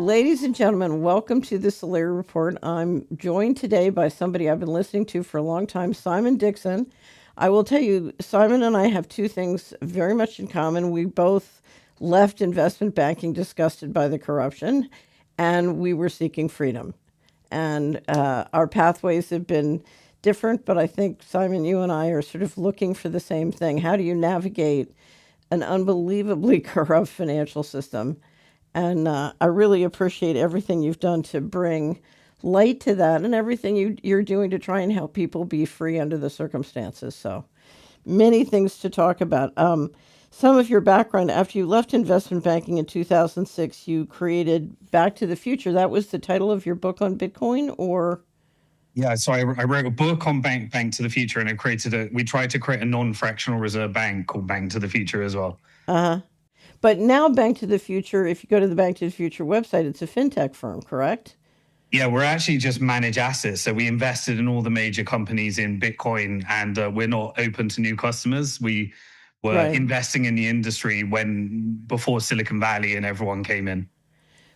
Ladies and gentlemen, welcome to the Solari Report. I'm joined today by somebody I've been listening to for a long time, Simon Dixon. I will tell you, Simon and I have two things very much in common. We both left investment banking disgusted by the corruption, and we were seeking freedom. And our pathways have been different, but I think, Simon, you and I are sort of looking for the same thing. How do you navigate an unbelievably corrupt financial system? And I really appreciate everything you've done to bring light to that and everything you're doing to try and help people be free under the circumstances. So many things to talk about. Some of your background, after you left investment banking in 2006, you created Back to the Future. That was the title of your book on Bitcoin, or? Yeah, so I wrote a book on Bank to the Future, and we tried to create a non-fractional reserve bank called Bank to the Future as well. But now Bank to the Future, if you go to the Bank to the Future website, it's a fintech firm, correct? Yeah, we're actually just manage assets. So we invested in all the major companies in Bitcoin, and we're not open to new customers. We were investing in the industry before Silicon Valley and everyone came in.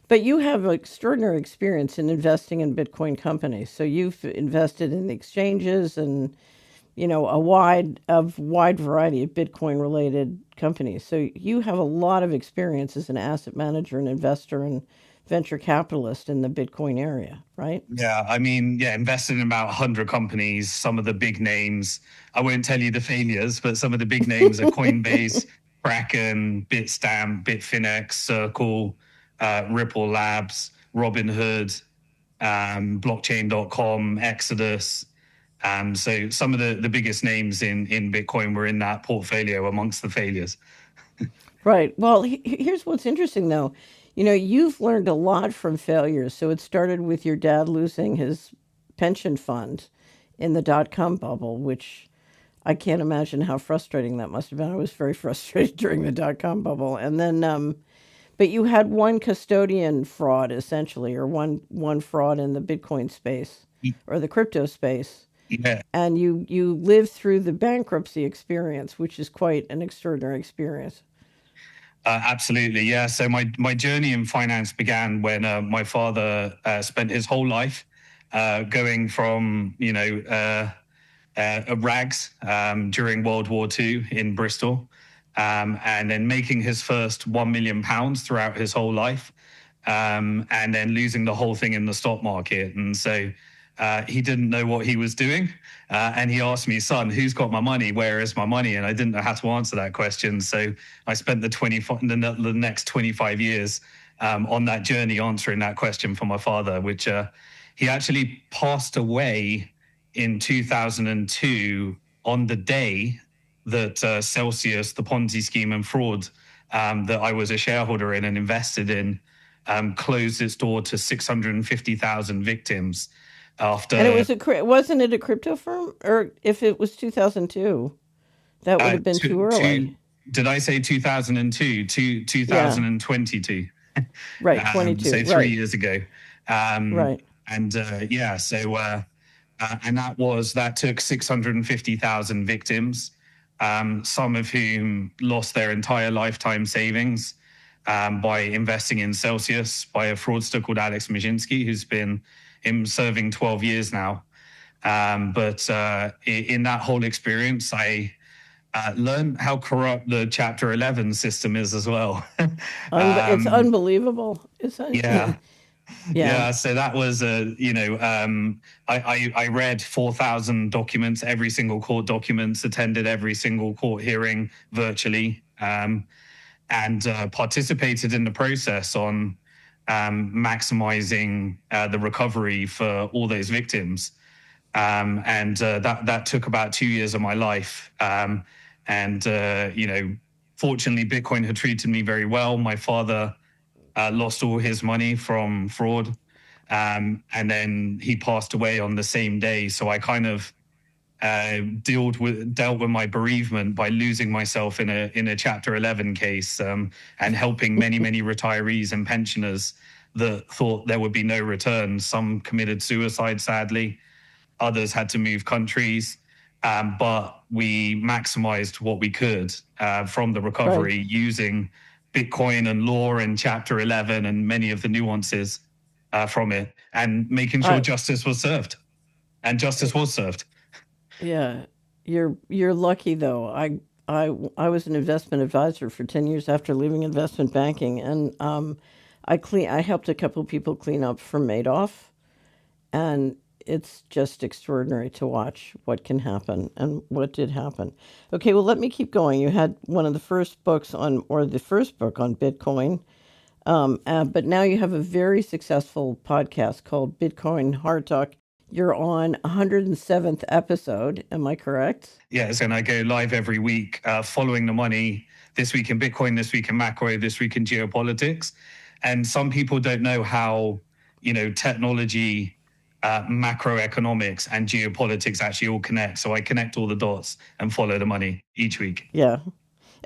But you have extraordinary experience in investing in Bitcoin companies. So you've invested in the exchanges and, a wide variety of Bitcoin related companies. So you have a lot of experience as an asset manager and investor and venture capitalist in the Bitcoin area, right? Yeah, invested in about 100 companies, some of the big names. I won't tell you the failures, but some of the big names are Coinbase, Kraken, Bitstamp, Bitfinex, Circle, Ripple Labs, Robinhood, blockchain.com, Exodus. So some of the biggest names in Bitcoin were in that portfolio amongst the failures. Right. Well, here's what's interesting, though. You've learned a lot from failures. So it started with your dad losing his pension fund in the dot-com bubble, which I can't imagine how frustrating that must have been. I was very frustrated during the dot-com bubble. And then, but you had one custodian fraud, essentially, or one fraud in the Bitcoin space or the crypto space. Yeah. And you lived through the bankruptcy experience, which is quite an extraordinary experience. Absolutely, yeah. So my journey in finance began when my father spent his whole life going from rags during World War II in Bristol, and then making his first £1 million throughout his whole life, and then losing the whole thing in the stock market. And so he didn't know what he was doing. And he asked me, son, who's got my money? Where is my money? And I didn't know how to answer that question. So I spent the next 25 years on that journey answering that question for my father, which he actually passed away in 2002 on the day that Celsius, the Ponzi scheme and fraud that I was a shareholder in and invested in, closed its door to 650,000 victims. After, and wasn't it a crypto firm? Or if it was 2002, that would have been too early. Did I say 2002? 2022. Yeah. Right, 22. So 3 years ago. Right. And and that took 650,000 victims, some of whom lost their entire lifetime savings by investing in Celsius, by a fraudster called Alex Majinski, who's been serving 12 years now. But in that whole experience, I learned how corrupt the Chapter 11 system is as well. It's unbelievable. Yeah. So that was, I read 4,000 documents, every single court documents, attended every single court hearing virtually, and participated in the process on maximizing the recovery for all those victims. And that took about 2 years of my life. Fortunately, Bitcoin had treated me very well. My father lost all his money from fraud. And then he passed away on the same day. So I kind of dealt with my bereavement by losing myself in a Chapter 11 case, and helping many retirees and pensioners that thought there would be no return. Some committed suicide, sadly. Others had to move countries. But we maximized what we could from the recovery using Bitcoin and law and Chapter 11 and many of the nuances from it, and making sure justice was served. And justice was served. Yeah, you're lucky though. I was an investment advisor for 10 years after leaving investment banking, and I helped a couple of people clean up from Madoff, and it's just extraordinary to watch what can happen and what did happen. Okay, well, let me keep going. You had one of the first books on, or the first book on Bitcoin, but now you have a very successful podcast called Bitcoin Hard Talk. You're on 107th episode. Am I correct? Yes, and I go live every week, following the money. This week in Bitcoin, this week in macro, this week in geopolitics. And some people don't know how, technology, macroeconomics, and geopolitics actually all connect. So I connect all the dots and follow the money each week. Yeah,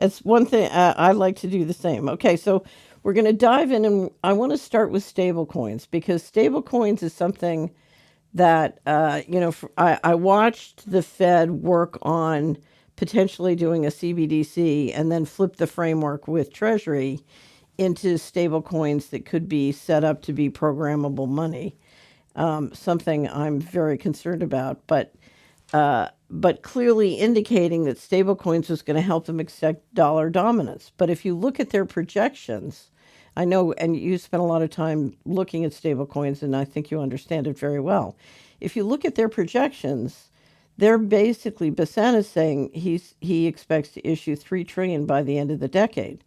it's one thing I like to do the same. Okay, so we're going to dive in, and I want to start with stable coins because stable coins is something that I watched the Fed work on potentially doing a CBDC and then flip the framework with Treasury into stable coins that could be set up to be programmable money. Something I'm very concerned about, but clearly indicating that stablecoins was going to help them accept dollar dominance. But if you look at their projections, I know, and you spent a lot of time looking at stablecoins, and I think you understand it very well. If you look at their projections, they're basically, Basan is saying he expects to issue $3 trillion by the end of the decade.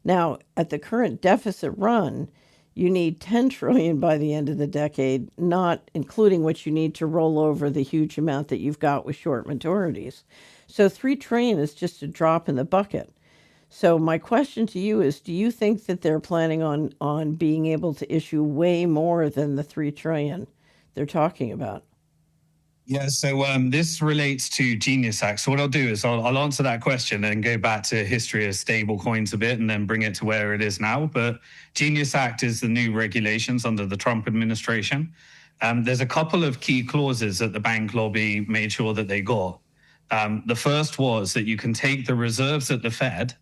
Now, at the current deficit run, you need 10 trillion by the end of the decade, not including what you need to roll over the huge amount that you've got with short maturities. So 3 trillion is just a drop in the bucket. So my question to you is, do you think that they're planning on being able to issue way more than the 3 trillion they're talking about? Yeah, so this relates to Genius Act. So what I'll do is I'll answer that question and go back to history of stable coins a bit and then bring it to where it is now. But Genius Act is the new regulations under the Trump administration. There's a couple of key clauses that the bank lobby made sure that they got. The first was that you can take the reserves at the Fed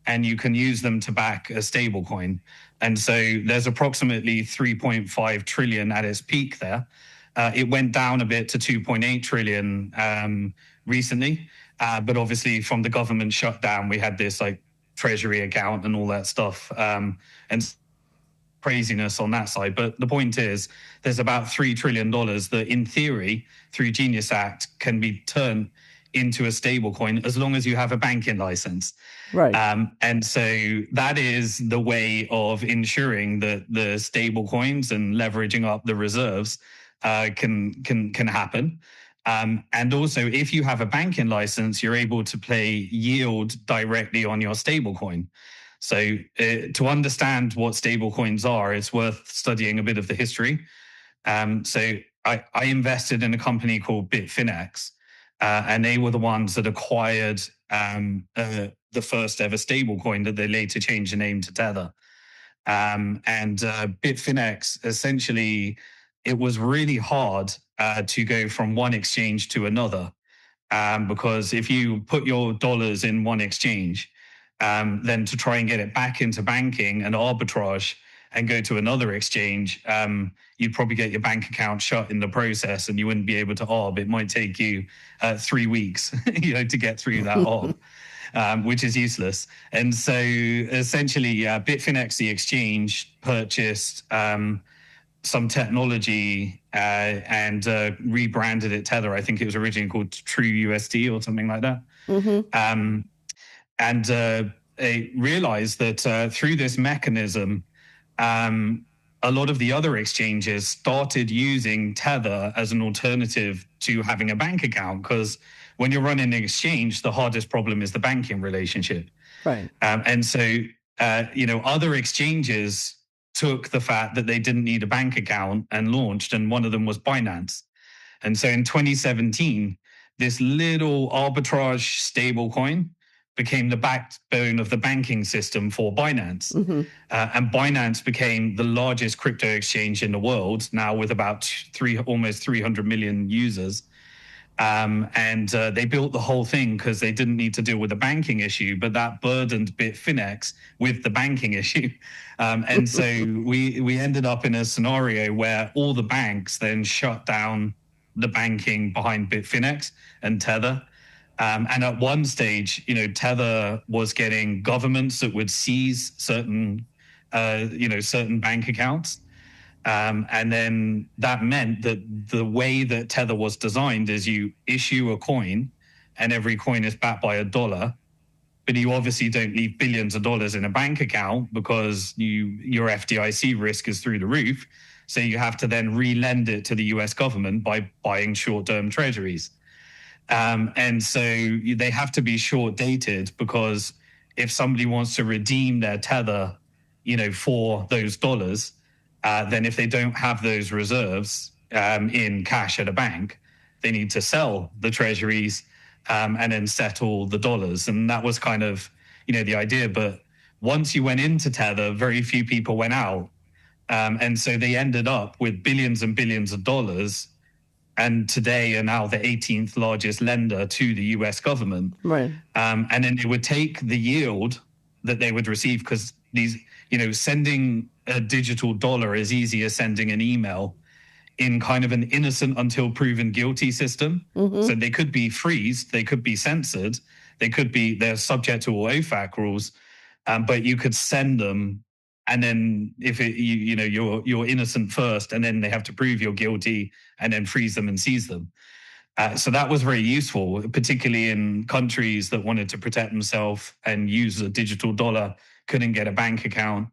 and you can use them to back a stable coin. And so there's approximately 3.5 trillion at its peak there. It went down a bit to 2.8 trillion recently, but obviously from the government shutdown, we had this like treasury account and all that stuff, and craziness on that side. But the point is, there's about $3 trillion that, in theory, through Genius Act, can be turned into a stable coin as long as you have a banking license. Right. And so that is the way of ensuring that the stable coins and leveraging up the reserves can happen. And also, if you have a banking license, you're able to play yield directly on your stablecoin. So to understand what stablecoins are, it's worth studying a bit of the history. So I invested in a company called Bitfinex, and they were the ones that acquired the first ever stablecoin that they later changed the name to Tether. And Bitfinex, essentially, it was really hard to go from one exchange to another, because if you put your dollars in one exchange, then to try and get it back into banking and arbitrage and go to another exchange, you'd probably get your bank account shut in the process and you wouldn't be able to arb. It might take you 3 weeks, to get through that arb. Which is useless. And so essentially, Bitfinex, the exchange, purchased some technology and rebranded it Tether. I think it was originally called True USD or something like that. Mm-hmm. And they realized that through this mechanism, a lot of the other exchanges started using Tether as an alternative to having a bank account, because when you're running an exchange, the hardest problem is the banking relationship. Right. And so, other exchanges took the fact that they didn't need a bank account and launched, and one of them was Binance. And so in 2017, this little arbitrage stablecoin became the backbone of the banking system for Binance. Mm-hmm. And Binance became the largest crypto exchange in the world, now with about almost 300 million users. And they built the whole thing because they didn't need to deal with the banking issue, but that burdened Bitfinex with the banking issue. And so we ended up in a scenario where all the banks then shut down the banking behind Bitfinex and Tether. And at one stage, Tether was getting governments that would seize certain, certain bank accounts. And then that meant that the way that Tether was designed is you issue a coin, and every coin is backed by $1. But you obviously don't leave billions of dollars in a bank account because your FDIC risk is through the roof. So you have to then re-lend it to the US government by buying short-term treasuries. And so they have to be short dated, because if somebody wants to redeem their Tether, for those dollars, then if they don't have those reserves in cash at a bank, they need to sell the treasuries and then settle the dollars. And that was kind of, the idea. But once you went into Tether, very few people went out. And so they ended up with billions and billions of dollars, and today are now the 18th largest lender to the US government. Right. And then they would take the yield that they would receive, because these, sending a digital dollar is easy as sending an email, in kind of an innocent until proven guilty system. Mm-hmm. So they could be freezed, they could be censored, they're subject to all OFAC rules, but you could send them. And then if you're innocent first, and then they have to prove you're guilty, and then freeze them and seize them. So that was very useful, particularly in countries that wanted to protect themselves and use a digital dollar, couldn't get a bank account.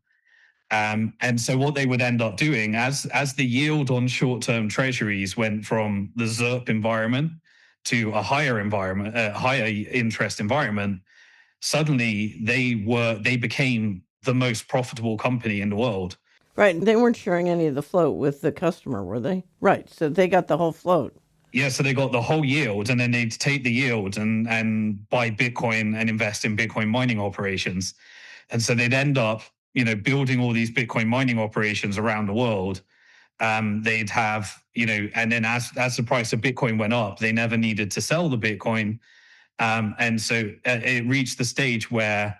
And so what they would end up doing, as the yield on short-term treasuries went from the ZERP environment to a higher environment, higher interest environment, suddenly they became the most profitable company in the world. Right. They weren't sharing any of the float with the customer, were they? Right. So they got the whole float. Yeah, so they got the whole yield, and then they'd take the yield and buy Bitcoin and invest in Bitcoin mining operations. And so they'd end up, building all these Bitcoin mining operations around the world. They'd have, and then as the price of Bitcoin went up, they never needed to sell the Bitcoin. And so it reached the stage where,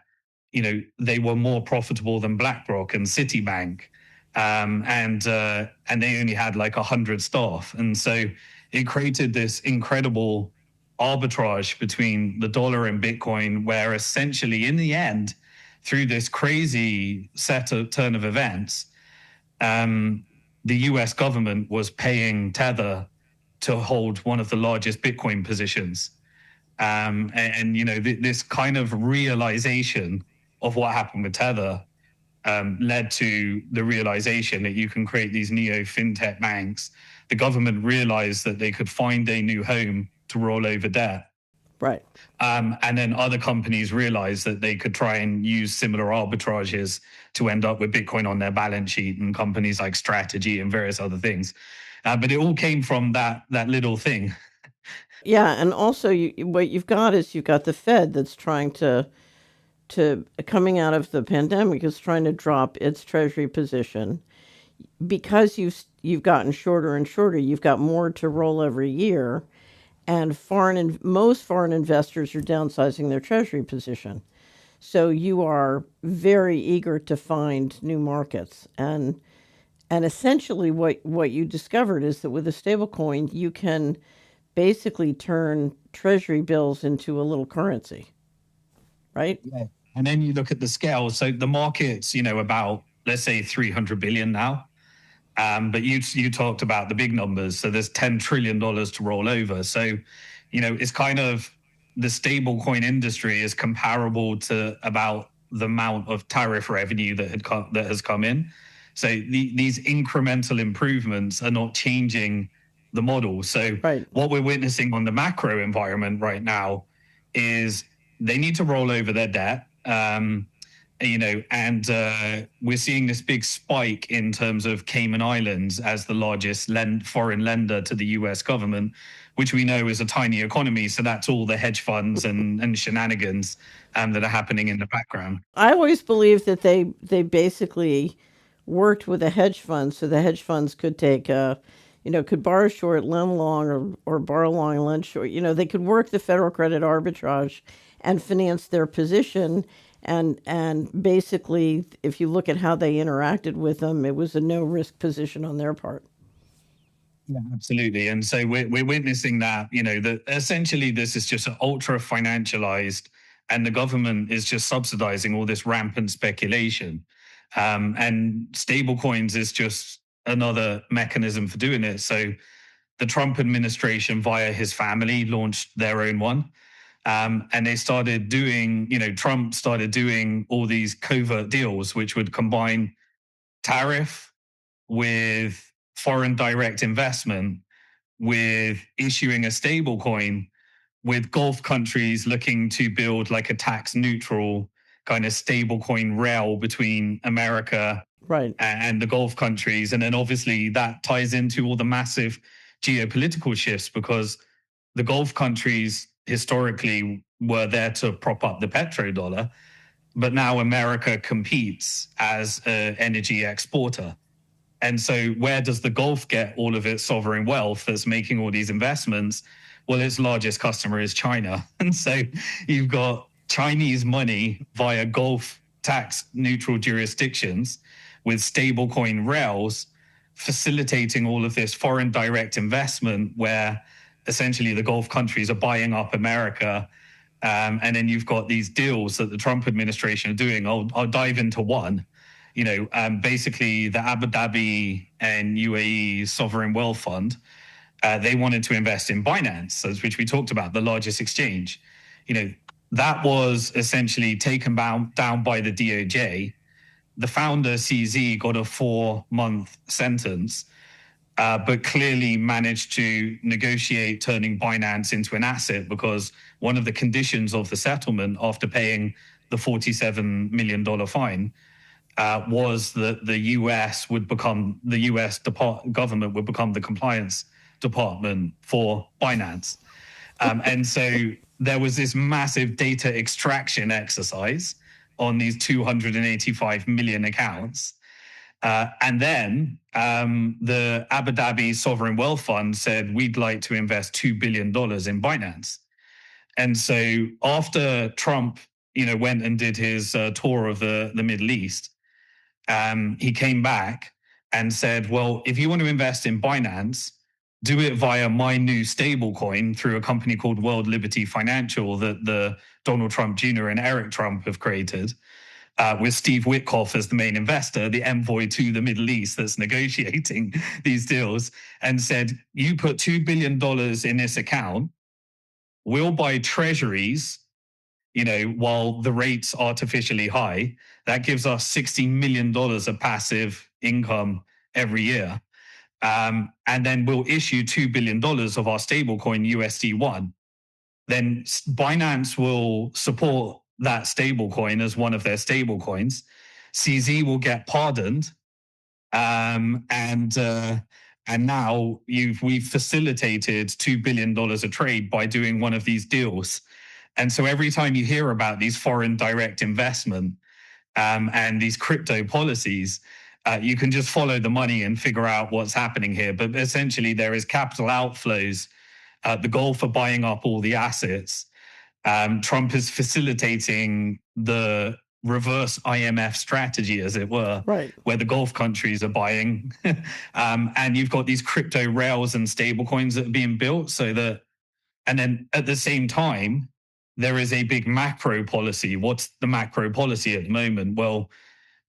they were more profitable than BlackRock and Citibank. And they only had like 100 staff. And so it created this incredible arbitrage between the dollar and Bitcoin, where essentially in the end, through this crazy turn of events, the US government was paying Tether to hold one of the largest Bitcoin positions. This kind of realization of what happened with Tether led to the realization that you can create these neo fintech banks. The government realized that they could find a new home to roll over debt. Right. And then other companies realized that they could try and use similar arbitrages to end up with Bitcoin on their balance sheet, and companies like Strategy and various other things. But it all came from that little thing. Yeah, and also what you've got is you've got the Fed that's trying to coming out of the pandemic, is trying to drop its treasury position, because you've gotten shorter and shorter. You've got more to roll every year, and most foreign investors are downsizing their treasury position. So you are very eager to find new markets, and essentially what you discovered is that with a stable coin you can basically turn treasury bills into a little currency, right? Yeah. And then you look at the scale. So the market's, about, let's say, 300 billion now. But you talked about the big numbers. So there's $10 trillion to roll over. So, it's kind of, the stable coin industry is comparable to about the amount of tariff revenue that has come in. So these incremental improvements are not changing the model. So Right. What we're witnessing on the macro environment right now is they need to roll over their debt. We're seeing this big spike in terms of Cayman Islands as the largest foreign lender to the US government, which we know is a tiny economy. So that's all the hedge funds and shenanigans that are happening in the background. I always believed that they basically worked with a hedge fund, so the hedge funds could take could borrow short, lend long, or borrow long and lend short. They could work the federal credit arbitrage and finance their position. And basically, if you look at how they interacted with them, it was a no risk position on their part. Yeah, absolutely. And so we're witnessing that, that essentially this is just ultra financialized, and the government is just subsidizing all this rampant speculation. And stable coins is just another mechanism for doing it. So the Trump administration, via his family, launched their own one. And they started doing, Trump started doing all these covert deals, which would combine tariff with foreign direct investment, with issuing a stable coin, with Gulf countries looking to build like a tax neutral kind of stable coin rail between America Right. and the Gulf countries. And then obviously that ties into all the massive geopolitical shifts, because the Gulf countries historically were there to prop up the petrodollar, but now America competes as an energy exporter. And so, where does the Gulf get all of its sovereign wealth that's making all these investments? Well, its largest customer is China. And so, you've got Chinese money via Gulf tax neutral jurisdictions with stablecoin rails facilitating all of this foreign direct investment, where essentially the Gulf countries are buying up America. And then you've got these deals that the Trump administration are doing. I'll dive into one. Basically the Abu Dhabi and UAE Sovereign Wealth Fund, they wanted to invest in Binance, which we talked about, the largest exchange. That was essentially taken down by the DOJ. The founder, CZ, got a 4-month sentence, but clearly managed to negotiate turning Binance into an asset, because one of the conditions of the settlement, after paying the $47 million fine, was that the US government would become the compliance department for Binance. And so there was this massive data extraction exercise on these 285 million accounts. And then the Abu Dhabi Sovereign Wealth Fund said, we'd like to invest $2 billion in Binance. And so after Trump, went and did his tour of the Middle East, he came back and said, well, if you want to invest in Binance, do it via my new stablecoin through a company called World Liberty Financial that the Donald Trump Jr. and Eric Trump have created, with Steve Witkoff as the main investor, the envoy to the Middle East that's negotiating these deals, and said, you put $2 billion in this account, we'll buy treasuries, while the rate's artificially high. That gives us $60 million of passive income every year. And then we'll issue $2 billion of our stablecoin USD1. Then Binance will support that stablecoin as one of their stablecoins. CZ will get pardoned. And now we've facilitated $2 billion a trade by doing one of these deals. And so every time you hear about these foreign direct investment and these crypto policies, you can just follow the money and figure out what's happening here. But essentially, there is capital outflows. The Gulf are buying up all the assets. Trump is facilitating the reverse IMF strategy, as it were, right, where the Gulf countries are buying. And you've got these crypto rails and stablecoins that are being built and then at the same time, there is a big macro policy. What's the macro policy at the moment? Well,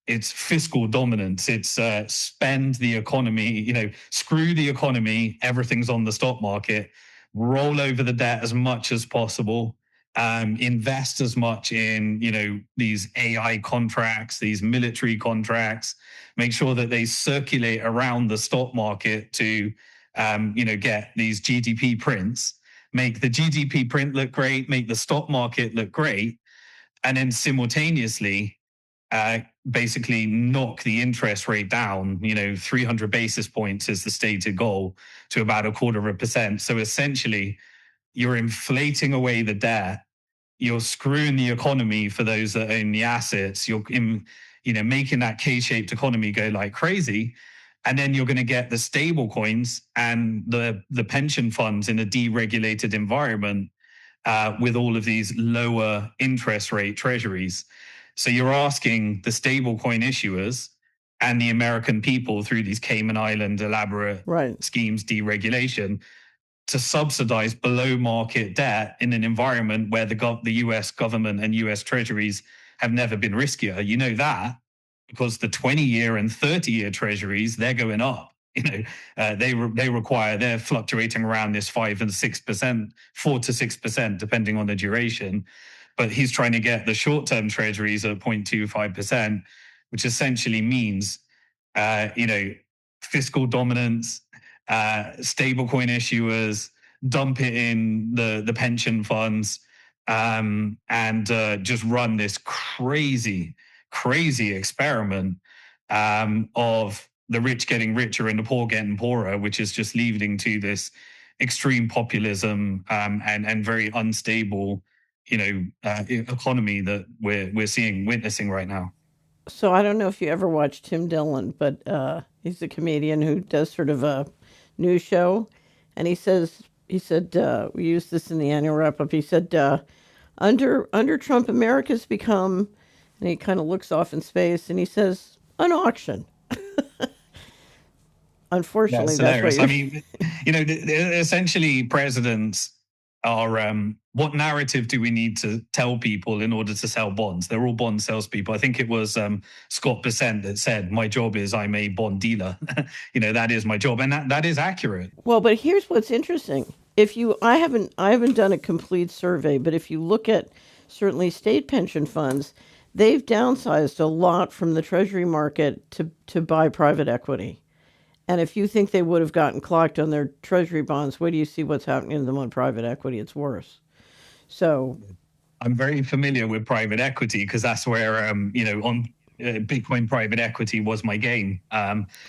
it's fiscal dominance. It's spend the economy, screw the economy. Everything's on the stock market. Roll over the debt as much as possible. Invest as much in, these AI contracts, these military contracts. Make sure that they circulate around the stock market to, get these GDP prints. Make the GDP print look great. Make the stock market look great. And then simultaneously, basically knock the interest rate down, 300 basis points is the stated goal, to about 0.25%. So essentially, you're inflating away the debt, you're screwing the economy for those that own the assets, you're making that K-shaped economy go like crazy. And then you're going to get the stable coins and the pension funds in a deregulated environment with all of these lower interest rate treasuries. So you're asking the stablecoin issuers and the American people through these Cayman Island elaborate schemes, deregulation, to subsidize below market debt in an environment where the US government and US treasuries have never been riskier. You know that because the 20-year and 30-year treasuries, they're going up. They're fluctuating around this 5 and 6%, 4 to 6%, depending on the duration. But he's trying to get the short-term treasuries at 0.25%, which essentially means, fiscal dominance, stablecoin issuers, dump it in the pension funds, and just run this crazy experiment of the rich getting richer and the poor getting poorer, which is just leading to this extreme populism and very unstable, economy that we're witnessing right now. So I don't know if you ever watched Tim Dillon, but he's a comedian who does sort of a news show, and he said we used this in the annual wrap up. He said under Trump, America's become, and he kind of looks off in space, and he says an auction. Unfortunately, that's what I mean, essentially, presidents are what narrative do we need to tell people in order to sell bonds? They're all bond salespeople. I think it was Scott Bessent that said, "My job is I'm a bond dealer." That is my job, and that is accurate. Well, but here's what's interesting. I haven't done a complete survey, but if you look at certainly state pension funds, they've downsized a lot from the Treasury market to buy private equity. And if you think they would have gotten clocked on their Treasury bonds, wait do you see what's happening to them on private equity? It's worse. So I'm very familiar with private equity because that's where, on Bitcoin private equity was my game.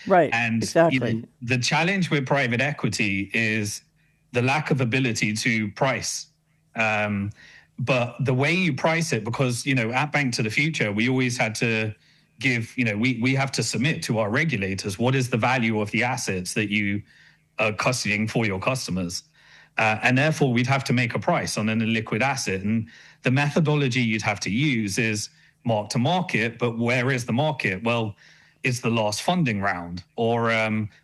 Right. And exactly. The challenge with private equity is the lack of ability to price. But the way you price it, because, at Bank to the Future, we always had to give, we have to submit to our regulators what is the value of the assets that you are custodying for your customers. And therefore, we'd have to make a price on an illiquid asset. And the methodology you'd have to use is mark to market. But where is the market? Well, it's the last funding round, or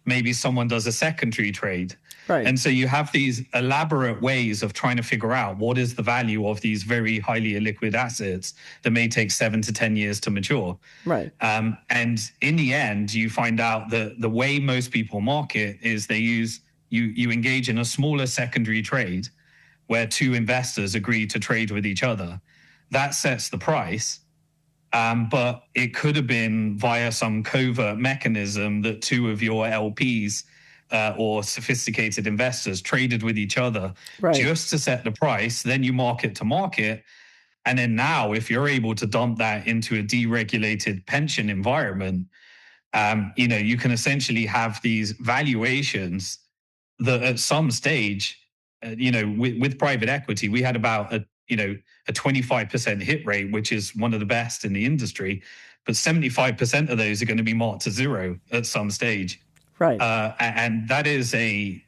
maybe someone does a secondary trade. Right. And so you have these elaborate ways of trying to figure out what is the value of these very highly illiquid assets that may take 7 to 10 years to mature. Right. And in the end, you find out that the way most people market is you engage in a smaller secondary trade where two investors agree to trade with each other. That sets the price. But it could have been via some covert mechanism that two of your LPs or sophisticated investors traded with each other just to set the price. Then you market to market. And then now, if you're able to dump that into a deregulated pension environment, you can essentially have these valuations that at some stage, with private equity, we had about a 25% hit rate, which is one of the best in the industry, but 75% of those are going to be marked to zero at some stage. Right. And that is a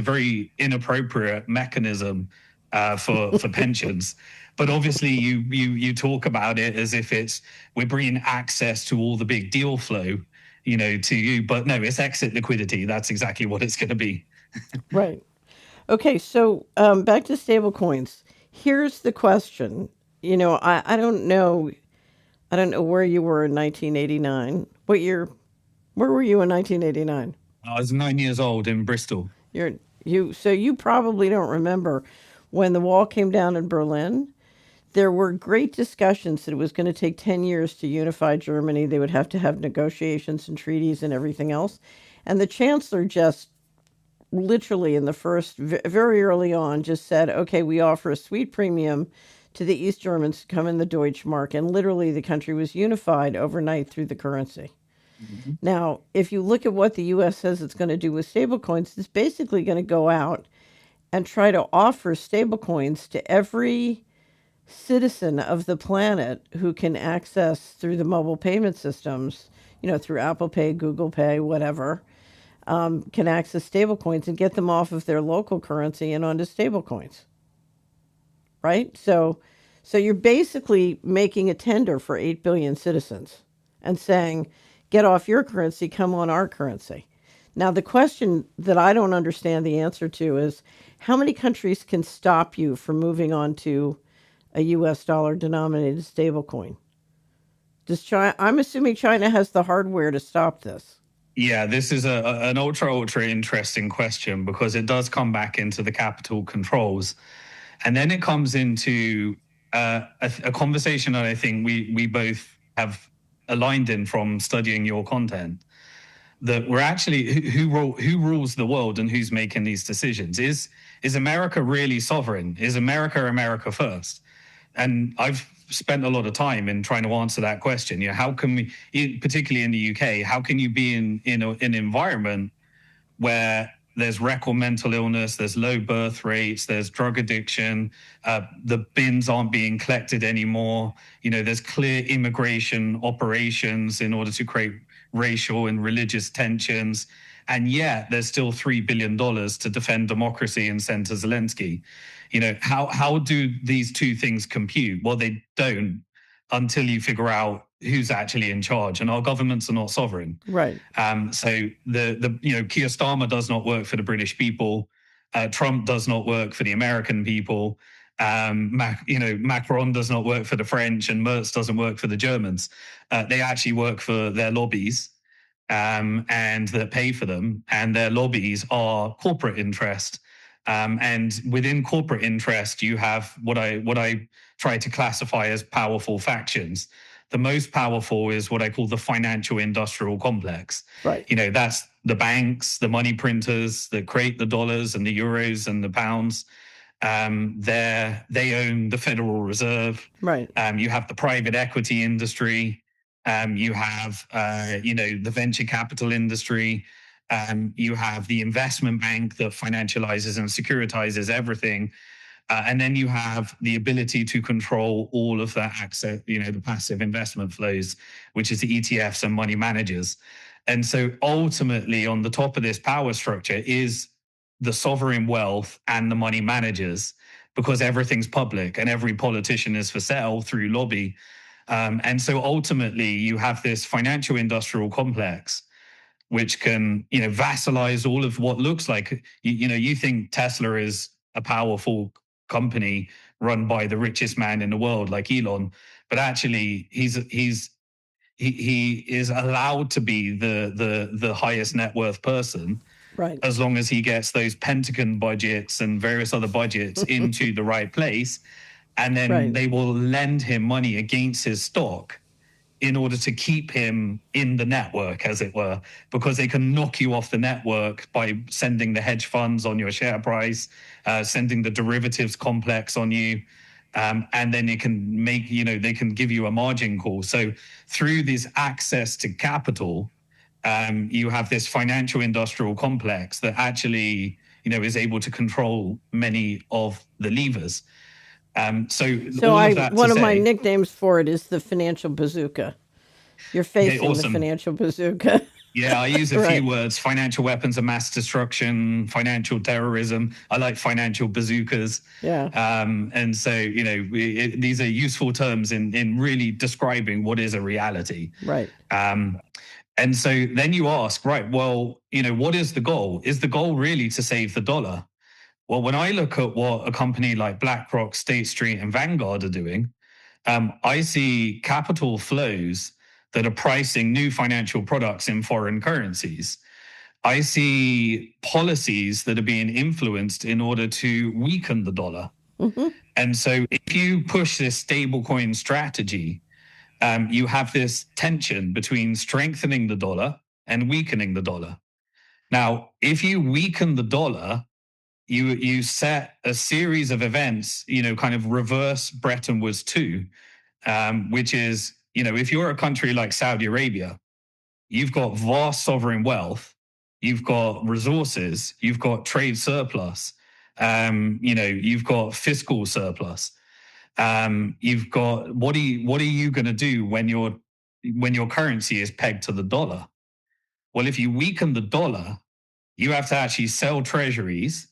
very inappropriate mechanism for pensions. But obviously, you talk about it as if we're bringing access to all the big deal flow, to you. But no, it's exit liquidity. That's exactly what it's going to be. Right. Okay. So back to stable coins. Here's the question. I don't know. I don't know where you were in 1989. Where were you in 1989? I was 9 years old in Bristol. So you probably don't remember when the wall came down in Berlin. There were great discussions that it was going to take 10 years to unify Germany. They would have to have negotiations and treaties and everything else. And the chancellor just literally in the first, very early on, just said, okay, we offer a sweet premium to the East Germans to come in the Deutschmark. And literally the country was unified overnight through the currency. Mm-hmm. Now, if you look at what the U.S. says it's going to do with stablecoins, it's basically going to go out and try to offer stablecoins to every citizen of the planet who can access through the mobile payment systems, through Apple Pay, Google Pay, whatever, can access stablecoins and get them off of their local currency and onto stablecoins, right? So you're basically making a tender for 8 billion citizens and saying, get off your currency, come on our currency. Now, the question that I don't understand the answer to is how many countries can stop you from moving on to a US dollar denominated stablecoin? Does China, I'm assuming China has the hardware to stop this. Yeah, this is an ultra interesting question because it does come back into the capital controls. And then it comes into a conversation that I think we both have aligned in from studying your content. That we're actually who rules the world and who's making these decisions. Is America really sovereign? Is America first? And I've spent a lot of time in trying to answer that question. How can we, particularly in the UK, how can you be in an environment where there's record mental illness, there's low birth rates, there's drug addiction, the bins aren't being collected anymore. There's clear immigration operations in order to create racial and religious tensions. And yet there's still $3 billion to defend democracy and send to Zelensky. How do these two things compute? Well, they don't until you figure out who's actually in charge, and our governments are not sovereign. Right. So Keir Starmer does not work for the British people. Trump does not work for the American people. Macron does not work for the French, and Merz doesn't work for the Germans. They actually work for their lobbies, and that pay for them, and their lobbies are corporate interest. And within corporate interest, you have what I try to classify as powerful factions. The most powerful is what I call the financial industrial complex. Right. That's the banks, the money printers that create the dollars and the euros and the pounds. They own the Federal Reserve. Right. You have the private equity industry. You have the venture capital industry. You have the investment bank that financializes and securitizes everything. And then you have the ability to control all of that access, the passive investment flows, which is the ETFs and money managers. And so ultimately on the top of this power structure is the sovereign wealth and the money managers, because everything's public and every politician is for sale through lobby. And so ultimately you have this financial industrial complex which can, vassalize all of what looks like, you think Tesla is a powerful company run by the richest man in the world, like Elon, but actually he is allowed to be the highest net worth person, right, as long as he gets those Pentagon budgets and various other budgets into the right place, and then right, they will lend him money against his stock in order to keep him in the network, as it were, because they can knock you off the network by sending the hedge funds on your share price, sending the derivatives complex on you. And then it can make, they can give you a margin call. So through this access to capital, you have this financial industrial complex that actually, is able to control many of the levers. So one of my nicknames for it is the financial bazooka. You're facing the financial bazooka. Yeah, I use a few words: financial weapons of mass destruction, financial terrorism. I like financial bazookas. Yeah. And so, these are useful terms in really describing what is a reality. Right. And so then you ask, right, well, what is the goal? Is the goal really to save the dollar? Well, when I look at what a company like BlackRock, State Street, and Vanguard are doing, I see capital flows that are pricing new financial products in foreign currencies. I see policies that are being influenced in order to weaken the dollar. Mm-hmm. And so if you push this stablecoin strategy, you have this tension between strengthening the dollar and weakening the dollar. Now, if you weaken the dollar, you set a series of events, kind of reverse Bretton Woods 2, which is, if you're a country like Saudi Arabia, you've got vast sovereign wealth, you've got resources, you've got trade surplus, you've got fiscal surplus. You've got what are you going to do when your currency is pegged to the dollar? Well, if you weaken the dollar, you have to actually sell treasuries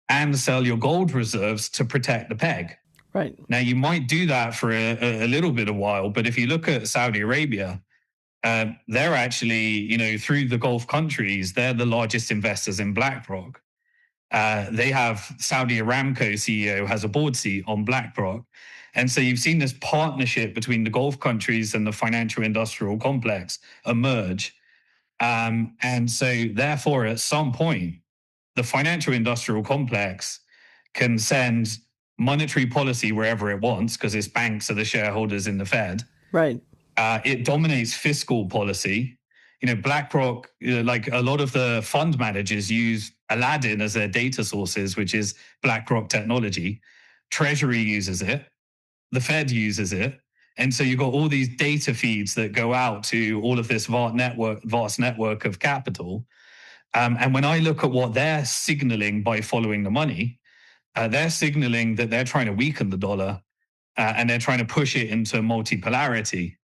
and sell your gold reserves to protect the peg. Right. Now, you might do that for a little bit of while, but if you look at Saudi Arabia, they're actually, through the Gulf countries, they're the largest investors in BlackRock. They have Saudi Aramco CEO has a board seat on BlackRock. And so you've seen this partnership between the Gulf countries and the financial industrial complex emerge. And so, therefore, at some point, the financial industrial complex can send monetary policy wherever it wants because its banks are the shareholders in the Fed. Right. It dominates fiscal policy. BlackRock, like a lot of the fund managers use Aladdin as their data sources, which is BlackRock technology. Treasury uses it. The Fed uses it. And so you've got all these data feeds that go out to all of this vast network of capital. And when I look at what they're signaling by following the money, they're signaling that they're trying to weaken the dollar and they're trying to push it into multipolarity.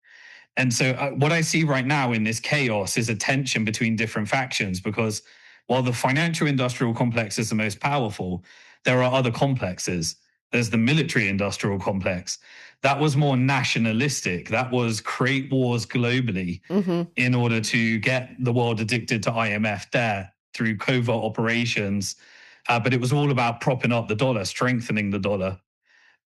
And so what I see right now in this chaos is a tension between different factions, because while the financial industrial complex is the most powerful, there are other complexes. There's the military industrial complex. That was more nationalistic. That was create wars globally in order to get the world addicted to IMF debt through covert operations. But it was all about propping up the dollar, strengthening the dollar.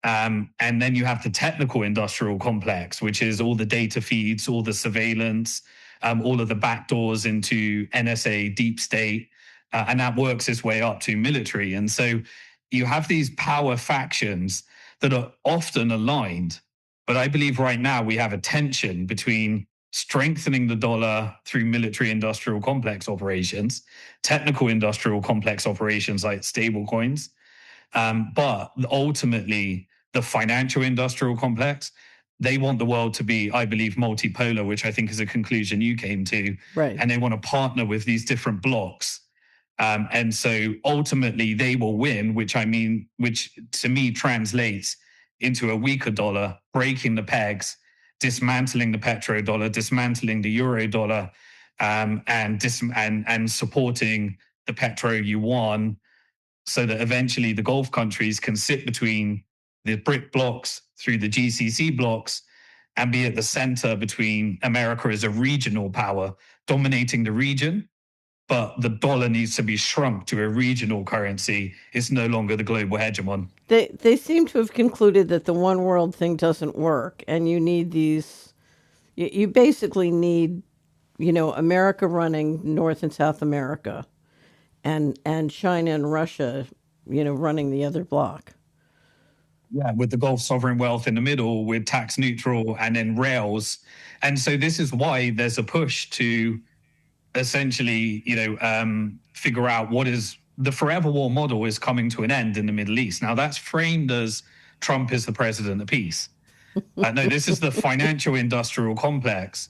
And then you have the technical industrial complex, which is all the data feeds, all the surveillance, all of the backdoors into NSA, deep state, and that works its way up to military. And so you have these power factions that are often aligned. But I believe right now we have a tension between strengthening the dollar through military industrial complex operations, technical industrial complex operations like stablecoins, but ultimately the financial industrial complex, they want the world to be, I believe, multipolar, which I think is a conclusion you came to. Right. And they want to partner with these different blocks. And so ultimately they will win, which to me translates into a weaker dollar, breaking the pegs, dismantling the petrodollar, dismantling the euro dollar, and supporting the petro yuan, so that eventually the Gulf countries can sit between the BRIC blocks through the GCC blocks and be at the center between America as a regional power dominating the region. But the dollar needs to be shrunk to a regional currency. It's no longer the global hegemon. They seem to have concluded that the one world thing doesn't work, and you need these. You basically need, America running North and South America, and China and Russia, running the other block. Yeah, with the Gulf sovereign wealth in the middle, with tax neutral, and then rails. And so this is why there's a push to essentially, figure out what is the forever war model is coming to an end in the Middle East. Now that's framed as Trump is the president of peace. No, this is the financial industrial complex,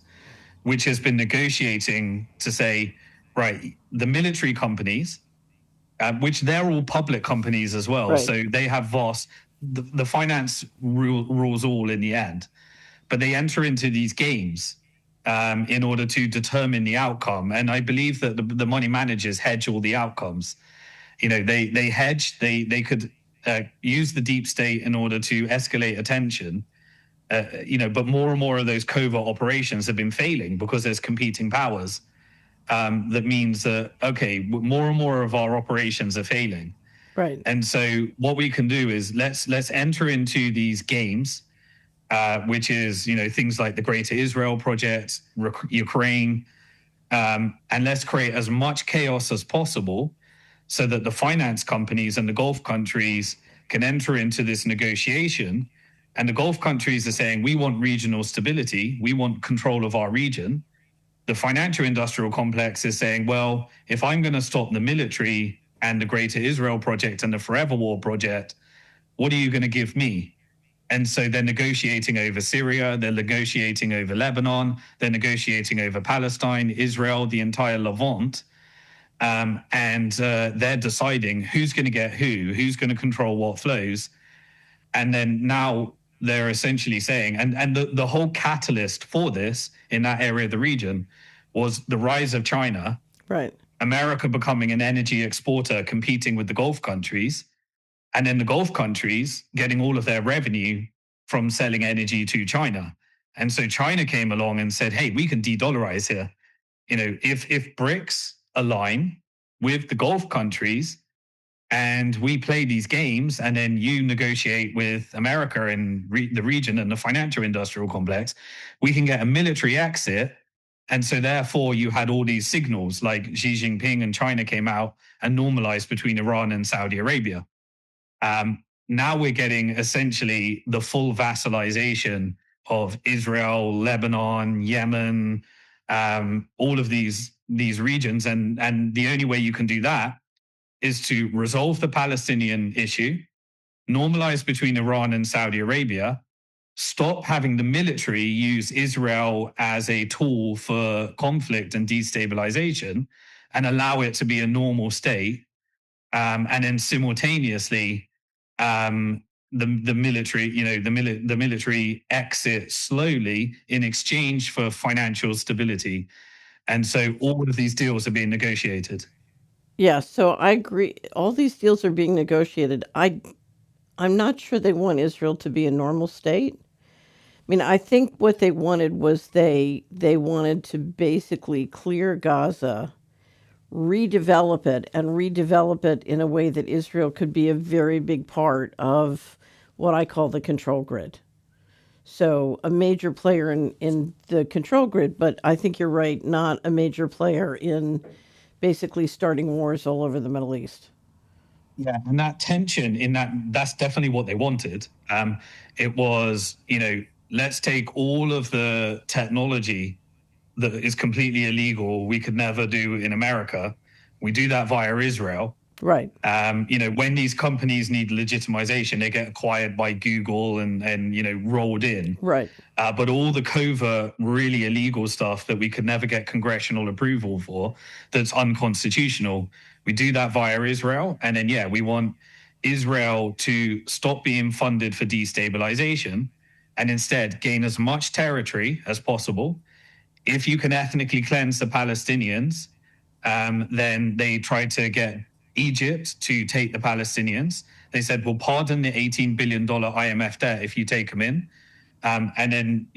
which has been negotiating to say, right, the military companies, which they're all public companies as well. Right. So they have the finance rules all in the end, but they enter into these games in order to determine the outcome. And I believe that the money managers hedge all the outcomes. They hedge, they could use the deep state in order to escalate attention. But more and more of those covert operations have been failing because there's competing powers. That means that, okay, more and more of our operations are failing. Right. And so what we can do is let's enter into these games, which is, things like the Greater Israel Project, Ukraine, and let's create as much chaos as possible so that the finance companies and the Gulf countries can enter into this negotiation. And the Gulf countries are saying, we want regional stability. We want control of our region. The financial industrial complex is saying, well, if I'm going to stop the military and the Greater Israel Project and the Forever War Project, what are you going to give me? And so they're negotiating over Syria, they're negotiating over Lebanon, they're negotiating over Palestine, Israel, the entire Levant. And they're deciding who's going to get who's going to control what flows. And then now they're essentially saying, and the whole catalyst for this in that area of the region was the rise of China, right, America becoming an energy exporter, competing with the Gulf countries, and then the Gulf countries getting all of their revenue from selling energy to China. And so China came along and said, hey, we can de-dollarize here. If BRICS align with the Gulf countries and we play these games, and then you negotiate with America and the region and the financial industrial complex, we can get a military exit. And so therefore you had all these signals like Xi Jinping and China came out and normalized between Iran and Saudi Arabia. Now we're getting essentially the full vassalization of Israel, Lebanon, Yemen, all of these regions. And the only way you can do that is to resolve the Palestinian issue, normalize between Iran and Saudi Arabia, stop having the military use Israel as a tool for conflict and destabilization, and allow it to be a normal state. And then simultaneously, the military, the military exit slowly in exchange for financial stability. And so all of these deals are being negotiated. yeah. So I agree. All these deals are being negotiated. I'm not sure they want Israel to be a normal state. I mean, I think what they wanted was they wanted to basically clear Gaza, redevelop it, and redevelop it in a way that Israel could be a very big part of what I call the control grid. So a major player in the control grid, but I think you're right, not a major player in basically starting wars all over the Middle East. Yeah, and that tension that's definitely what they wanted. It was, let's take all of the technology that is completely illegal, we could never do in America. We do that via Israel. Right. When these companies need legitimization, they get acquired by Google and rolled in. Right. But all the covert, really illegal stuff that we could never get congressional approval for, that's unconstitutional, we do that via Israel. And then, we want Israel to stop being funded for destabilization and instead gain as much territory as possible. If you can ethnically cleanse the Palestinians, then they tried to get Egypt to take the Palestinians. They said, we'll pardon the $18 billion IMF debt if you take them in. And then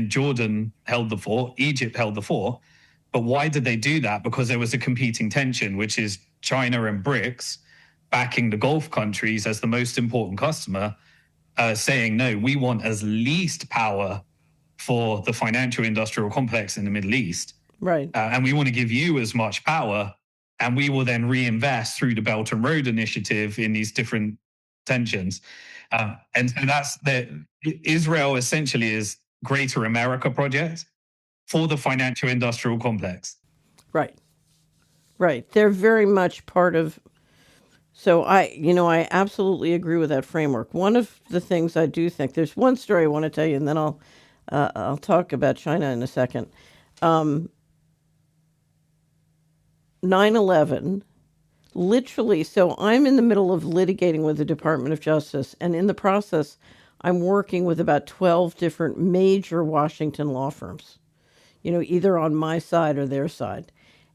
Jordan held the fort, Egypt held the fort. But why did they do that? Because there was a competing tension, which is China and BRICS backing the Gulf countries as the most important customer, saying, no, we want as least power for the financial industrial complex in the Middle East. Right. And we want to give you as much power, and we will then reinvest through the Belt and Road Initiative in these different tensions. And so that's Israel essentially is Greater America project for the financial industrial complex. Right. Right. They're very much part of. So I absolutely agree with that framework. One of the things I do think, there's one story I want to tell you, and then I'll talk about China in a second. 9/11, literally. So I'm in the middle of litigating with the Department of Justice, and in the process, I'm working with about 12 different major Washington law firms. Either on my side or their side,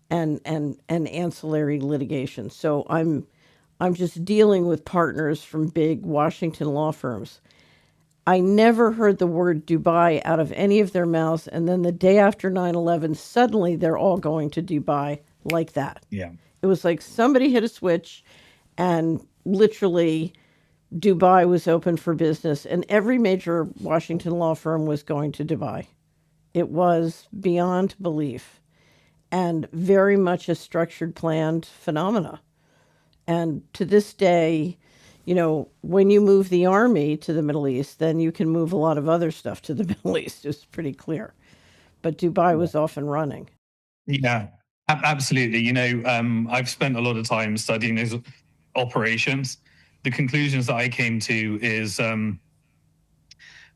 and ancillary litigation. So I'm just dealing with partners from big Washington law firms. I never heard the word Dubai out of any of their mouths. And then the day after 9/11, suddenly they're all going to Dubai like that. Yeah. It was like somebody hit a switch and literally Dubai was open for business and every major Washington law firm was going to Dubai. It was beyond belief and very much a structured, planned phenomena. And to this day, when you move the army to the Middle East, then you can move a lot of other stuff to the Middle East. It's pretty clear. But Dubai was off and running. Yeah, absolutely. I've spent a lot of time studying those operations. The conclusions that I came to is,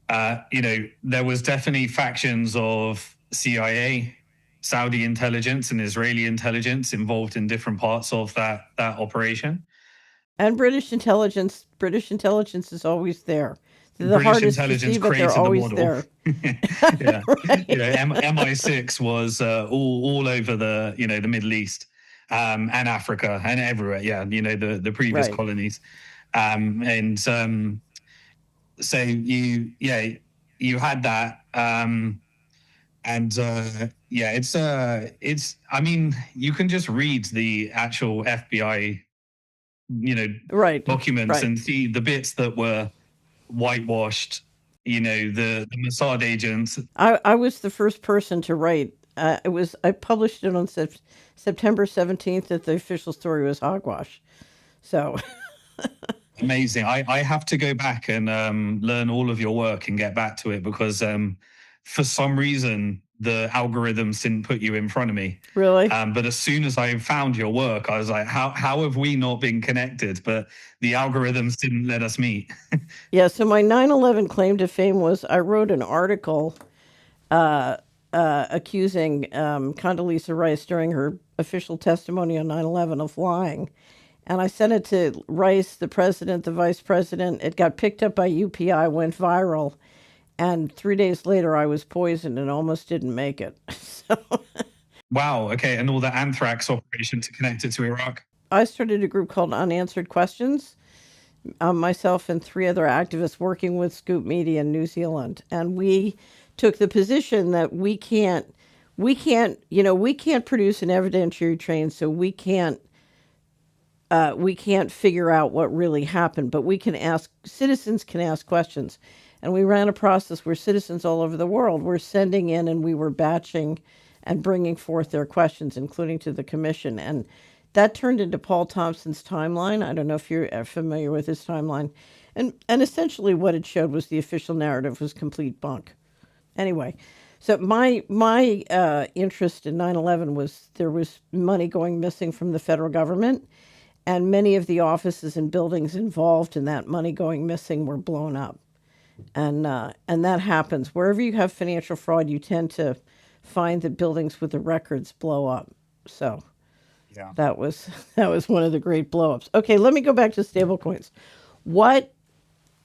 there was definitely factions of CIA, Saudi intelligence, and Israeli intelligence involved in different parts of that operation. And British intelligence is always there. The British hardest to intelligence see, but they're created the always model. there. Yeah, Right. MI6 was all over the Middle East, and Africa and everywhere. Yeah, the previous Right. colonies, and so you had that, and yeah, it's I mean, you can just read the actual FBI Right. documents Right. and see the bits that were whitewashed. The Mossad agents. I was the first person to write. I published it on September 17th. That the official story was hogwash. So Amazing. I have to go back and learn all of your work and get back to it because for some reason the algorithms didn't put you in front of me. really, But as soon as I found your work, I was like, how have we not been connected? But the algorithms didn't let us meet. yeah. So my 9/11 claim to fame was I wrote an article accusing Condoleezza Rice during her official testimony on 9/11 of lying. And I sent it to Rice, the president, the vice president. It got picked up by UPI, went viral. And 3 days later, I was poisoned and almost didn't make it. So Wow. Okay. And all the anthrax operation to connect it to Iraq. I started a group called Unanswered Questions, myself and three other activists working with Scoop Media in New Zealand. And we took the position that we can't produce an evidentiary train, so we can't figure out what really happened, but citizens can ask questions. And we ran a process where citizens all over the world were sending in and we were batching and bringing forth their questions, including to the commission. And that turned into Paul Thompson's timeline. I don't know if you're familiar with his timeline. And essentially what it showed was the official narrative was complete bunk. Anyway, so my interest in 9/11 was there was money going missing from the federal government, and many of the offices and buildings involved in that money going missing were blown up. And that happens wherever you have financial fraud. You tend to find that buildings with the records blow up. So Yeah. that was that was one of the great blowups. Okay, let me go back to stablecoins. What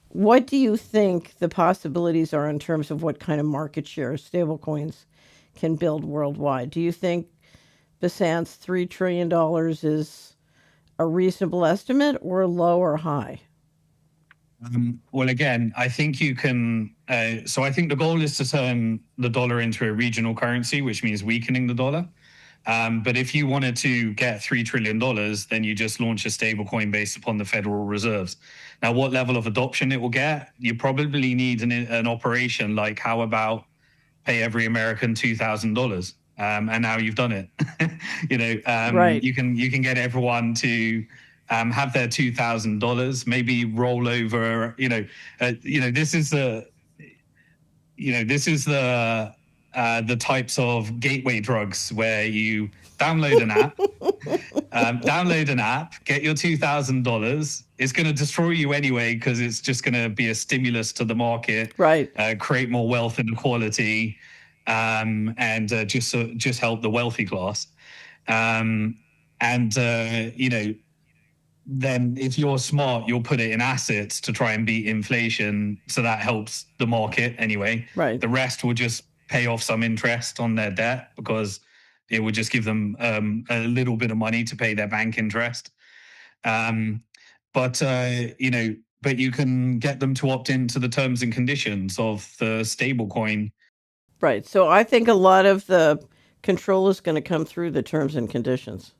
what do you think the possibilities are in terms of what kind of market share stablecoins can build worldwide? Do you think Basant's $3 trillion is a reasonable estimate, or low or high? Well, again, I think you can. So I think the goal is to turn the dollar into a regional currency, which means weakening the dollar. But if you wanted to get $3 trillion, then you just launch a stablecoin based upon the Federal Reserves. Now, what level of adoption it will get, you probably need an operation like how about pay every American $2,000, and now you've done it. Right. You can get everyone to have their $2,000, maybe roll over. This is the types of gateway drugs where you download an app, get your $2,000. It's going to destroy you anyway because it's just going to be a stimulus to the market, Right. create more wealth inequality, and just help the wealthy class. And then if you're smart, you'll put it in assets to try and beat inflation. So that helps the market anyway. Right. The rest will just pay off some interest on their debt because it would just give them a little bit of money to pay their bank interest. But you can get them to opt into the terms and conditions of the stable coin. Right. So I think a lot of the control is going to come through the terms and conditions.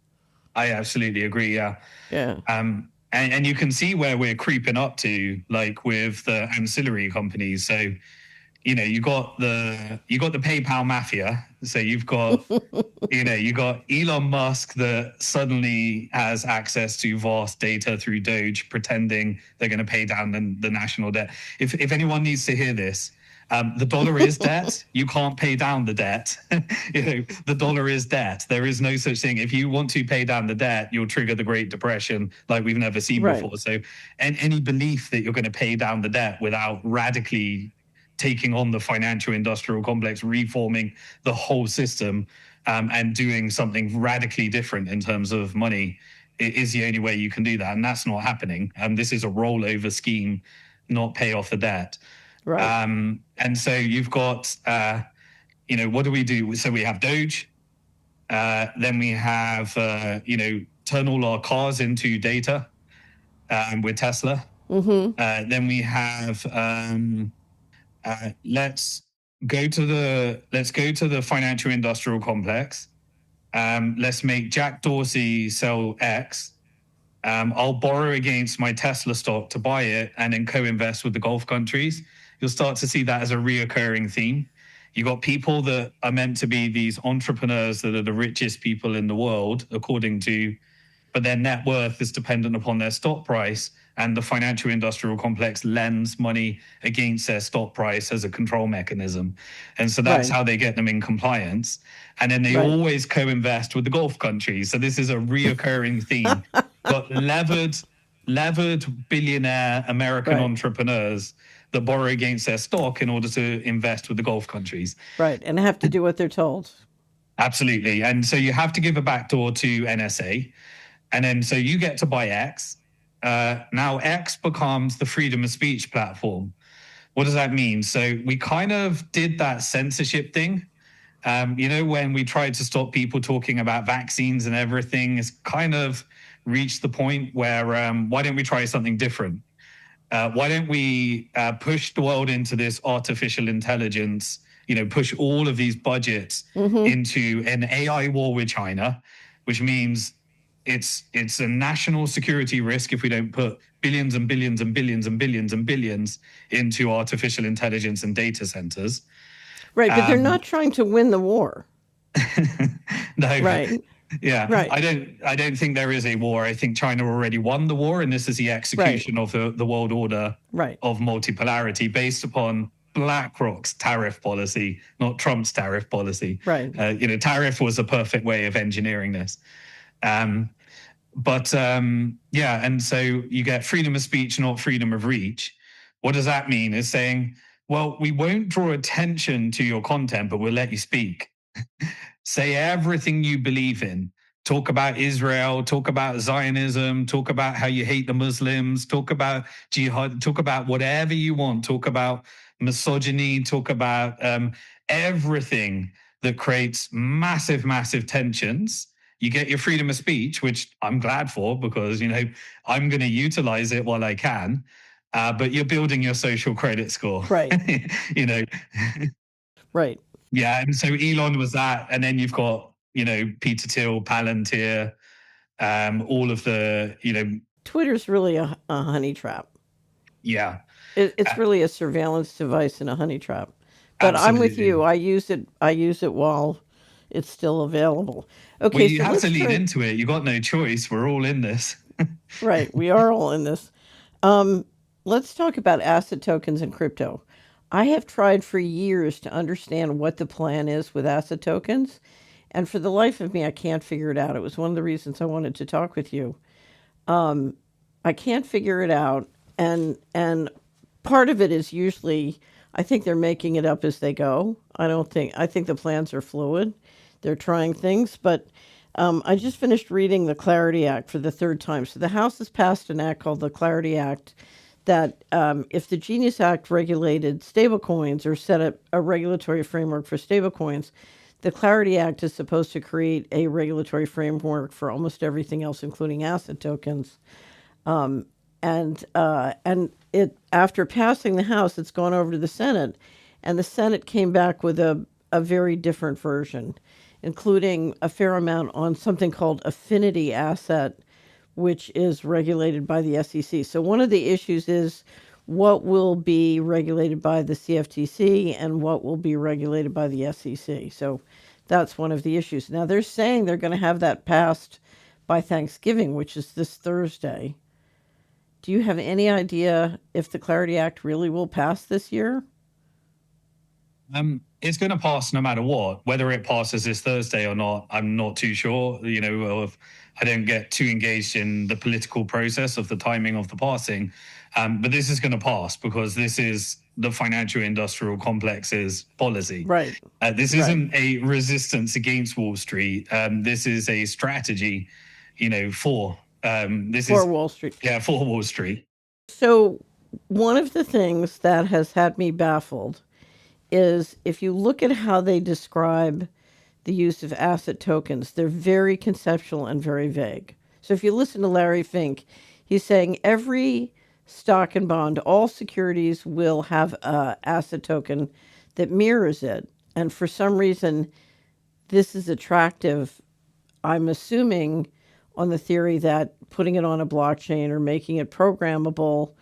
I absolutely agree. Yeah. Yeah. And you can see where we're creeping up to, like with the ancillary companies. So, you got the PayPal mafia. So you've got you got Elon Musk that suddenly has access to vast data through Doge, pretending they're going to pay down the national debt. If anyone needs to hear this, the dollar is debt. You can't pay down the debt. The dollar is debt. There is no such thing. If you want to pay down the debt, you'll trigger the Great Depression like we've never seen Right. before. So, and any belief that you're going to pay down the debt without radically taking on the financial industrial complex, reforming the whole system, and doing something radically different in terms of money, is the only way you can do that. And that's not happening. This is a rollover scheme not pay off the debt. Right. And so you've got, what do we do? So we have Doge, then we have, turn all our cars into data with Tesla. Then we have, let's go to the financial industrial complex. Let's make Jack Dorsey sell X. I'll borrow against my Tesla stock to buy it and then co-invest with the Gulf countries. You'll start to see that as a reoccurring theme. You got people that are meant to be these entrepreneurs that are the richest people in the world, but their net worth is dependent upon their stock price, and the financial industrial complex lends money against their stock price as a control mechanism. And so that's how they get them in compliance. And then they always co-invest with the Gulf countries. So this is a reoccurring theme. Got levered billionaire American entrepreneurs that borrow against their stock in order to invest with the Gulf countries. Right. And have to do what they're told. Absolutely. And so you have to give a backdoor to NSA. And then so you get to buy X. Now X becomes the freedom of speech platform. What does that mean? So we kind of did that censorship thing. When we tried to stop people talking about vaccines and everything, it's kind of reached the point where why don't we try something different? Why don't we push the world into this artificial intelligence, push all of these budgets into an AI war with China, which means it's a national security risk if we don't put billions and billions and billions and billions and billions into artificial intelligence and data centers. Right, but they're not trying to win the war. No. Right. Yeah. Right. I don't think there is a war. I think China already won the war, and this is the execution of the world order of multipolarity based upon BlackRock's tariff policy, not Trump's tariff policy. Right. Tariff was a perfect way of engineering this. And so you get freedom of speech, not freedom of reach. What does that mean? Is saying, well, we won't draw attention to your content, but we'll let you speak. Say everything you believe in. Talk about Israel, talk about Zionism, talk about how you hate the Muslims, talk about jihad, talk about whatever you want, talk about misogyny, talk about everything that creates massive, massive tensions. You get your freedom of speech, which I'm glad for because, I'm going to utilize it while I can. But you're building your social credit score. Right. Right. Yeah. And so Elon was that. And then you've got, Peter Thiel, Palantir, all of the, Twitter's really a honey trap. Yeah. It's really a surveillance device and a honey trap. But absolutely. I'm with you. I use it while it's still available. Okay, well, you have to lean into it. You got no choice. We're all in this. Right. We are all in this. Let's talk about asset tokens and crypto. I have tried for years to understand what the plan is with asset tokens, and for the life of me, I can't figure it out. It was one of the reasons I wanted to talk with you. I can't figure it out, and part of it is usually I think they're making it up as they go. I think the plans are fluid. They're trying things, but I just finished reading the Clarity Act for the third time. So the House has passed an act called the Clarity Act that if the Genius Act regulated stablecoins or set up a regulatory framework for stablecoins, the Clarity Act is supposed to create a regulatory framework for almost everything else, including asset tokens. And it after passing the House, it's gone over to the Senate, and the Senate came back with a very different version, including a fair amount on something called affinity asset, which is regulated by the SEC. So one of the issues is what will be regulated by the CFTC and what will be regulated by the SEC. So that's one of the issues. Now they're saying they're going to have that passed by Thanksgiving, which is this Thursday. Do you have any idea if the Clarity Act really will pass this year? It's going to pass no matter what. Whether it passes this Thursday or not, I'm not too sure. I don't get too engaged in the political process of the timing of the passing. But this is going to pass because this is the financial industrial complex's policy. Right. This isn't a resistance against Wall Street. This is a strategy, for Wall Street. Yeah, for Wall Street. So one of the things that has had me baffled is if you look at how they describe the use of asset tokens, they're very conceptual and very vague. So if you listen to Larry Fink, he's saying every stock and bond, all securities will have a asset token that mirrors it. And for some reason, this is attractive. I'm assuming on the theory that putting it on a blockchain or making it programmable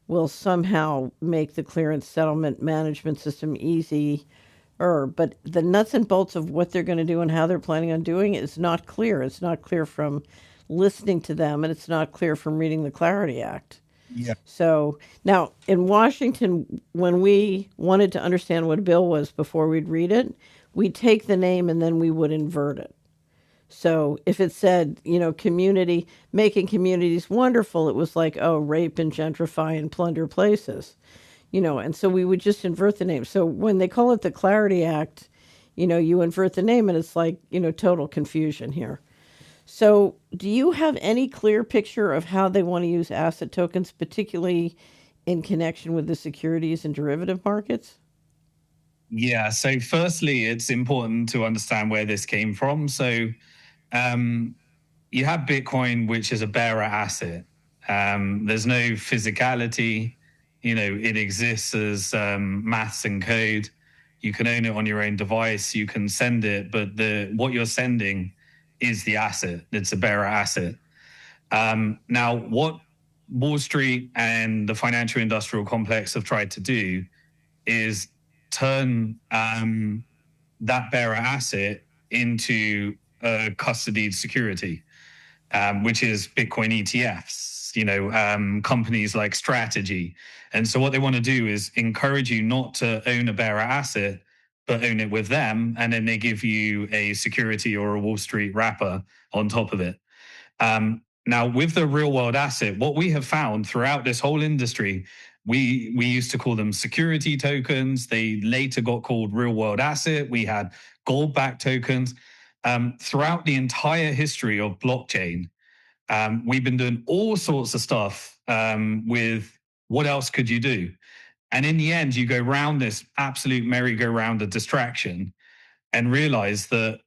will somehow make the clearance settlement management system easy. But the nuts and bolts of what they're going to do and how they're planning on doing it is not clear. It's not clear from listening to them, and it's not clear from reading the Clarity Act. Yeah. So now in Washington, when we wanted to understand what a bill was before we'd read it, we'd take the name and then we would invert it. So if it said, community, making communities wonderful, it was like, oh, rape and gentrify and plunder places, and so we would just invert the name. So when they call it the Clarity Act, you invert the name and it's like, total confusion here. So do you have any clear picture of how they want to use asset tokens, particularly in connection with the securities and derivative markets? Yeah. So, firstly, it's important to understand where this came from. So, um, you have Bitcoin, which is a bearer asset. There's no physicality. It exists as maths and code. You can own it on your own device. You can send it, but what you're sending is the asset. It's a bearer asset. Now, what Wall Street and the financial industrial complex have tried to do is turn that bearer asset into a custodied security, which is Bitcoin ETFs, companies like Strategy. And so what they want to do is encourage you not to own a bearer asset, but own it with them. And then they give you a security or a Wall Street wrapper on top of it. Now, with the real world asset, what we have found throughout this whole industry, we used to call them security tokens. They later got called real world asset. We had gold backed tokens. Throughout the entire history of blockchain, we've been doing all sorts of stuff with what else could you do? And in the end, you go round this absolute merry-go-round of distraction and realize that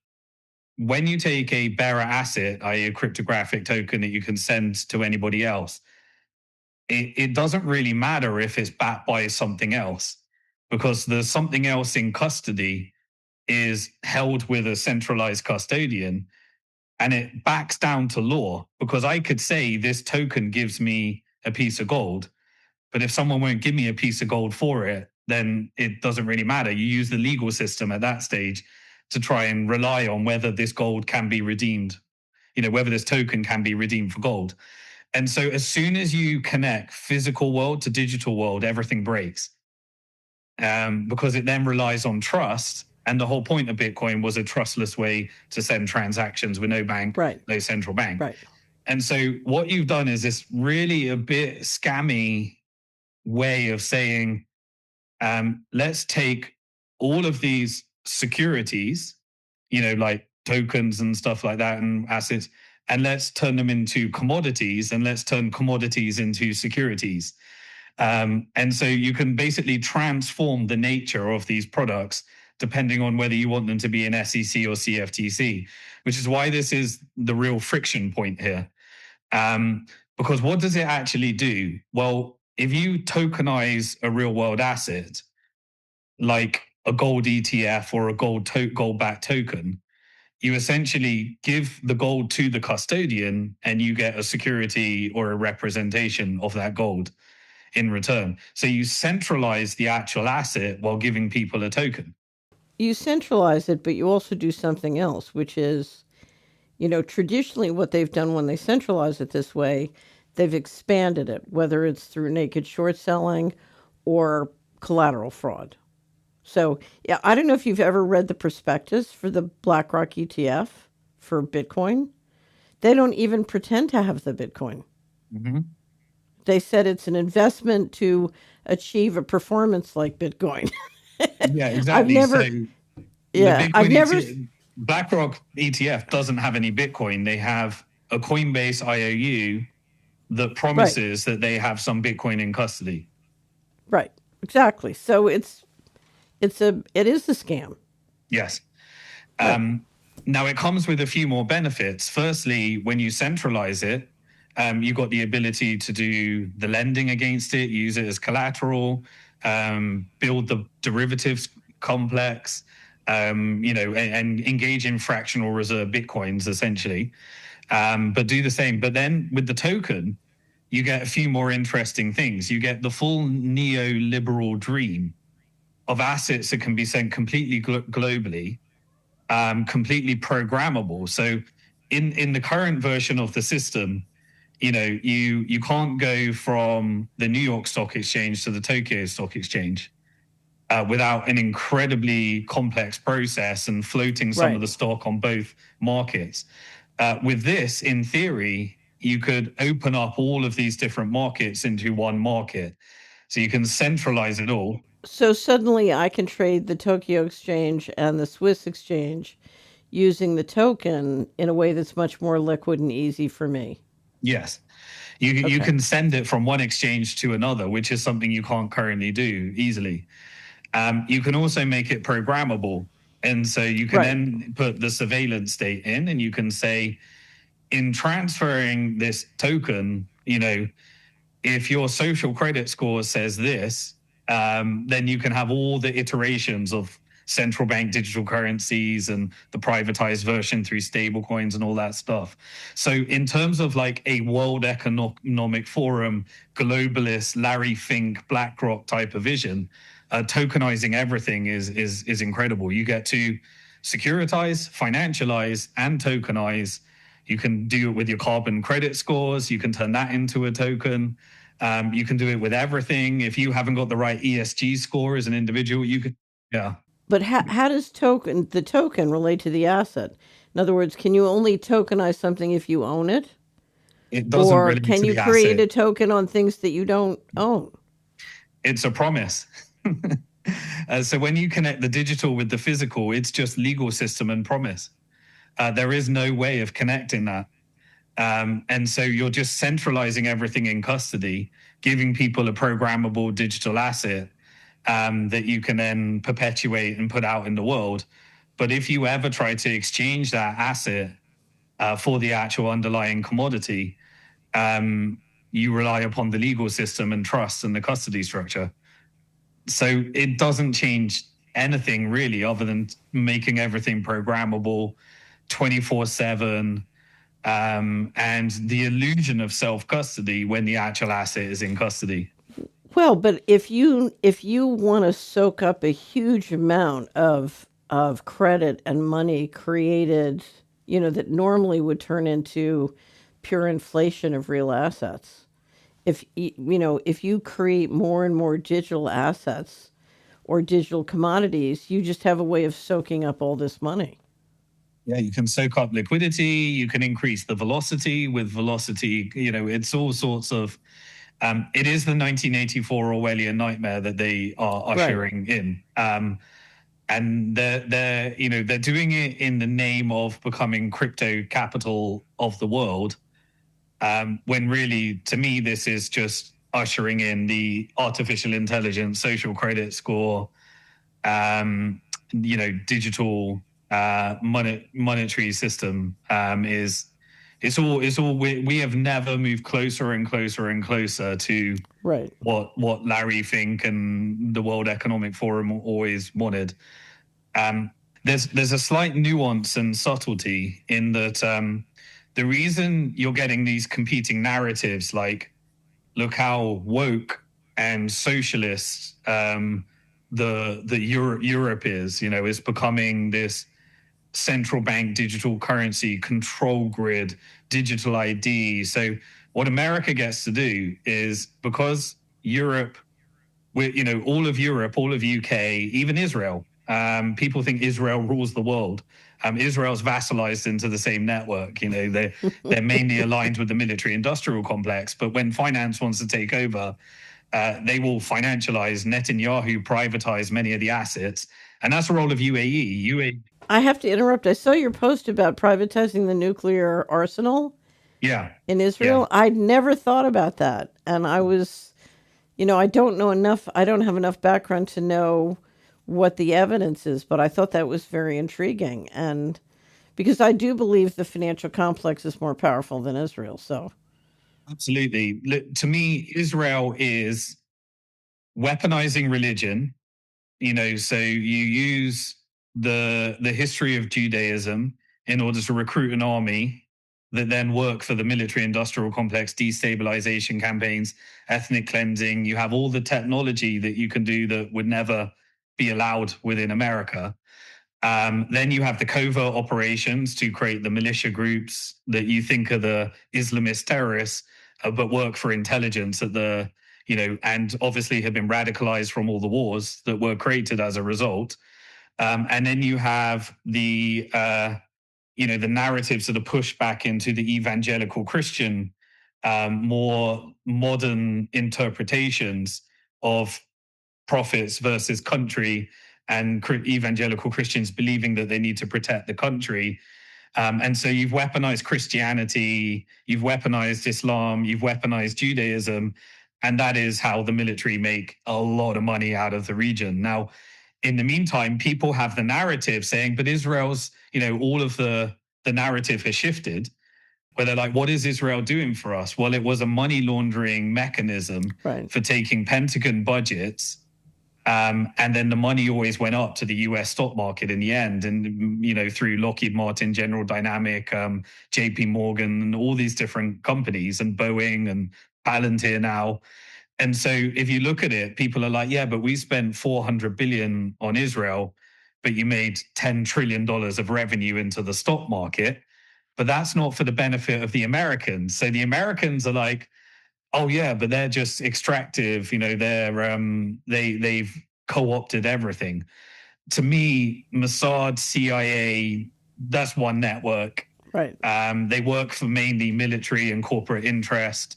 when you take a bearer asset, i.e., a cryptographic token that you can send to anybody else, it doesn't really matter if it's backed by something else, because the something else in custody is held with a centralized custodian, and it backs down to law. Because I could say this token gives me a piece of gold, but if someone won't give me a piece of gold for it, then it doesn't really matter. You use the legal system at that stage to try and rely on whether this gold can be redeemed, whether this token can be redeemed for gold. And so as soon as you connect physical world to digital world, everything breaks, because it then relies on trust. And the whole point of Bitcoin was a trustless way to send transactions with no bank, Right. no central bank. Right. And so what you've done is this really a bit scammy way of saying, let's take all of these securities, like tokens and stuff like that and assets, and let's turn them into commodities, and let's turn commodities into securities. And so you can basically transform the nature of these products depending on whether you want them to be an SEC or CFTC, which is why this is the real friction point here. Because what does it actually do? Well, if you tokenize a real world asset, like a gold ETF or a gold-backed token, you essentially give the gold to the custodian and you get a security or a representation of that gold in return. So you centralize the actual asset while giving people a token. You centralize it, but you also do something else, which is, traditionally what they've done when they centralize it this way, they've expanded it, whether it's through naked short selling or collateral fraud. So, yeah, I don't know if you've ever read the prospectus for the BlackRock ETF for Bitcoin. They don't even pretend to have the Bitcoin. Mm-hmm. They said it's an investment to achieve a performance like Bitcoin. Yeah, exactly. BlackRock ETF doesn't have any Bitcoin. They have a Coinbase IOU that promises that they have some Bitcoin in custody. Right. Exactly. So it is a scam. Yes. Right. Now it comes with a few more benefits. Firstly, when you centralize it, you've got the ability to do the lending against it, use it as collateral, build the derivatives complex, and engage in fractional reserve bitcoins essentially. But do the same. But then with the token, you get a few more interesting things. You get the full neoliberal dream of assets that can be sent completely globally, completely programmable. So in the current version of the system, you can't go from the New York Stock Exchange to the Tokyo Stock Exchange without an incredibly complex process and floating some of Right. the stock on both markets. With this, in theory, you could open up all of these different markets into one market. So you can centralize it all. So suddenly I can trade the Tokyo Exchange and the Swiss Exchange using the token in a way that's much more liquid and easy for me. Yes. You Okay. can send it from one exchange to another, which is something you can't currently do easily. You can also make it programmable. And so you can Right. then put the surveillance state in, and you can say, in transferring this token, if your social credit score says this, then you can have all the iterations of central bank digital currencies and the privatized version through stable coins and all that stuff. So in terms of like a World Economic Forum, globalist, Larry Fink, BlackRock type of vision, tokenizing everything is incredible. You get to securitize, financialize, and tokenize. You can do it with your carbon credit scores. You can turn that into a token. You can do it with everything. If you haven't got the right ESG score as an individual, you could, yeah. But how does the token relate to the asset? In other words, can you only tokenize something if you own it? It doesn't Or relate can to you the create asset. a token on things that you don't own? It's a promise. So when you connect the digital with the physical, it's just legal system and promise. There is no way of connecting that. And so you're just centralizing everything in custody, giving people a programmable digital asset that you can then perpetuate and put out in the world. But if you ever try to exchange that asset for the actual underlying commodity, you rely upon the legal system and trust and the custody structure. So it doesn't change anything really other than making everything programmable 24/7, and the illusion of self-custody when the actual asset is in custody. Well, but if you want to soak up a huge amount of credit and money created, that normally would turn into pure inflation of real assets. If you create more and more digital assets or digital commodities, you just have a way of soaking up all this money. Yeah, you can soak up liquidity, you can increase the velocity with velocity, it's all sorts of it is the 1984 Orwellian nightmare that they are Right. ushering in. And they're doing it in the name of becoming crypto capital of the world. When really, to me, this is just ushering in the artificial intelligence, social credit score, digital monetary system is it's all we have never moved closer and closer and closer to Right. what Larry Fink and the World Economic Forum always wanted. There's a slight nuance and subtlety in that the reason you're getting these competing narratives like look how woke and socialist Europe is becoming this central bank digital currency, control grid, digital ID. So what America gets to do is because Europe, all of Europe, all of UK, even Israel, people think Israel rules the world. Israel's vassalized into the same network. They're mainly aligned with the military-industrial complex. But when finance wants to take over, they will financialize Netanyahu, privatize many of the assets, and that's the role of UAE. UAE, I have to interrupt. I saw your post about privatizing the nuclear arsenal yeah, in yeah. Israel. I'd never thought about that. And I was, I don't know enough. I don't have enough background to know what the evidence is, but I thought that was very intriguing. And because I do believe the financial complex is more powerful than Israel. So, Absolutely. Look, to me, Israel is weaponizing religion. So you use the history of Judaism in order to recruit an army that then work for the military industrial complex, destabilization campaigns, ethnic cleansing. You have all the technology that you can do that would never be allowed within America. Then you have the covert operations to create the militia groups that you think are the Islamist terrorists, but work for intelligence at and obviously have been radicalized from all the wars that were created as a result. And then you have the narratives that are pushed back into the evangelical Christian, more modern interpretations of prophets versus country, and evangelical Christians believing that they need to protect the country. And so you've weaponized Christianity, you've weaponized Islam, you've weaponized Judaism, and that is how the military make a lot of money out of the region. Now, in the meantime, people have the narrative saying, but Israel's, all of the narrative has shifted, where they're like, what is Israel doing for us? Well, it was a money laundering mechanism right. for taking Pentagon budgets. And then the money always went up to the US stock market in the end. And, through Lockheed Martin, General Dynamic, JP Morgan, and all these different companies, and Boeing and Palantir now. And so if you look at it, people are like, yeah, but we spent 400 billion on Israel, but you made $10 trillion of revenue into the stock market. But that's not for the benefit of the Americans. So the Americans are like, oh yeah, but they're just extractive. They've co-opted everything. To me, Mossad, CIA, that's one network. Right. They work for mainly military and corporate interest.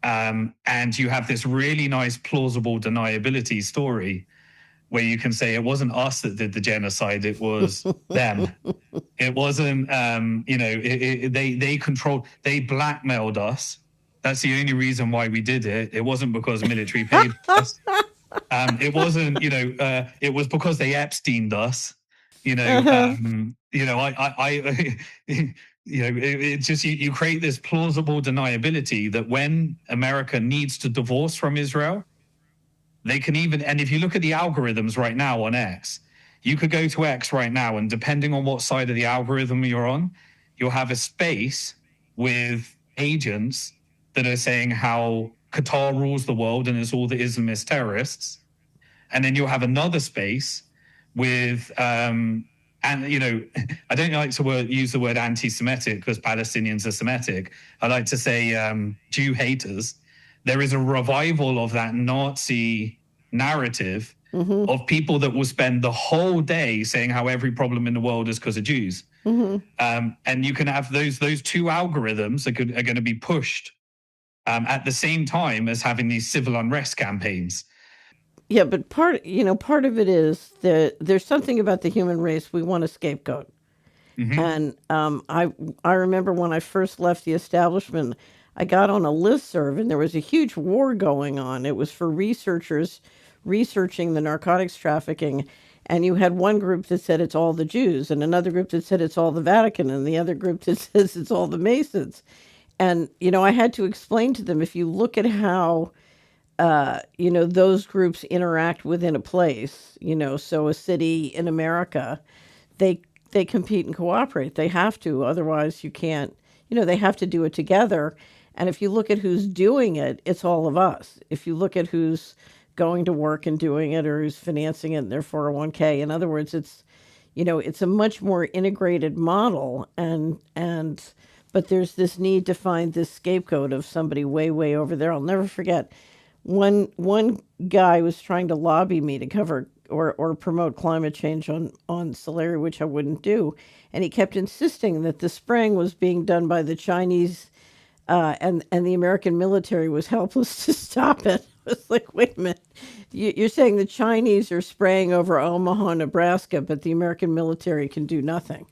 And you have this really nice plausible deniability story where you can say it wasn't us that did the genocide, it was them. It wasn't, they controlled, they blackmailed us. That's the only reason why we did it. It wasn't because military paid us. It wasn't, it was because they Epsteined us. It's just you create this plausible deniability that when America needs to divorce from Israel, they can even, and if you look at the algorithms right now on X, you could go to X right now, and depending on what side of the algorithm you're on, you'll have a space with agents that are saying how Qatar rules the world and it's all the Islamist terrorists. And then you'll have another space with, and I don't like to use the word anti-Semitic because Palestinians are Semitic. I like to say Jew haters. There is a revival of that Nazi narrative of people that will spend the whole day saying how every problem in the world is because of Jews. And you can have those two algorithms are going to be pushed at the same time as having these civil unrest campaigns. Yeah, but part of it is that there's something about the human race we want a scapegoat. And I remember when I first left the establishment, I got on a listserv and there was a huge war going on. It was for researchers researching the narcotics trafficking. And you had one group that said it's all the Jews, and another group that said it's all the Vatican, and the other group that says it's all the Masons. And, I had to explain to them, if you look at how, those groups interact within a place, so a city in America, they they compete and cooperate. They have to, otherwise you can't. They have to do it together. And if you look at who's doing it, it's all of us. If you look at who's going to work and doing it, or who's financing it in their 401k, in other words, it's a much more integrated model. And but there's this need to find this scapegoat of somebody way, way over there. I'll never forget. One guy was trying to lobby me to cover or promote climate change on Solari, which I wouldn't do. And he kept insisting that the spraying was being done by the Chinese, and the American military was helpless to stop it. I was like, wait a minute. You're saying the Chinese are spraying over Omaha, Nebraska, but the American military can do nothing.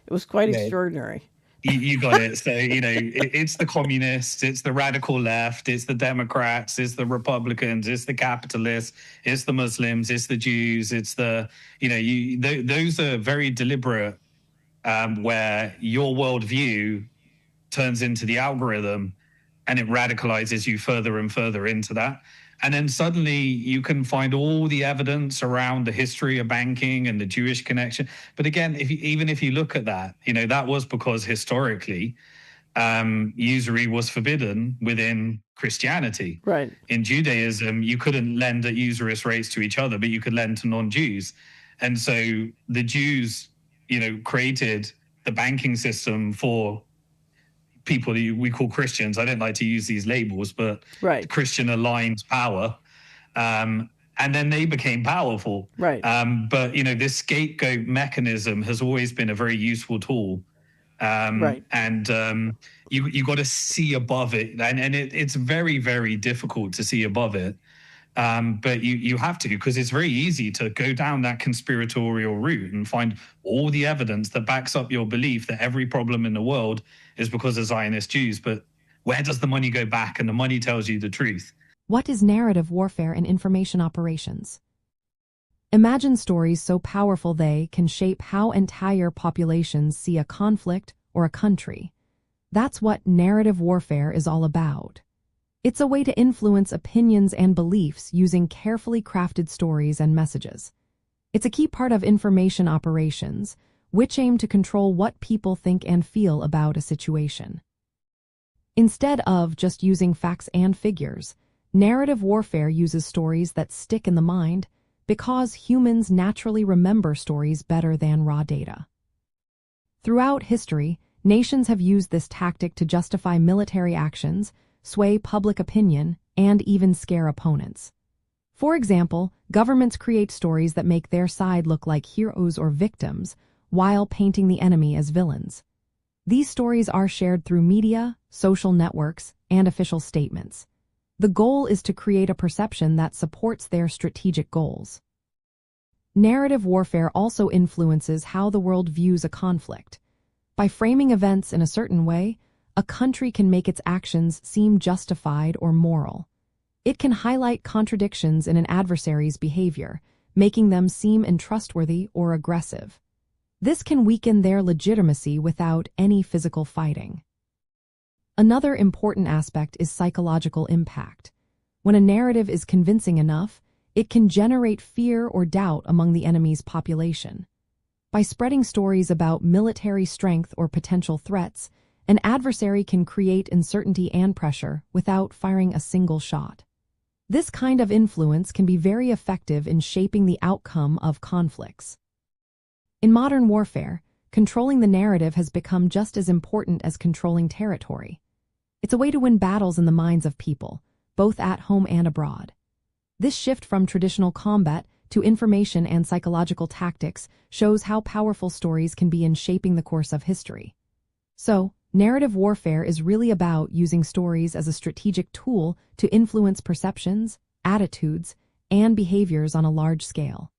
It was quite Yeah. extraordinary. You got it. So, it's the communists, it's the radical left, it's the Democrats, it's the Republicans, it's the capitalists, it's the Muslims, it's the Jews, it's those are very deliberate, where your worldview turns into the algorithm and it radicalizes you further and further into that. And then suddenly you can find all the evidence around the history of banking and the Jewish connection. But again, even if you look at that, that was because historically, usury was forbidden within Christianity. Right. In Judaism, you couldn't lend at usurious rates to each other, but you could lend to non-Jews. And so the Jews, created the banking system for people that we call Christians. I don't like to use these labels, but right. Christian aligned power. And then they became powerful. Right. But, this scapegoat mechanism has always been a very useful tool. Right. And you got to see above it. And it's very, very difficult to see above it. But you have to, because it's very easy to go down that conspiratorial route and find all the evidence that backs up your belief that every problem in the world is because of Zionist Jews. But where does the money go back? And the money tells you the truth. What is narrative warfare and information operations? Imagine stories so powerful they can shape how entire populations see a conflict or a country. That's what narrative warfare is all about. It's a way to influence opinions and beliefs using carefully crafted stories and messages. It's a key part of information operations, which aim to control what people think and feel about a situation. Instead of just using facts and figures, narrative warfare uses stories that stick in the mind because humans naturally remember stories better than raw data. Throughout history, nations have used this tactic to justify military actions, sway public opinion, and even scare opponents. For example, governments create stories that make their side look like heroes or victims, while painting the enemy as villains. These stories are shared through media, social networks, and official statements. The goal is to create a perception that supports their strategic goals. Narrative warfare also influences how the world views a conflict. By framing events in a certain way, a country can make its actions seem justified or moral. It can highlight contradictions in an adversary's behavior, making them seem untrustworthy or aggressive. This can weaken their legitimacy without any physical fighting. Another important aspect is psychological impact. When a narrative is convincing enough, it can generate fear or doubt among the enemy's population. By spreading stories about military strength or potential threats, an adversary can create uncertainty and pressure without firing a single shot. This kind of influence can be very effective in shaping the outcome of conflicts. In modern warfare, controlling the narrative has become just as important as controlling territory. It's a way to win battles in the minds of people, both at home and abroad. This shift from traditional combat to information and psychological tactics shows how powerful stories can be in shaping the course of history. So, narrative warfare is really about using stories as a strategic tool to influence perceptions, attitudes, and behaviors on a large scale.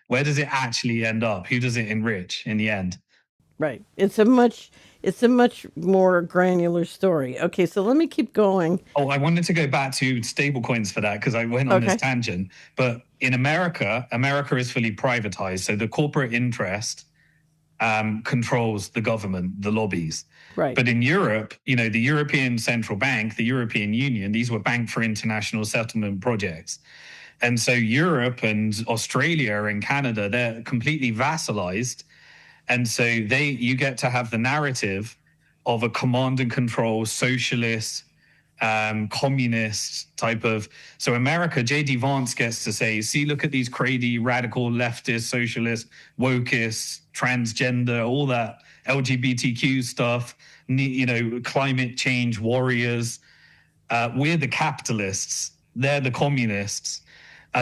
Where does it actually end up? Who does it enrich in the end? Right. It's a much more granular story. Okay, so let me keep going. Oh, I wanted to go back to stablecoins for that because I went on this tangent. But in America is fully privatized. So the corporate interest controls the government, the lobbies. Right. But in Europe, the European Central Bank, the European Union, these were Bank for International Settlement projects. And so Europe and Australia and Canada, they're completely vassalized. And so you get to have the narrative of a command and control socialist, communist type of. So America, J.D. Vance gets to say, see, look at these crazy, radical, leftist, socialist, wokeist, transgender, all that LGBTQ stuff, climate change warriors. We're the capitalists. They're the communists.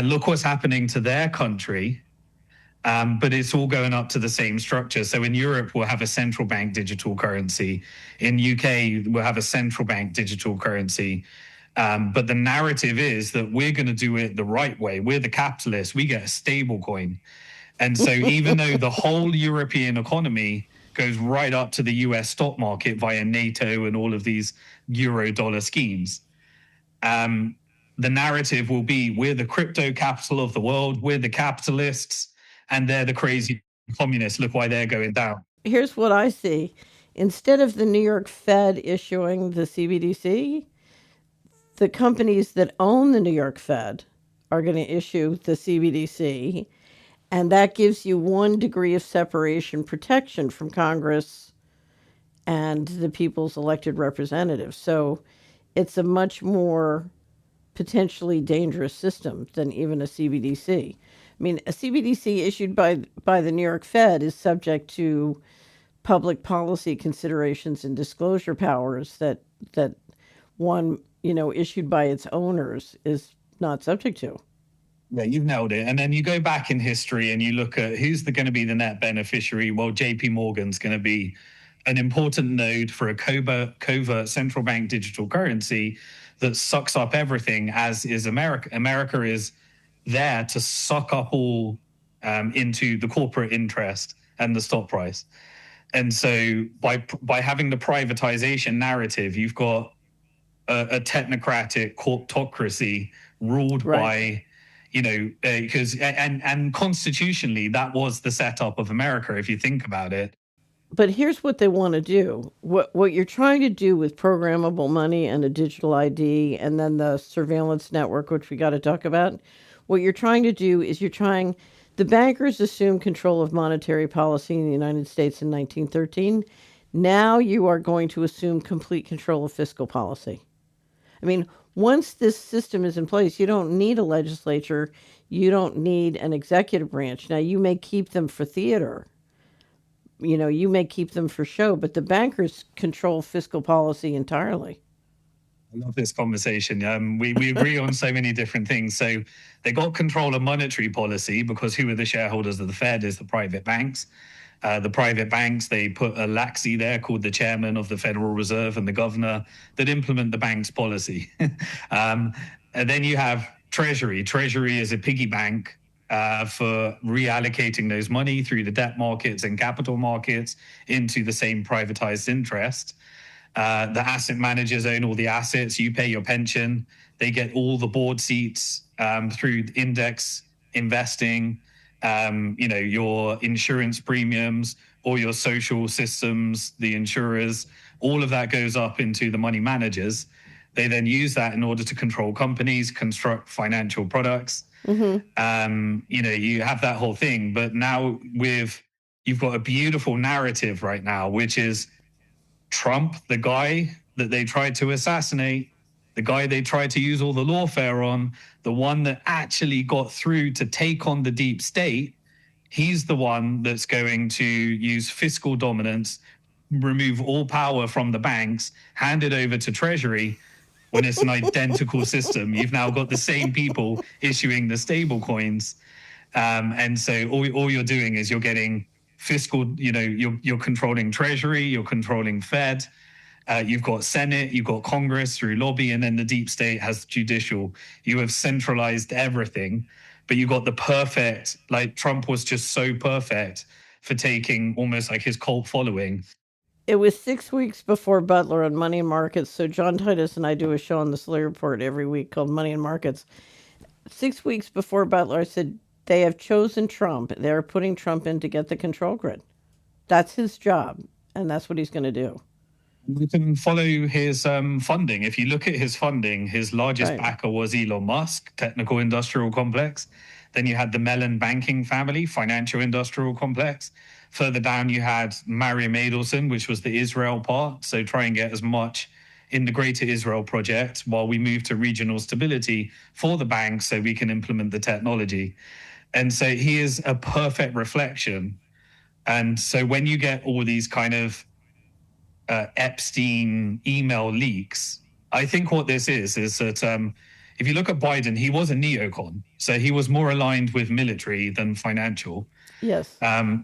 Look what's happening to their country. But it's all going up to the same structure. So in Europe, we'll have a central bank digital currency. In UK, we'll have a central bank digital currency. But the narrative is that we're going to do it the right way. We're the capitalists. We get a stable coin. And so even though the whole European economy goes right up to the US stock market via NATO and all of these euro dollar schemes. The narrative will be, we're the crypto capital of the world, we're the capitalists, and they're the crazy communists. Look why they're going down. Here's what I see. Instead of the New York Fed issuing the CBDC, the companies that own the New York Fed are going to issue the CBDC, and that gives you 1 degree of separation protection from Congress and the people's elected representatives. So it's a much more potentially dangerous system than even a CBDC. I mean, a CBDC issued by the New York Fed is subject to public policy considerations and disclosure powers that one, issued by its owners is not subject to. Yeah, you've nailed it. And then you go back in history and you look at who's going to be the net beneficiary. Well, JP Morgan's going to be an important node for a covert central bank digital currency that sucks up everything, as is America. America is there to suck up all into the corporate interest and the stock price. And so by having the privatization narrative, you've got a technocratic corptocracy ruled by, because and constitutionally, that was the setup of America, if you think about it. But here's what they want to do. What you're trying to do with programmable money and a digital ID and then the surveillance network, which we got to talk about, what you're trying to do is the bankers assumed control of monetary policy in the United States in 1913. Now you are going to assume complete control of fiscal policy. I mean, once this system is in place, you don't need a legislature. You don't need an executive branch. Now, you may keep them for theater. You may keep them for show, but the bankers control fiscal policy entirely. I love this conversation. We agree on so many different things. So they got control of monetary policy because who are the shareholders of the Fed is the private banks. The private banks, they put a laxie there called the chairman of the Federal Reserve and the governor that implement the bank's policy. And then you have Treasury. Treasury is a piggy bank for reallocating those money through the debt markets and capital markets into the same privatized interest. The asset managers own all the assets. You pay your pension. They get all the board seats through index investing, your insurance premiums, all your social systems, the insurers, all of that goes up into the money managers. They then use that in order to control companies, construct financial products. Mm-hmm. You have that whole thing. But now you've got a beautiful narrative right now, which is Trump, the guy that they tried to assassinate, the guy they tried to use all the lawfare on, the one that actually got through to take on the deep state, he's the one that's going to use fiscal dominance, remove all power from the banks, hand it over to Treasury. When it's an identical system, you've now got the same people issuing the stable coins. And so all you're doing is you're getting fiscal, you're controlling Treasury, you're controlling Fed, you've got Senate, you've got Congress through lobby, and then the deep state has judicial. You have centralized everything, but you got the perfect, like Trump was just so perfect for taking almost like his cult following. It was 6 weeks before Butler on Money and Markets. So John Titus and I do a show on the Slay Report every week called Money and Markets. 6 weeks before Butler, I said, they have chosen Trump. They're putting Trump in to get the control grid. That's his job, and that's what he's going to do. You can follow his funding. If you look at his funding, his largest backer was Elon Musk, technical industrial complex. Then you had the Mellon banking family, financial industrial complex. Further down, you had Mariam Adelson, which was the Israel part. So try and get as much in the Greater Israel project while we move to regional stability for the banks so we can implement the technology. And so he is a perfect reflection. And so when you get all these kind of Epstein email leaks, I think what this is that if you look at Biden, he was a neocon. So he was more aligned with military than financial. Yes.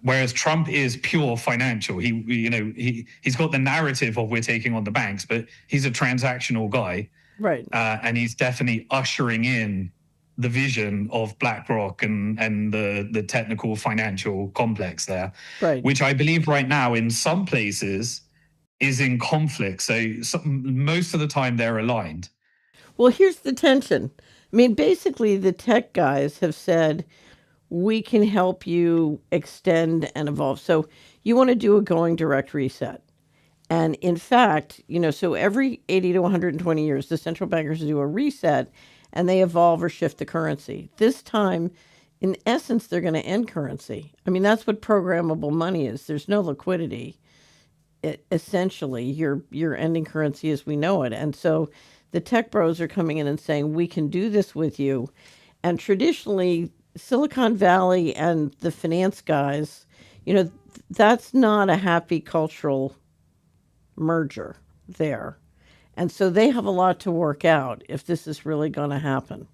Whereas Trump is pure financial. He's got the narrative of we're taking on the banks, but he's a transactional guy. Right. And he's definitely ushering in the vision of BlackRock and the technical financial complex there, Right. which I believe right now in some places is in conflict. So most of the time they're aligned. Well, here's the tension. I mean, basically, the tech guys have said, we can help you extend and evolve. So you want to do a going direct reset. And in fact, so every 80 to 120 years, the central bankers do a reset and they evolve or shift the currency. This time, in essence, they're going to end currency. I mean, that's what programmable money is. There's no liquidity. Essentially, you're ending currency as we know it. And so the tech bros are coming in and saying, we can do this with you. And traditionally, Silicon Valley and the finance guys, that's not a happy cultural merger there. And so they have a lot to work out if this is really going to happen.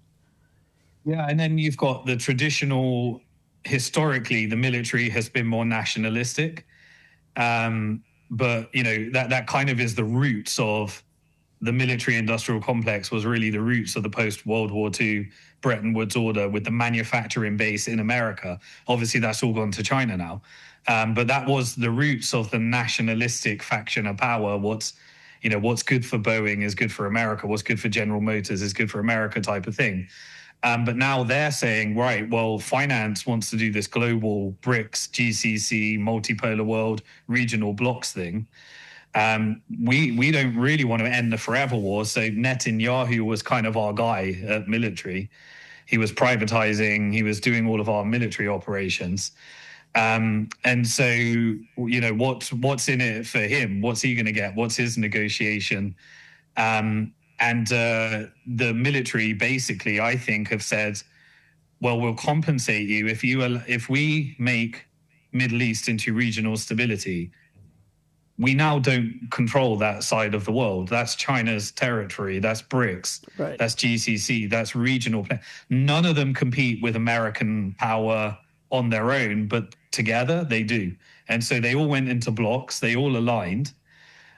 Yeah, and then you've got the traditional, historically, the military has been more nationalistic. But, that kind of is the roots of the military industrial complex, was really the roots of the post World War II Bretton Woods order with the manufacturing base in America. Obviously, that's all gone to China now. But that was the roots of the nationalistic faction of power. What's good for Boeing is good for America. What's good for General Motors is good for America type of thing. But now they're saying, right, well, finance wants to do this global BRICS, GCC, multipolar world, regional blocks thing. We don't really want to end the forever war. So Netanyahu was kind of our guy at military. He was privatizing. He was doing all of our military operations. And so, what's in it for him? What's he going to get? What's his negotiation? And the military basically, I think, have said, well, we'll compensate you if we make Middle East into regional stability. We now don't control that side of the world. That's China's territory. That's BRICS. Right. That's GCC. That's regional. None of them compete with American power on their own, but together they do. And so they all went into blocks. They all aligned.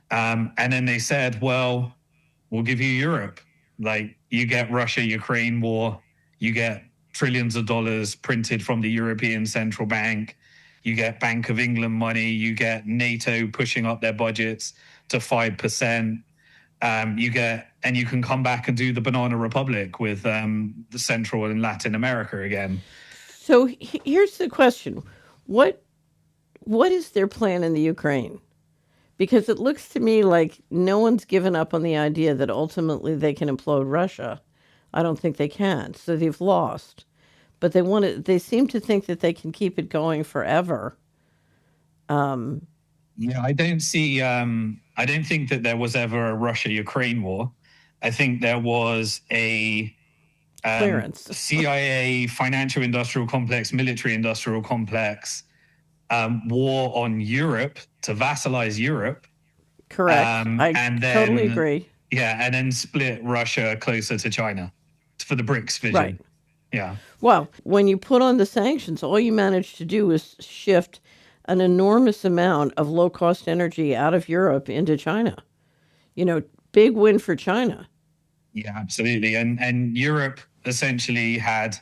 And then they said, well, we'll give you Europe. Like, you get Russia-Ukraine war. You get trillions of dollars printed from the European Central Bank. You get Bank of England money. You get NATO pushing up their budgets to 5%. You can come back and do the Banana Republic with the Central and Latin America again. So here's the question: what is their plan in the Ukraine? Because it looks to me like no one's given up on the idea that ultimately they can implode Russia. I don't think they can. So they've lost. But they seem to think that they can keep it going forever. Yeah, I don't think that there was ever a Russia-Ukraine war. I think there was a Clearance. CIA financial industrial complex, military industrial complex war on Europe to vassalize Europe. Correct. I totally agree. Yeah, and then split Russia closer to China for the BRICS vision. Right. Yeah. Well, when you put on the sanctions, all you managed to do is shift an enormous amount of low-cost energy out of Europe into China. Big win for China. Yeah, absolutely. And Europe essentially had,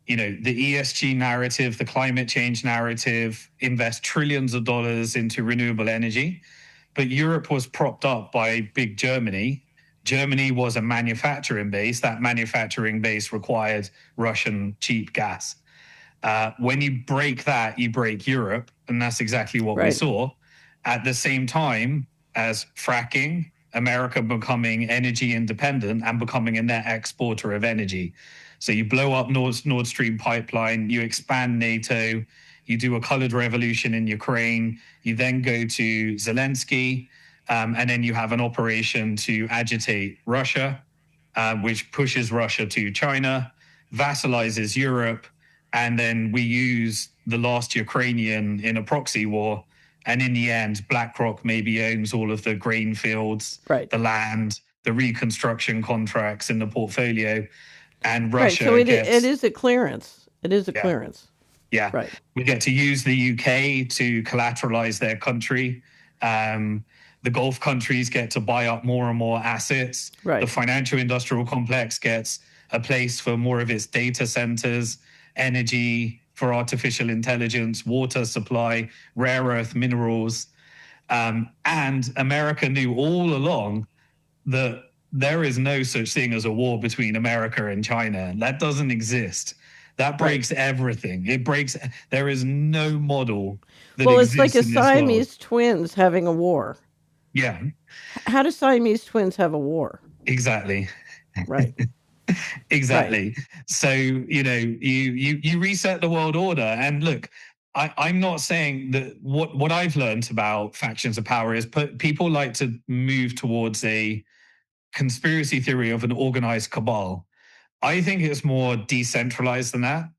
the ESG narrative, the climate change narrative, invest trillions of dollars into renewable energy. But Europe was propped up by big Germany. Germany was a manufacturing base. That manufacturing base required Russian cheap gas. When you break that, you break Europe. And that's exactly what we saw. At the same time as fracking, America becoming energy independent and becoming a net exporter of energy. So you blow up Nord Stream pipeline, you expand NATO, you do a colored revolution in Ukraine, you then go to Zelensky, and then you have an operation to agitate Russia, which pushes Russia to China, vassalizes Europe, and then we use the last Ukrainian in a proxy war. And in the end, BlackRock maybe owns all of the grain fields, the land, the reconstruction contracts in the portfolio, and Russia so it is a clearance. It is a clearance. Yeah. Right. We get to use the UK to collateralize their country. The Gulf countries get to buy up more and more assets. Right. The financial industrial complex gets a place for more of its data centers, energy, for artificial intelligence, water supply, rare earth minerals. And America knew all along that there is no such thing as a war between America and China. That doesn't exist. That breaks everything. It breaks, there is no model that Well, it's like exists a in this world. Siamese twins having a war. Yeah, How do Siamese twins have a war? exactly. Right. Exactly. So, you reset the world order. And look, I'm not saying that what I've learned about factions of power is people like to move towards a conspiracy theory of an organized cabal. I think it's more decentralized than that.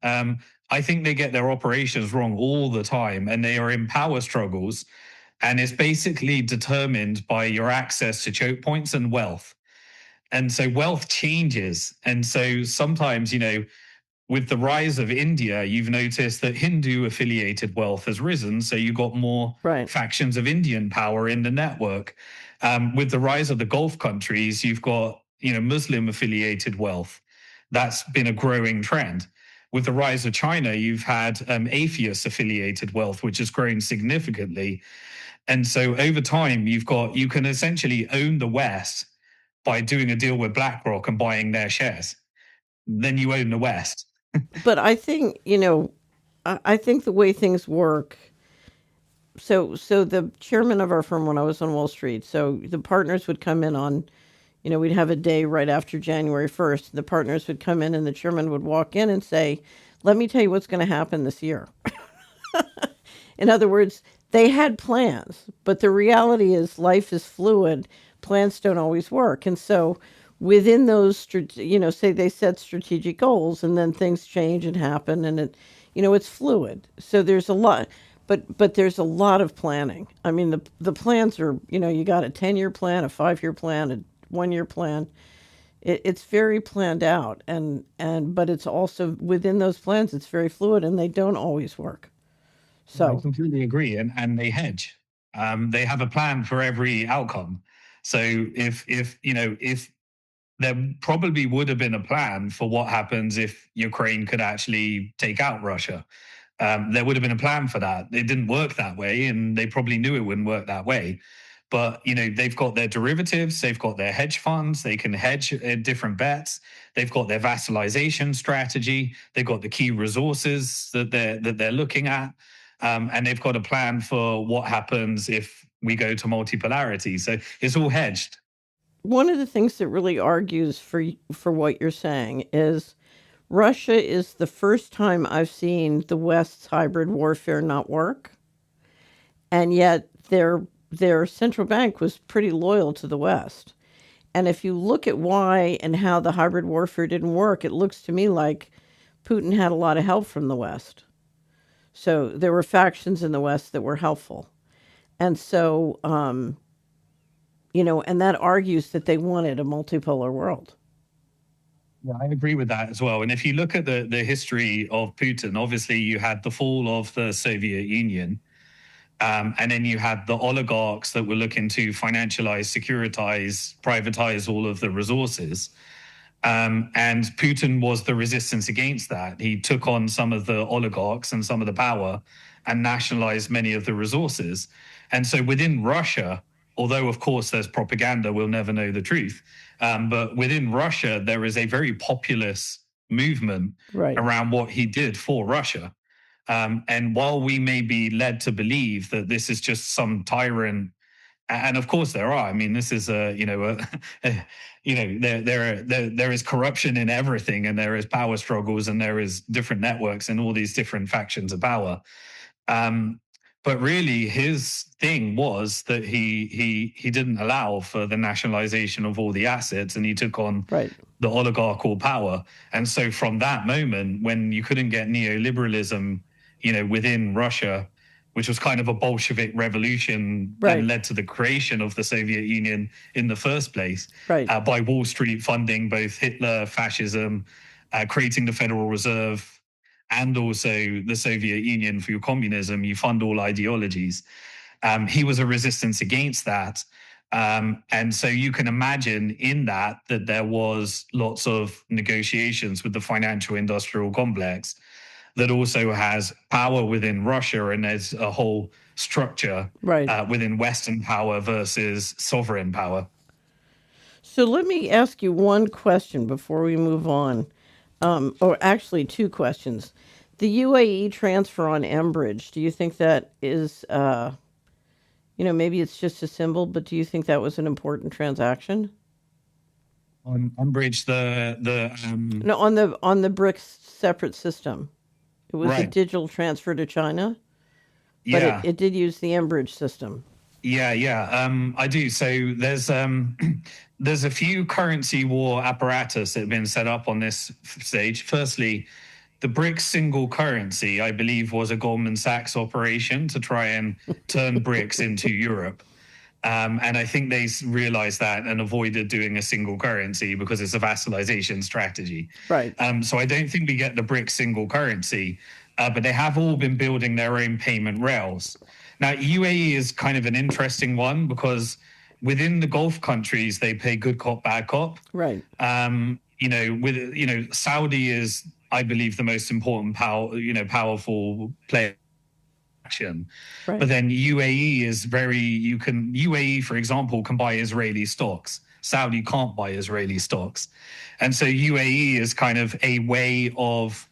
I think they get their operations wrong all the time, and they are in power struggles. And it's basically determined by your access to choke points and wealth. And so wealth changes. And so sometimes, with the rise of India, you've noticed that Hindu affiliated wealth has risen. So you've got more factions of Indian power in the network. With the rise of the Gulf countries, you've got, Muslim affiliated wealth. That's been a growing trend. With the rise of China, you've had atheist affiliated wealth, which has grown significantly. And so over time, you can essentially own the West by doing a deal with BlackRock and buying their shares. Then you own the West. But I think, I think the way things work. So the chairman of our firm when I was on Wall Street, so the partners would come in on, we'd have a day right after January 1st. The partners would come in and the chairman would walk in and say, let me tell you what's going to happen this year. In other words, they had plans, but the reality is life is fluid. Plans don't always work. And so within those, say they set strategic goals and then things change and happen and it's fluid. So there's a lot, but there's a lot of planning. I mean, the plans are, you got a 10-year plan, a 5-year plan, a 1-year plan. It's very planned out but it's also within those plans, it's very fluid and they don't always work. So I completely agree, and they hedge. They have a plan for every outcome. So if there probably would have been a plan for what happens if Ukraine could actually take out Russia. There would have been a plan for that. It didn't work that way, and they probably knew it wouldn't work that way. But they've got their derivatives, they've got their hedge funds, they can hedge different bets. They've got their vassalization strategy. They've got the key resources that they're looking at, and they've got a plan for what happens if we go to multipolarity. So it's all hedged. One of the things that really argues for what you're saying is Russia is the first time I've seen the West's hybrid warfare not work, and yet their central bank was pretty loyal to the West. And if you look at why and how the hybrid warfare didn't work, it looks to me like Putin had a lot of help from the West. So there were factions in the West that were helpful. And so, and that argues that they wanted a multipolar world. Yeah, I agree with that as well. And if you look at the history of Putin, obviously you had the fall of the Soviet Union. And then you had the oligarchs that were looking to financialize, securitize, privatize all of the resources. And Putin was the resistance against that. He took on some of the oligarchs and some of the power and nationalized many of the resources. And so within Russia, although, of course, there's propaganda, we'll never know the truth. But within Russia, there is a very populist movement around what he did for Russia. And while we may be led to believe that this is just some tyrant, and of course there are. I mean, this is there is corruption in everything, and there is power struggles, and there is different networks and all these different factions of power. But really, his thing was that he didn't allow for the nationalization of all the assets, and he took on the oligarchical power. And so, from that moment, when you couldn't get neoliberalism, within Russia, which was kind of a Bolshevik revolution and led to the creation of the Soviet Union in the first place, by Wall Street funding both Hitler, fascism, creating the Federal Reserve, and also the Soviet Union for your communism. You fund all ideologies. He was a resistance against that. And so you can imagine in that there was lots of negotiations with the financial industrial complex that also has power within Russia, and there's a whole structure Right. within Western power versus sovereign power. So let me ask you one question before we move on, or actually two questions. The UAE transfer on Enbridge, do you think that is, maybe it's just a symbol, but do you think that was an important transaction? On Bridge, No, on the BRICS separate system. It was a right, digital transfer to China, but yeah. it did use the Enbridge system. Yeah, I do. So there's a few currency war apparatus that have been set up on this stage. Firstly, the BRICS single currency, I believe, was a Goldman Sachs operation to try and turn BRICS into Europe. And I think they realized that and avoided doing a single currency because it's a vassalization strategy. Right. So I don't think we get the BRICS single currency, but they have all been building their own payment rails. Now, UAE is kind of an interesting one because within the Gulf countries, they play good cop, bad cop. Right. Saudi is, I believe, the most important powerful player. Right. But then UAE is UAE, for example, can buy Israeli stocks. Saudi can't buy Israeli stocks. And so UAE is kind of a way of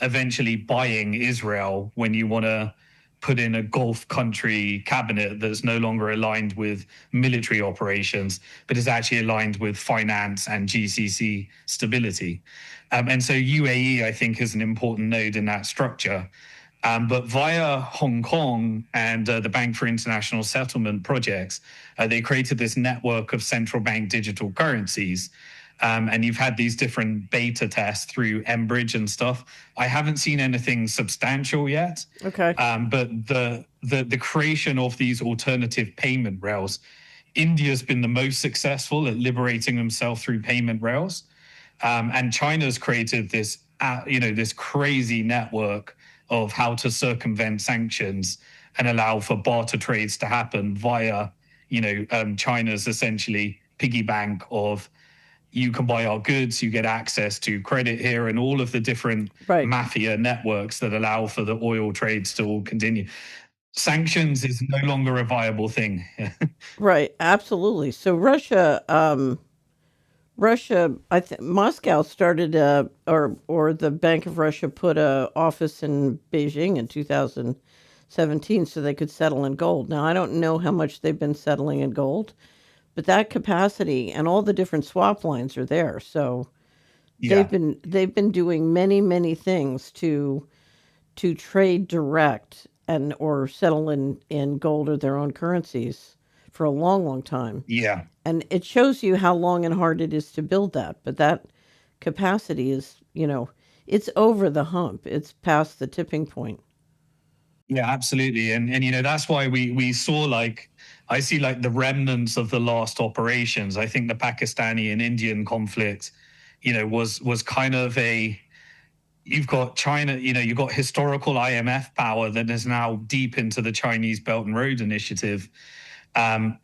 eventually buying Israel when you want to put in a Gulf country cabinet that's no longer aligned with military operations, but is actually aligned with finance and GCC stability. And so UAE, I think, is an important node in that structure. But via Hong Kong and the Bank for International Settlement projects, they created this network of central bank digital currencies. And you've had these different beta tests through Enbridge and stuff. I haven't seen anything substantial yet. Okay. But the creation of these alternative payment rails, India's been the most successful at liberating themselves through payment rails. And China's created this, this crazy network of how to circumvent sanctions and allow for barter trades to happen via, China's essentially piggy bank of you can buy our goods, you get access to credit here, and all of the different mafia networks that allow for the oil trades to all continue. Sanctions is no longer a viable thing. Right, absolutely. So Russia, Moscow started or the Bank of Russia put a office in Beijing in 2017 so they could settle in gold. Now I don't know how much they've been settling in gold, but that capacity and all the different swap lines are there. So they've been doing many things to trade direct and or settle in gold or their own currencies for a long time. Yeah. And it shows you how long and hard it is to build that. But that capacity is, it's over the hump. It's past the tipping point. Yeah, absolutely. And that's why we saw I see the remnants of the last operations. I think the Pakistani and Indian conflict, was kind of you've got China, you've got historical IMF power that is now deep into the Chinese Belt and Road Initiative. The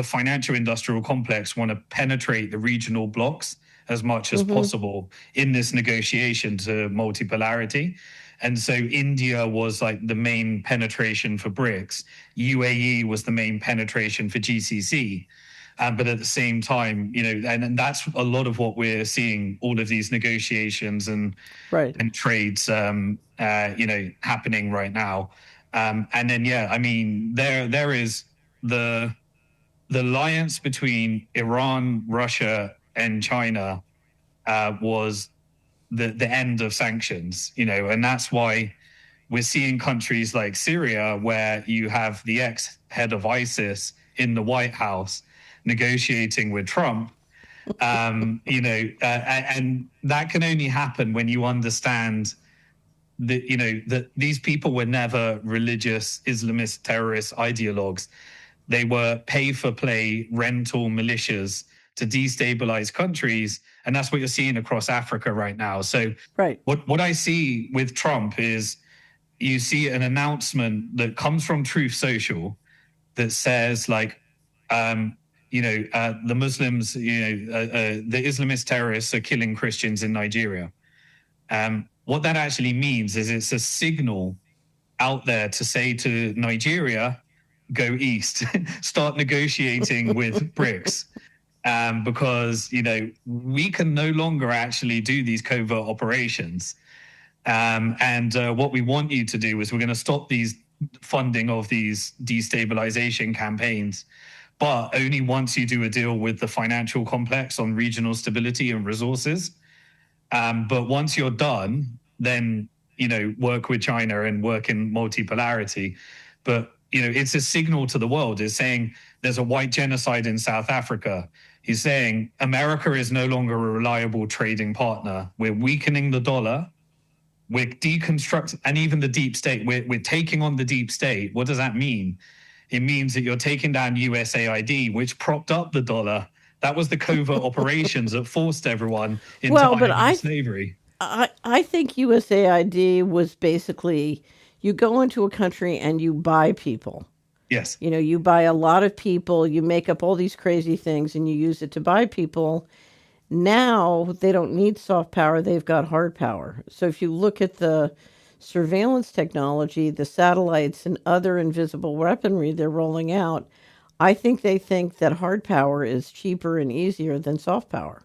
financial industrial complex want to penetrate the regional blocks as much as possible in this negotiation to multipolarity. And so India was the main penetration for BRICS. UAE was the main penetration for GCC. But at the same time, and that's a lot of what we're seeing, all of these negotiations and trades, happening right now. And then, there is the alliance between Iran, Russia, and China was the end of sanctions, and that's why we're seeing countries like Syria, where you have the ex-head of ISIS in the White House negotiating with Trump, and that can only happen when you understand that these people were never religious Islamist terrorist ideologues. They were pay-for-play rental militias to destabilize countries, and that's what you're seeing across Africa right now. So what I see with Trump is you see an announcement that comes from Truth Social that says like, the Muslims, the Islamist terrorists are killing Christians in Nigeria. What that actually means is it's a signal out there to say to Nigeria, go east, start negotiating with BRICS. Because we can no longer actually do these covert operations. And what we want you to do is we're going to stop these funding of these destabilization campaigns, but only once you do a deal with the financial complex on regional stability and resources. But once you're done, then work with China and work in multipolarity. But it's a signal to the world. It's saying there's a white genocide in South Africa. He's saying America is no longer a reliable trading partner. We're weakening the dollar. We're deconstructing, and even the deep state. We're taking on the deep state. What does that mean? It means that you're taking down USAID, which propped up the dollar. That was the covert operations that forced everyone into slavery. I think USAID was basically you go into a country and you buy people. Yes. You buy a lot of people, you make up all these crazy things and you use it to buy people. Now they don't need soft power, they've got hard power. So if you look at the surveillance technology, the satellites and other invisible weaponry they're rolling out, I think they think that hard power is cheaper and easier than soft power.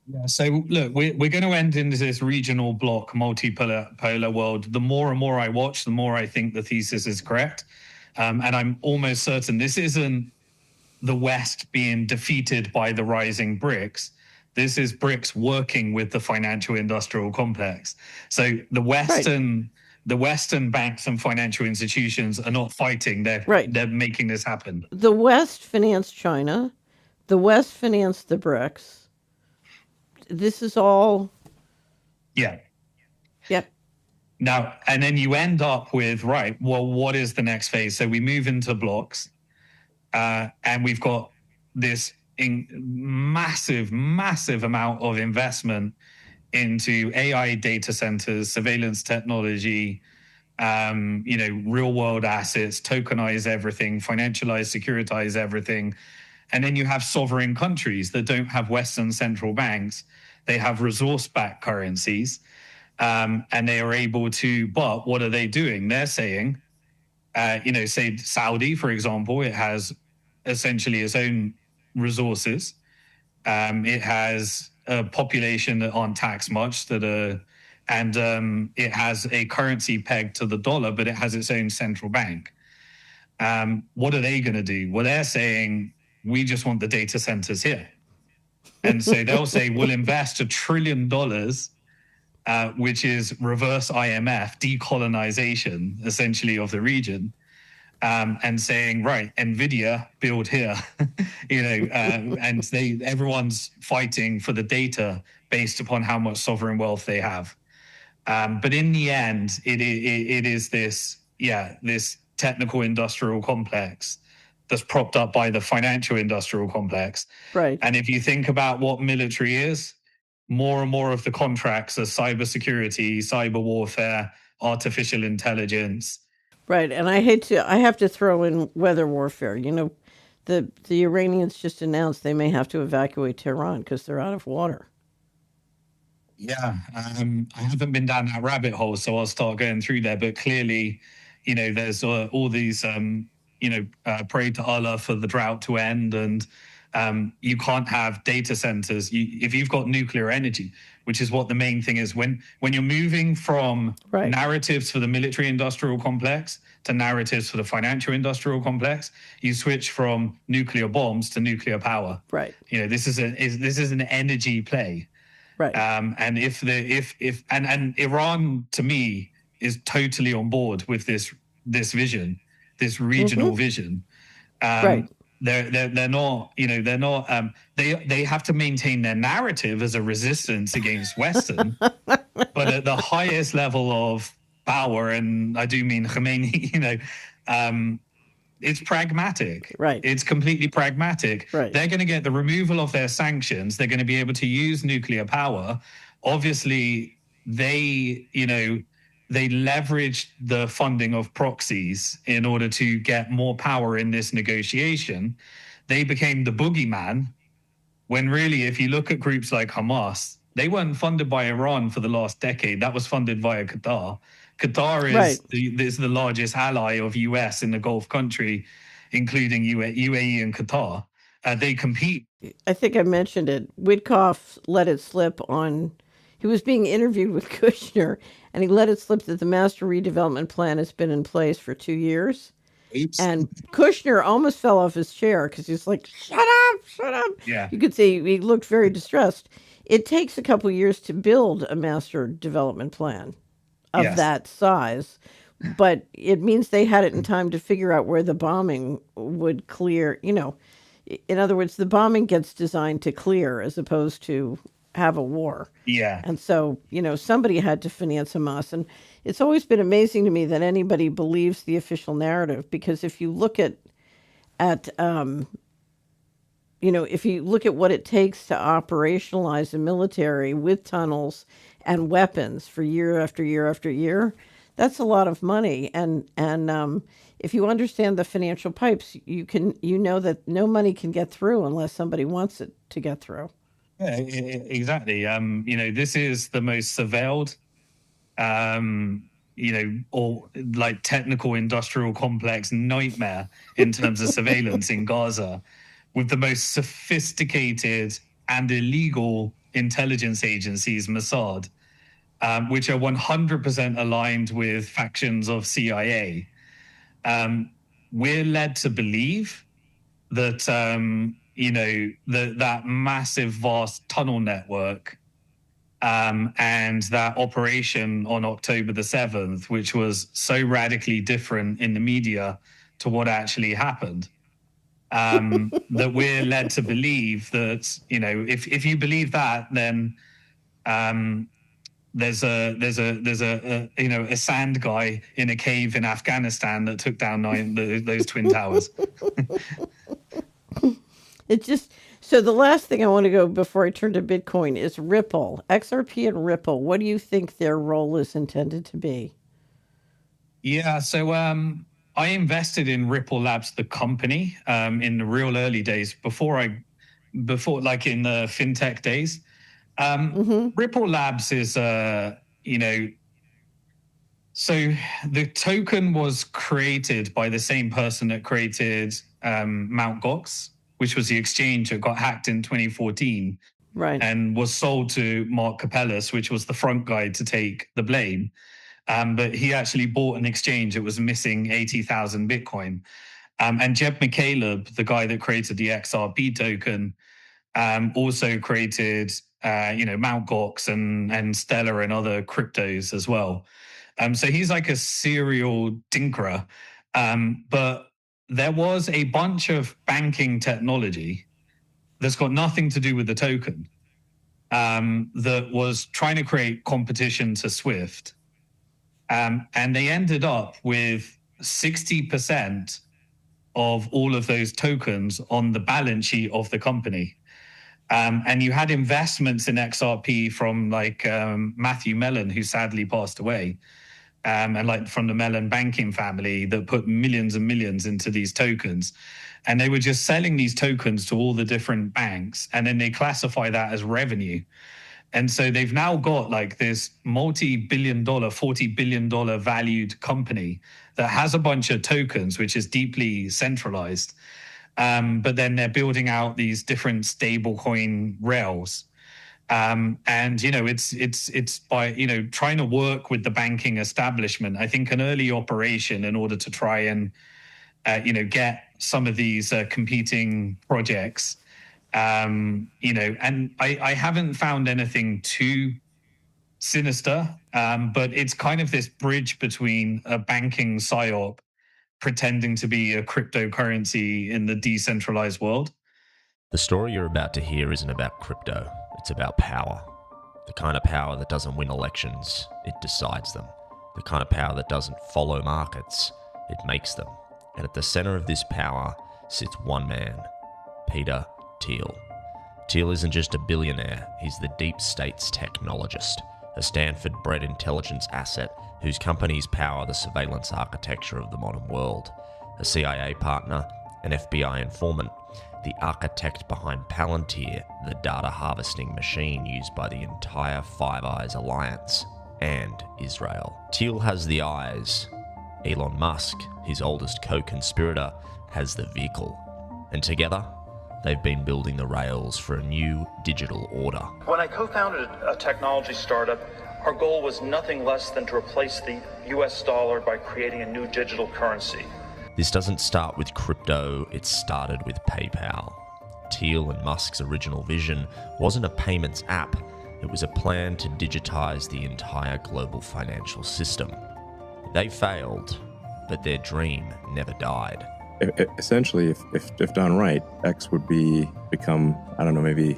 Yeah, so look, we're going to end into this regional block, multipolar world. The more and more I watch, the more I think the thesis is correct. And I'm almost certain this isn't the West being defeated by the rising BRICS. This is BRICS working with the financial industrial complex. So the Western banks and financial institutions are not fighting. They're making this happen. The West financed China. The West financed the BRICS. This is all. Yeah. Yep. Now, and then you end up with, right, well, what is the next phase? So we move into blocks, and we've got this massive amount of investment into AI data centers, surveillance technology, real world assets, tokenize everything, financialize, securitize everything. And then you have sovereign countries that don't have Western central banks. They have resource-backed currencies, and they are able to, but what are they doing? They're saying, say Saudi, for example, it has essentially its own resources. It has a population that aren't taxed much, and it has a currency pegged to the dollar, but it has its own central bank. What are they going to do? Well, they're saying, we just want the data centers here. And so they'll say, we'll invest $1 trillion, which is reverse IMF, decolonization, essentially, of the region, and saying, right, NVIDIA, build here, and everyone's fighting for the data based upon how much sovereign wealth they have. But in the end, it is this technical industrial complex that's propped up by the financial industrial complex. Right. And if you think about what military is, more and more of the contracts are cybersecurity, cyber warfare, artificial intelligence. Right. And I have to throw in weather warfare. The Iranians just announced they may have to evacuate Tehran because they're out of water. Yeah, I haven't been down that rabbit hole, so I'll start going through there. But clearly, there's all these pray to Allah for the drought to end, and you can't have data centers if you've got nuclear energy, which is what the main thing is. When you're moving from narratives for the military industrial complex to narratives for the financial industrial complex, you switch from nuclear bombs to nuclear power. Right. This is an energy play. Right. And if Iran, to me, is totally on board with this vision, this regional vision. Right. They're not, they have to maintain their narrative as a resistance against Western, but at the highest level of power, and I do mean Khomeini, it's pragmatic. Right. It's completely pragmatic. Right. They're going to get the removal of their sanctions. They're going to be able to use nuclear power. Obviously, they they leveraged the funding of proxies in order to get more power in this negotiation. They became the boogeyman, when really, if you look at groups like Hamas, they weren't funded by Iran for the last decade. That was funded via Qatar. Qatar Right. is the largest ally of US in the Gulf country, including UAE and Qatar. They compete. I think I mentioned it. Witkoff let it slip on. He was being interviewed with Kushner, and he let it slip that the master redevelopment plan has been in place for 2 years. And Kushner almost fell off his chair because he's like, shut up, shut up. Yeah. You could see he looked very distressed. It takes a couple years to build a master development plan of Yes. that size, but it means they had it in time to figure out where the bombing would clear. In other words, the bombing gets designed to clear as opposed to have a war. Yeah. And so, somebody had to finance Hamas. And it's always been amazing to me that anybody believes the official narrative, because if you look at if you look at what it takes to operationalize a military with tunnels and weapons for year after year after year, that's a lot of money. And if you understand the financial pipes, you know that no money can get through unless somebody wants it to get through. Yeah, exactly. This is the most surveilled, or like technical industrial complex nightmare in terms of surveillance in Gaza, with the most sophisticated and illegal intelligence agencies, Mossad, which are 100% aligned with factions of CIA. We're led to believe that, that massive, vast tunnel network and that operation on October the 7th, which was so radically different in the media to what actually happened, that we're led to believe that, if you believe that, then there's a sand guy in a cave in Afghanistan that took down those twin towers. So the last thing I want to go before I turn to Bitcoin is Ripple, XRP and Ripple. What do you think their role is intended to be? Yeah, so I invested in Ripple Labs, the company, in the real early days before like in the fintech days. Ripple Labs is, so the token was created by the same person that created Mt. Gox, which was the exchange that got hacked in 2014, right, and was sold to Mark Capellas, which was the front guy to take the blame. But he actually bought an exchange that was missing 80,000 Bitcoin. And Jeb McCaleb, the guy that created the XRP token, also created, Mt. Gox and Stellar and other cryptos as well. So he's like a serial tinkerer. But there was a bunch of banking technology that's got nothing to do with the token, that was trying to create competition to Swift. And they ended up with 60% of all of those tokens on the balance sheet of the company. And you had investments in XRP from like Matthew Mellon, who sadly passed away, and like from the Mellon banking family that put millions and millions into these tokens. And they were just selling these tokens to all the different banks, and then they classify that as revenue. And so they've now got like this multi-billion-dollar, $40 billion valued company that has a bunch of tokens, which is deeply centralized. But then they're building out these different stablecoin rails. And, it's by, trying to work with the banking establishment, I think an early operation in order to try and, get some of these competing projects. And I haven't found anything too sinister, but it's kind of this bridge between a banking psyop pretending to be a cryptocurrency in the decentralized world. The story you're about to hear isn't about crypto, it's about power. The kind of power that doesn't win elections, it decides them. The kind of power that doesn't follow markets, it makes them. And at the center of this power sits one man, Peter Thiel. Thiel isn't just a billionaire, he's the deep state's technologist. a Stanford-bred intelligence asset whose companies power the surveillance architecture of the modern world, a CIA partner, an FBI informant, the architect behind Palantir, the data harvesting machine used by the entire Five Eyes alliance, and Israel. Thiel has the eyes. Elon Musk, his oldest co-conspirator, has the vehicle. And together, they've been building the rails for a new digital order. When I co-founded a technology startup, our goal was nothing less than to replace the US dollar by creating a new digital currency. This doesn't start with crypto, it started with PayPal. Thiel and Musk's original vision wasn't a payments app, it was a plan to digitize the entire global financial system. They failed, but their dream never died. Essentially, if done right, X would become, I don't know, maybe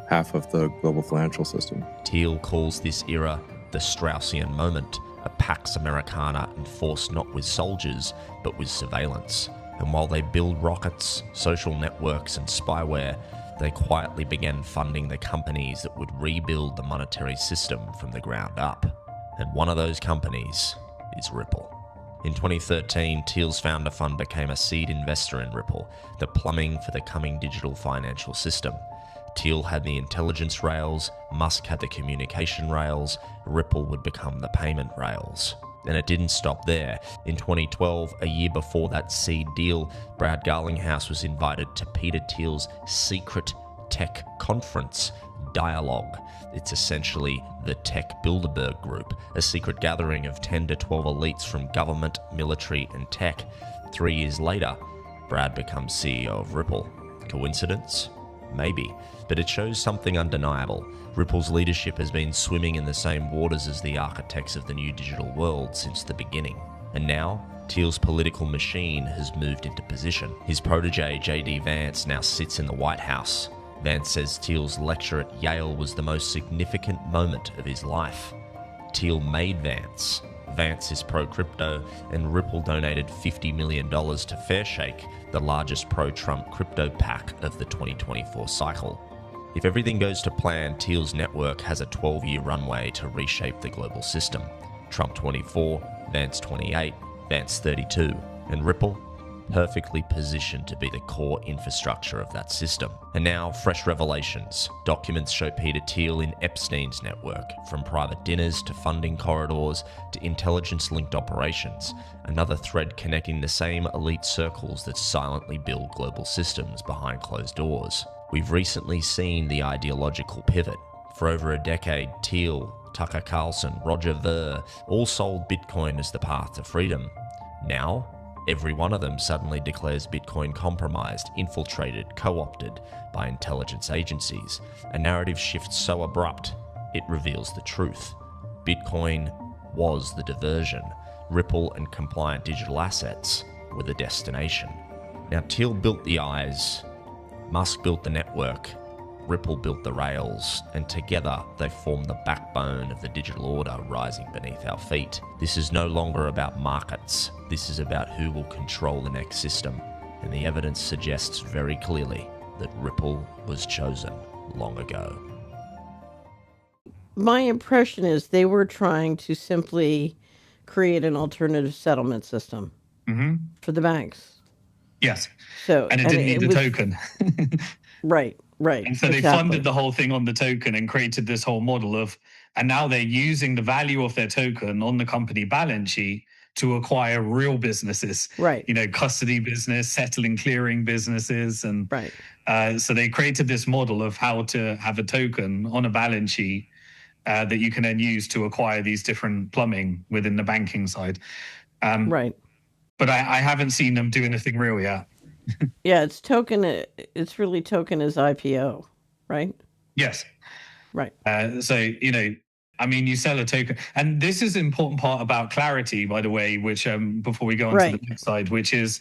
half of the global financial system. Thiel calls this era the Straussian moment, a Pax Americana enforced not with soldiers, but with surveillance. And while they build rockets, social networks, and spyware, they quietly began funding the companies that would rebuild the monetary system from the ground up. And one of those companies is Ripple. In 2013, Thiel's founder fund became a seed investor in Ripple, the plumbing for the coming digital financial system. Thiel had the intelligence rails, Musk had the communication rails, Ripple would become the payment rails. And it didn't stop there. In 2012, a year before that seed deal, Brad Garlinghouse was invited to Peter Thiel's secret tech conference, Dialogue. It's essentially the Tech Bilderberg Group, a secret gathering of 10 to 12 elites from government, military, and tech. 3 years later, Brad becomes CEO of Ripple. Coincidence? Maybe, but it shows something undeniable. Ripple's leadership has been swimming in the same waters as the architects of the new digital world since the beginning. And now, Thiel's political machine has moved into position. His protege, J.D. Vance, now sits in the White House. Vance says Thiel's lecture at Yale was the most significant moment of his life. Thiel made Vance. Vance is pro-crypto, and Ripple donated $50 million to Fairshake, the largest pro-Trump crypto PAC of the 2024 cycle. If everything goes to plan, Thiel's network has a 12-year runway to reshape the global system. Trump 24, Vance 28, Vance 32, and Ripple perfectly positioned to be the core infrastructure of that system. And now, fresh revelations. Documents show Peter Thiel in Epstein's network, from private dinners to funding corridors to intelligence-linked operations, another thread connecting the same elite circles that silently build global systems behind closed doors. We've recently seen the ideological pivot. For over a decade, Thiel, Tucker Carlson, Roger Ver all sold Bitcoin as the path to freedom. Now, every one of them suddenly declares Bitcoin compromised, infiltrated, co-opted by intelligence agencies. A narrative shift so abrupt, it reveals the truth. Bitcoin was the diversion. Ripple and compliant digital assets were the destination. Now, Thiel built the eyes, Musk built the network, Ripple built the rails, and together they form the backbone of the digital order rising beneath our feet. This is no longer about markets. This is about who will control the next system. And the evidence suggests very clearly that Ripple was chosen long ago. My impression is they were trying to simply create an alternative settlement system for the banks. Yes. So, And it didn't need the token. Right. And so they funded the whole thing on the token and created this whole model of, and now they're using the value of their token on the company balance sheet to acquire real businesses, right? You know, custody business, settling, clearing businesses. And right. So they created this model of how to have a token on a balance sheet that you can then use to acquire these different plumbing within the banking side. Right. But I haven't seen them do anything real yet. Yeah, it's really token as IPO, right? Yes. Right. So, you know, I mean, you sell a token. And this is an important part about clarity, by the way, which before we go on to the next slide, which is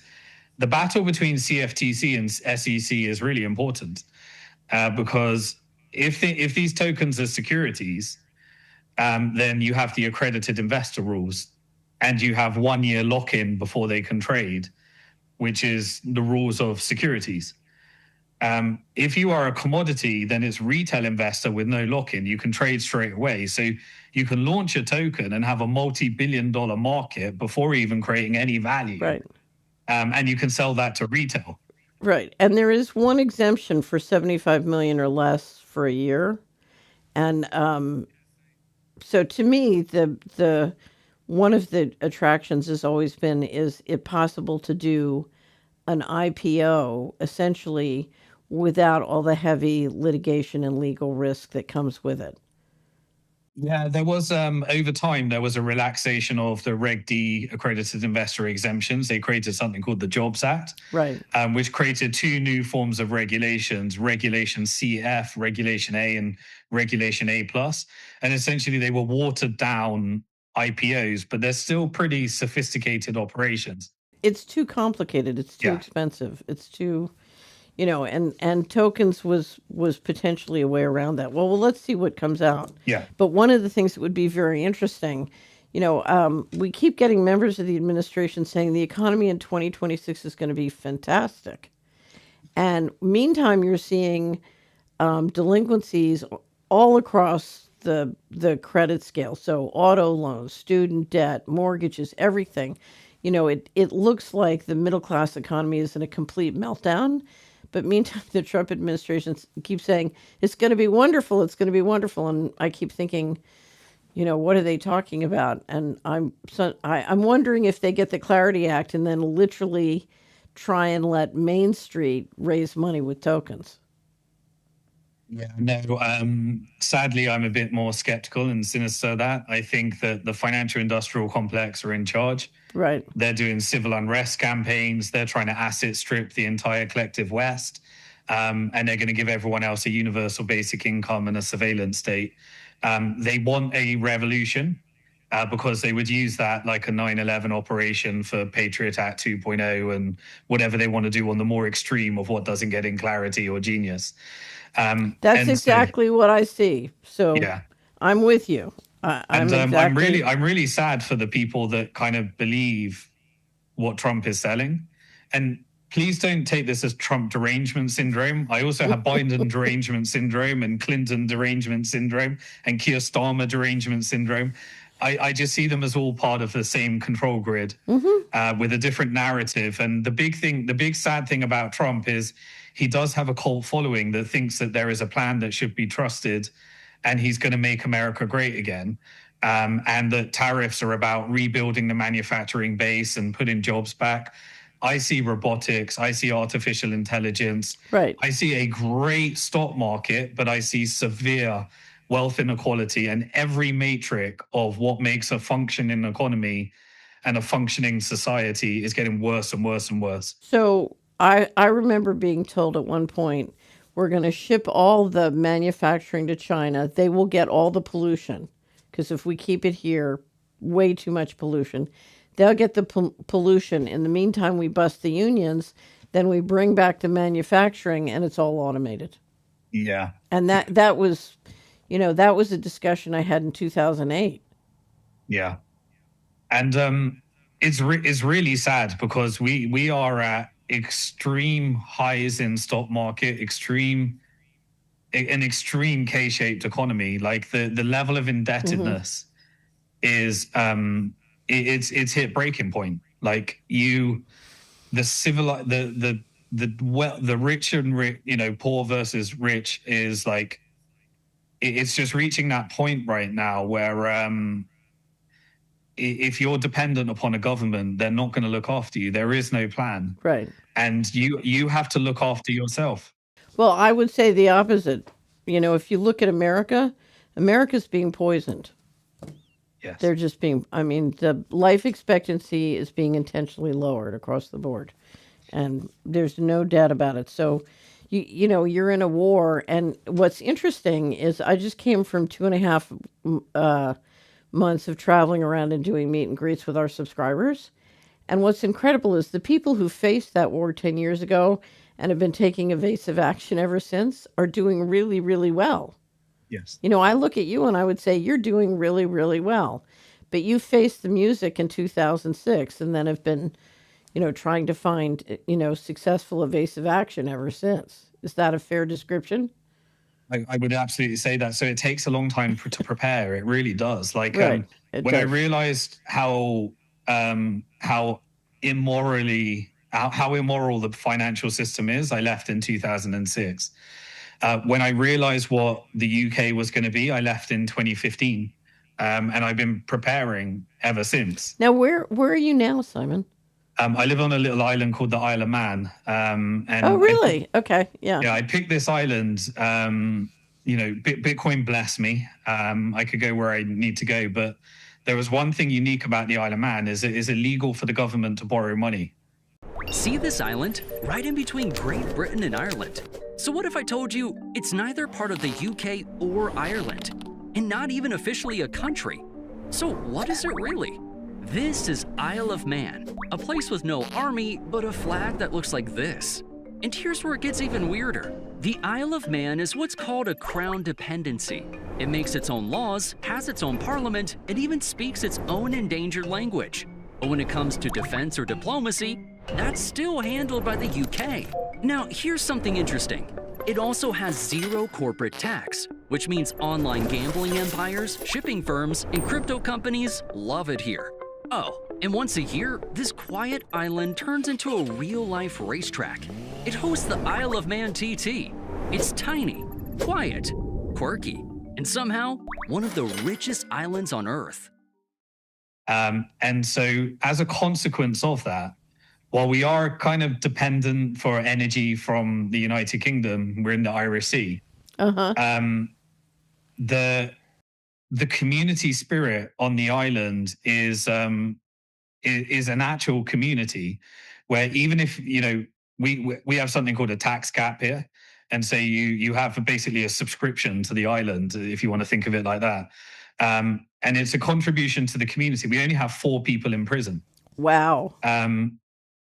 the battle between CFTC and SEC is really important because if these tokens are securities, then you have the accredited investor rules and you have 1 year lock-in before they can trade, which is the rules of securities. If you are a commodity, then it's retail investor with no lock-in. You can trade straight away. So you can launch a token and have a multi-billion-dollar market before even creating any value. Right. And you can sell that to retail. Right. And there is one exemption for 75 million or less for a year. And so to me, the one of the attractions has always been, is it possible to do an IPO essentially without all the heavy litigation and legal risk that comes with it? Yeah, there was over time there was a relaxation of the Reg D accredited investor exemptions. They created something called the Jobs Act, Right. which created two new forms of regulations: Regulation CF, Regulation A, and Regulation A plus. And essentially, they were watered down IPOs, but they're still pretty sophisticated operations. It's too complicated. It's too Yeah. expensive. It's too, and tokens was potentially a way around that. Well, let's see what comes out. Yeah. But one of the things that would be very interesting, we keep getting members of the administration saying the economy in 2026 is going to be fantastic. And meantime, you're seeing delinquencies all across the credit scale. So auto loans, student debt, mortgages, everything. It looks like the middle class economy is in a complete meltdown. But meantime, the Trump administration keeps saying it's going to be wonderful. It's going to be wonderful. And I keep thinking, what are they talking about? And I'm wondering if they get the Clarity Act and then literally try and let Main Street raise money with tokens. Yeah, no. Sadly, I'm a bit more skeptical and sinister that I think that the financial industrial complex are in charge. Right. They're doing civil unrest campaigns. They're trying to asset strip the entire collective West. And they're going to give everyone else a universal basic income and a surveillance state. They want a revolution because they would use that like a 9/11 operation for Patriot Act 2.0 and whatever they want to do on the more extreme of what doesn't get in Clarity or Genius. That's exactly what I see. So yeah. I'm with you. I'm really sad for the people that kind of believe what Trump is selling. And please don't take this as Trump derangement syndrome. I also have Biden derangement syndrome and Clinton derangement syndrome and Keir Starmer derangement syndrome. I just see them as all part of the same control grid with a different narrative. And the big sad thing about Trump is he does have a cult following that thinks that there is a plan that should be trusted and he's going to make America great again. And that tariffs are about rebuilding the manufacturing base and putting jobs back. I see robotics. I see artificial intelligence. Right. I see a great stock market, but I see severe wealth inequality, and every metric of what makes a functioning economy and a functioning society is getting worse and worse and worse. So I remember being told at one point, we're going to ship all the manufacturing to China. They will get all the pollution because if we keep it here, way too much pollution. They'll get the pollution. In the meantime, we bust the unions. Then we bring back the manufacturing and it's all automated. Yeah. And that was, that was a discussion I had in 2008. Yeah. And it's really sad because we are at extreme highs in stock market, an extreme K-shaped economy. Like the level of indebtedness is it's hit breaking point. Like the rich and poor versus rich is like it's just reaching that point right now where if you're dependent upon a government, they're not going to look after you. There is no plan. Right. And you have to look after yourself. Well, I would say the opposite. If you look at America, America's being poisoned. Yes. They're just being, the life expectancy is being intentionally lowered across the board. And there's no doubt about it. So, you're in a war. And what's interesting is I just came from 2.5 months of traveling around and doing meet and greets with our subscribers. And what's incredible is the people who faced that war 10 years ago and have been taking evasive action ever since are doing really, really well. Yes. I look at you and I would say you're doing really, really well. But you faced the music in 2006 and then have been, trying to find, successful evasive action ever since. Is that a fair description? I would absolutely say that. So it takes a long time to prepare. It really does. Like Right. It when I does. realized how how immoral the financial system is, I left in 2006. When I realized what the UK was going to be, I left in 2015, and I've been preparing ever since. Now, where are you now, Simon? I live on a little island called the Isle of Man. And Oh, really? Okay. Yeah. I picked this island. Bitcoin blessed me. I could go where I need to go, but there was one thing unique about the Isle of Man: is it is illegal for the government to borrow money. See this island? Right in between Great Britain and Ireland. So what if I told you it's neither part of the UK or Ireland, and not even officially a country? So what is it really? This is Isle of Man, a place with no army, but a flag that looks like this. And here's where it gets even weirder. The Isle of Man is what's called a crown dependency. It makes its own laws, has its own parliament, and even speaks its own endangered language. But when it comes to defense or diplomacy, that's still handled by the UK. Now, here's something interesting. It also has zero corporate tax, which means online gambling empires, shipping firms, and crypto companies love it here. Oh, and once a year, this quiet island turns into a real-life racetrack. It hosts the Isle of Man TT. It's tiny, quiet, quirky, and somehow one of the richest islands on Earth. And so as a consequence of that, while we are kind of dependent for energy from the United Kingdom, we're in the Irish Sea. The community spirit on the island is an actual community where even if we have something called a tax cap here, and so you have basically a subscription to the island, if you want to think of it like that, and it's a contribution to the community. We only have 4 people in prison. Wow.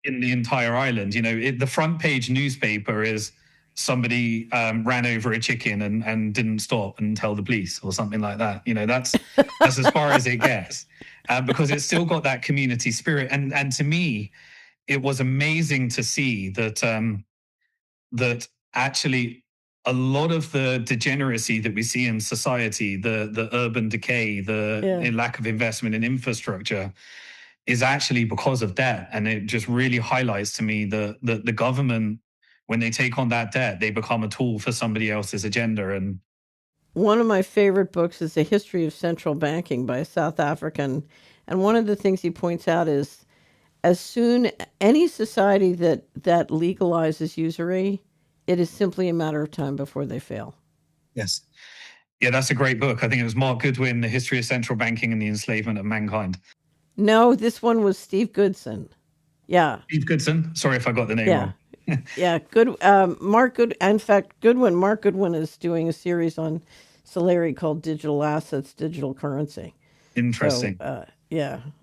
In the entire island, the front page newspaper is somebody ran over a chicken and didn't stop and tell the police or something like that. That's as far as it gets, because it's still got that community spirit. And to me, it was amazing to see that actually a lot of the degeneracy that we see in society, the urban decay, the lack of investment in infrastructure, is actually because of debt. And it just really highlights to me the government, when they take on that debt, they become a tool for somebody else's agenda. And one of my favorite books is The History of Central Banking by a South African. And one of the things he points out is as soon any society that legalizes usury, it is simply a matter of time before they fail. Yes. Yeah, that's a great book. I think it was Mark Goodwin, The History of Central Banking and the Enslavement of Mankind. No, this one was Steve Goodson. Yeah. Steve Goodson? Sorry if I got the name wrong. Yeah, good. Mark Goodwin is doing a series on Solari called Digital Assets, Digital Currency. Interesting.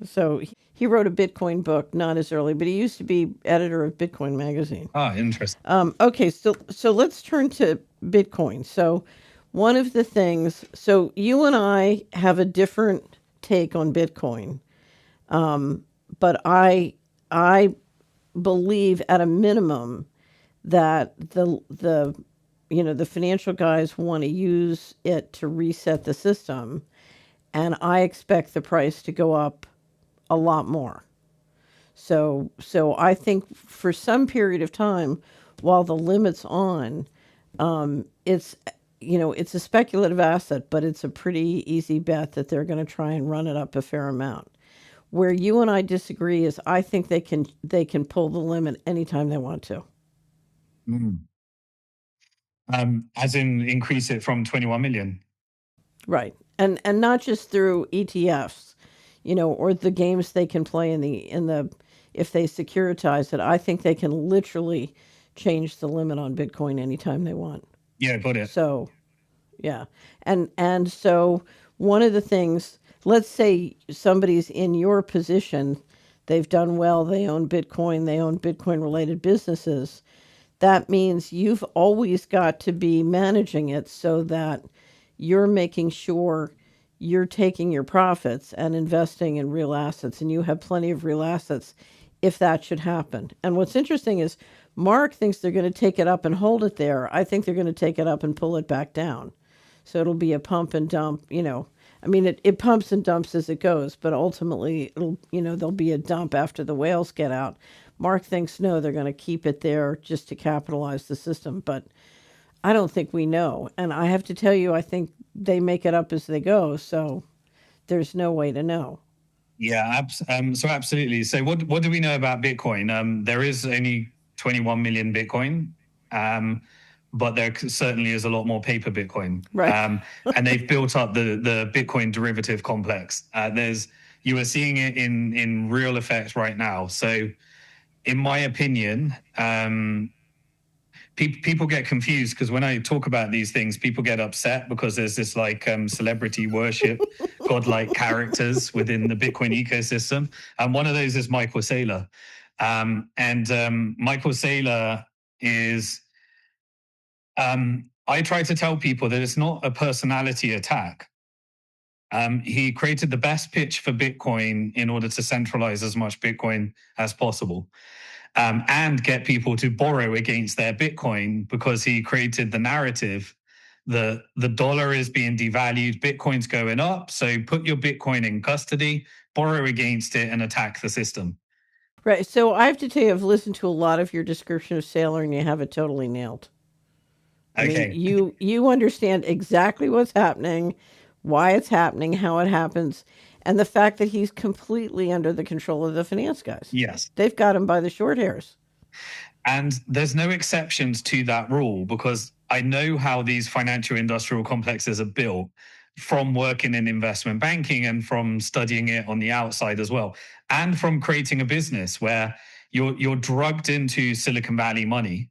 So he wrote a Bitcoin book, not as early, but he used to be editor of Bitcoin magazine. Ah, interesting. Okay, so let's turn to Bitcoin. So one of the things, so you and I have a different take on Bitcoin, but I believe at a minimum that the financial guys want to use it to reset the system, and I expect the price to go up a lot more. So I think for some period of time, while the limit's on, it's a speculative asset, but it's a pretty easy bet that they're going to try and run it up a fair amount. Where you and I disagree is I think they can pull the limit anytime they want to. As in increase it from 21 million. Right. And not just through ETFs, or the games they can play in the if they securitize it. I think they can literally change the limit on Bitcoin anytime they want. Yeah, got it. So, yeah. And so one of the things, let's say somebody's in your position, they've done well, they own Bitcoin related businesses. That means you've always got to be managing it so that you're making sure you're taking your profits and investing in real assets, and you have plenty of real assets if that should happen. And what's interesting is Mark thinks they're going to take it up and hold it there. I think they're going to take it up and pull it back down. So it'll be a pump and dump, I mean, it pumps and dumps as it goes, but ultimately there'll be a dump after the whales get out. Mark thinks no, they're going to keep it there just to capitalize the system, but I don't think we know. And I have to tell you, I think they make it up as they go. So there's no way to know. Yeah, so absolutely. So what do we know about Bitcoin? There is only 21 million Bitcoin, but there certainly is a lot more paper Bitcoin. Right. And they've built up the Bitcoin derivative complex. You are seeing it in real effect right now. So in my opinion, people get confused because when I talk about these things, people get upset because there's this celebrity worship, godlike characters within the Bitcoin ecosystem. And one of those is Michael Saylor. Michael Saylor is, I try to tell people that it's not a personality attack. He created the best pitch for Bitcoin in order to centralize as much Bitcoin as possible. And get people to borrow against their Bitcoin because he created the narrative that the dollar is being devalued, Bitcoin's going up, so put your Bitcoin in custody, borrow against it, and attack the system. Right. So I have to tell you, I've listened to a lot of your description of Saylor, and you have it totally nailed. I mean, you understand exactly what's happening, why it's happening, how it happens, and the fact that he's completely under the control of the finance guys. Yes. They've got him by the short hairs. And there's no exceptions to that rule because I know how these financial industrial complexes are built from working in investment banking and from studying it on the outside as well, and from creating a business where you're drugged into Silicon Valley money,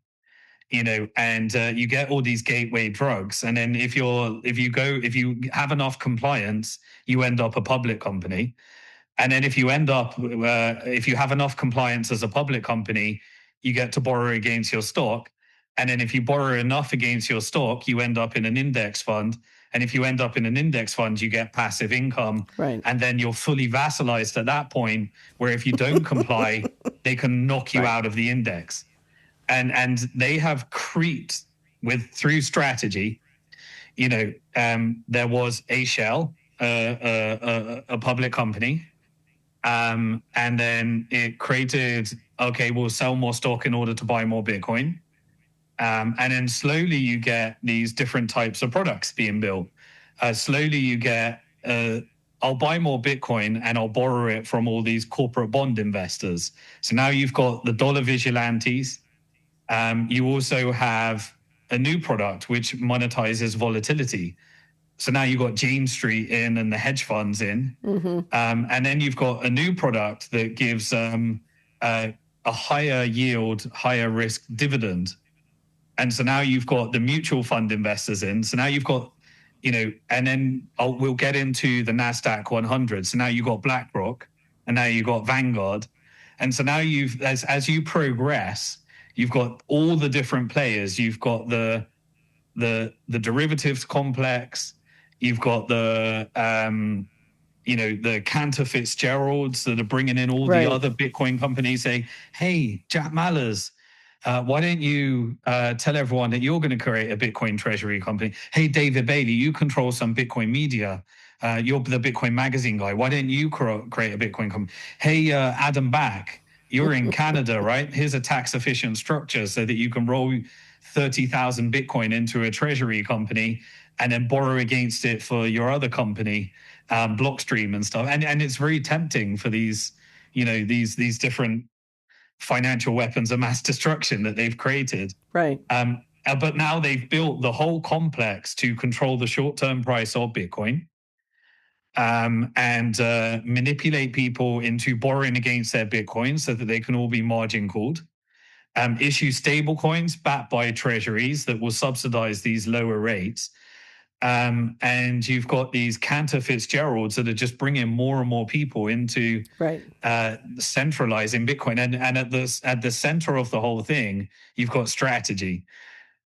and you get all these gateway drugs, and then if you have enough compliance, you end up a public company, and then if you have enough compliance as a public company, you get to borrow against your stock, and then if you borrow enough against your stock, you end up in an index fund, and if you end up in an index fund, you get passive income, right? And then you're fully vassalized at that point, where if you don't comply, they can knock you out of the index. And they have creeped through strategy. There was a shell, a public company, and then it created, okay, we'll sell more stock in order to buy more Bitcoin. And then slowly you get these different types of products being built. Slowly you get, I'll buy more Bitcoin and I'll borrow it from all these corporate bond investors. So now you've got the dollar vigilantes. You also have a new product which monetizes volatility. So now you've got James Street in and the hedge funds in. Mm-hmm. And then you've got a new product that gives a higher yield, higher risk dividend. And so now you've got the mutual fund investors in. So now you've got, and then we'll get into the NASDAQ 100. So now you've got BlackRock, and now you've got Vanguard. And so now as you progress, you've got all the different players. You've got the derivatives complex. You've got the Cantor Fitzgeralds that are bringing in all the other Bitcoin companies. Say, hey, Jack Mallers, why don't you tell everyone that you're going to create a Bitcoin treasury company? Hey, David Bailey, you control some Bitcoin media. You're the Bitcoin magazine guy. Why don't you create a Bitcoin company? Hey, Adam Back, you're in Canada, right? Here's a tax efficient structure so that you can roll 30,000 Bitcoin into a treasury company and then borrow against it for your other company, Blockstream and stuff. And it's very tempting for these different financial weapons of mass destruction that they've created. Right. But now they've built the whole complex to control the short-term price of Bitcoin, and manipulate people into borrowing against their Bitcoin so that they can all be margin called. Issue stable coins backed by treasuries that will subsidize these lower rates. And you've got these Cantor Fitzgeralds that are just bringing more and more people into centralizing Bitcoin. And at the center of the whole thing, you've got strategy,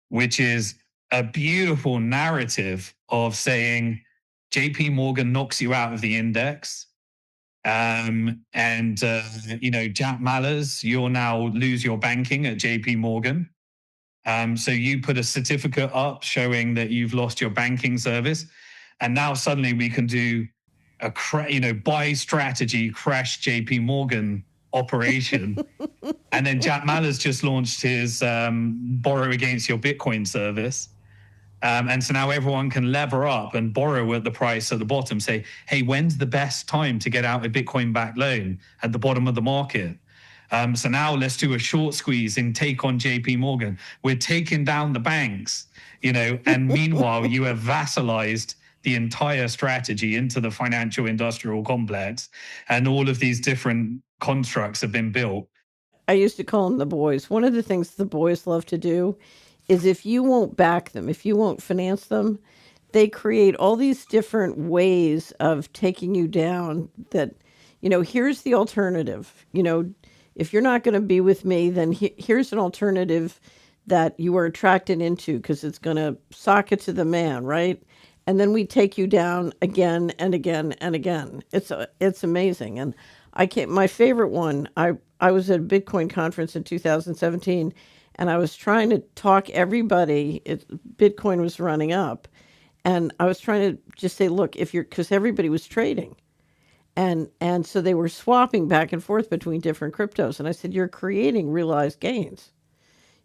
which is a beautiful narrative of saying JP Morgan knocks you out of the index, Jack Mallers, you'll now lose your banking at JP Morgan. So you put a certificate up showing that you've lost your banking service. And now suddenly we can do buy strategy crash JP Morgan operation. And then Jack Mallers just launched his borrow against your Bitcoin service. And so now everyone can lever up and borrow at the price at the bottom, say, hey, when's the best time to get out a Bitcoin backed loan at the bottom of the market? So now let's do a short squeeze and take on JP Morgan. We're taking down the banks, and meanwhile, you have vassalized the entire strategy into the financial industrial complex, and all of these different constructs have been built. I used to call them the boys. One of the things the boys love to do is if you won't back them, if you won't finance them, they create all these different ways of taking you down that, here's the alternative. If you're not going to be with me, then here's an alternative that you are attracted into because it's going to sock it to the man, right? And then we take you down again and again and again. It's amazing. And my favorite one, I was at a Bitcoin conference in 2017, and I was trying to talk everybody. Bitcoin was running up, and I was trying to just say, look, because everybody was trading. And so they were swapping back and forth between different cryptos. And I said, you're creating realized gains.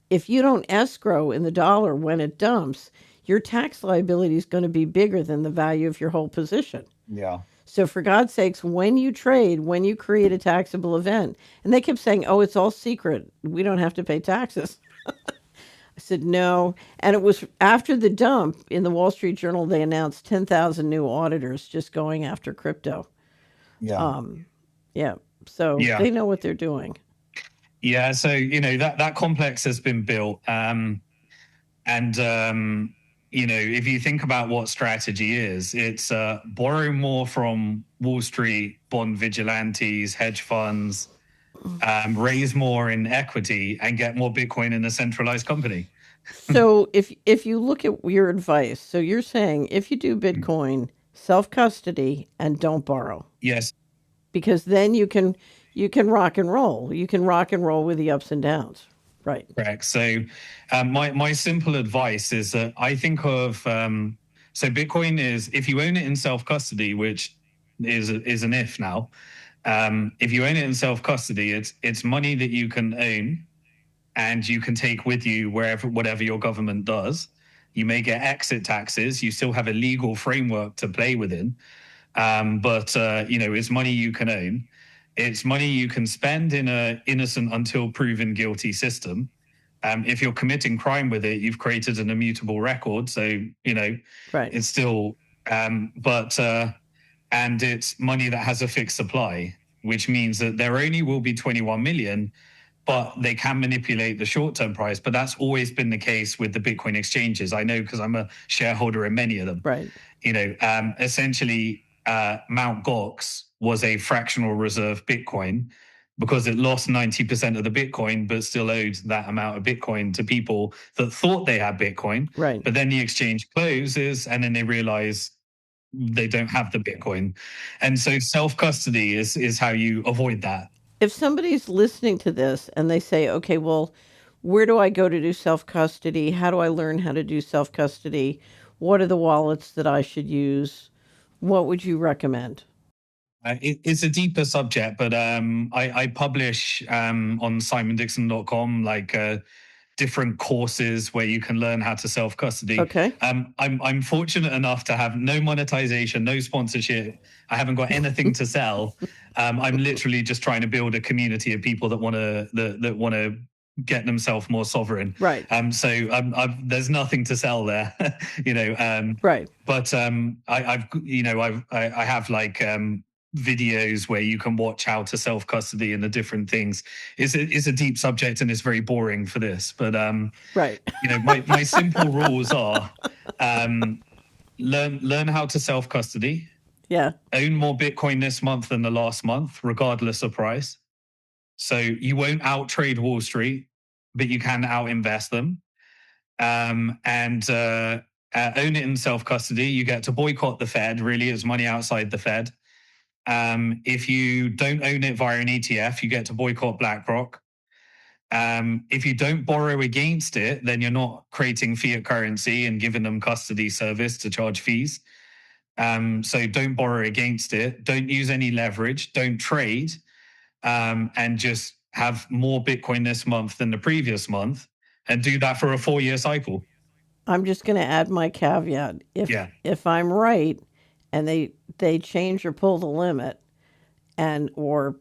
If you don't escrow in the dollar when it dumps, your tax liability is going to be bigger than the value of your whole position. Yeah. So for God's sakes, when you trade, when you create a taxable event, and they kept saying, oh, it's all secret. We don't have to pay taxes. I said, no. And it was after the dump in the Wall Street Journal, they announced 10,000 new auditors just going after crypto. Yeah. So they know what they're doing. Yeah. So, that complex has been built. If you think about what strategy is, it's borrow more from Wall Street, bond vigilantes, hedge funds, raise more in equity, and get more Bitcoin in a centralized company. So if you look at your advice, so you're saying if you do Bitcoin, self-custody and don't borrow. Yes. Because then you can rock and roll. You can rock and roll with the ups and downs. Right. Correct. So my simple advice is that I think of, so Bitcoin is, if you own it in self-custody, which is an if now, if you own it in self-custody, it's money that you can own and you can take with you whatever your government does. You may get exit taxes. You still have a legal framework to play within. But it's money you can own. It's money you can spend in a innocent until proven guilty system. If you're committing crime with it, you've created an immutable record. So, right. It's still, and it's money that has a fixed supply, which means that there only will be 21 million, but they can manipulate the short-term price. But that's always been the case with the Bitcoin exchanges. I know because I'm a shareholder in many of them. Right. Essentially, Mt. Gox was a fractional reserve Bitcoin because it lost 90% of the Bitcoin, but still owed that amount of Bitcoin to people that thought they had Bitcoin. Right. But then the exchange closes and then they realize they don't have the Bitcoin. And so self-custody is how you avoid that. If somebody's listening to this and they say, okay, well, where do I go to do self-custody? How do I learn how to do self-custody? What are the wallets that I should use? What would you recommend? It's a deeper subject, but I publish on simondixon.com different courses where you can learn how to self-custody. Okay. I'm fortunate enough to have no monetization, no sponsorship. I haven't got anything to sell. I'm literally just trying to build a community of people that want to get themselves more sovereign. Right. There's nothing to sell there, Right. But I have videos where you can watch how to self-custody and the different things. It's a deep subject and it's very boring for this, but right. My simple rules are learn how to self-custody. Yeah. Own more Bitcoin this month than the last month, regardless of price. So you won't out trade Wall Street, but you can out invest them. Own it in self-custody. You get to boycott the Fed. Really, it's money outside the Fed. If you don't own it via an ETF, you get to boycott BlackRock. If you don't borrow against it, then you're not creating fiat currency and giving them custody service to charge fees. So don't borrow against it. Don't use any leverage. Don't trade, and just have more Bitcoin this month than the previous month, and do that for a 4-year cycle. I'm just going to add my caveat. If I'm right, and they change or pull the limit, or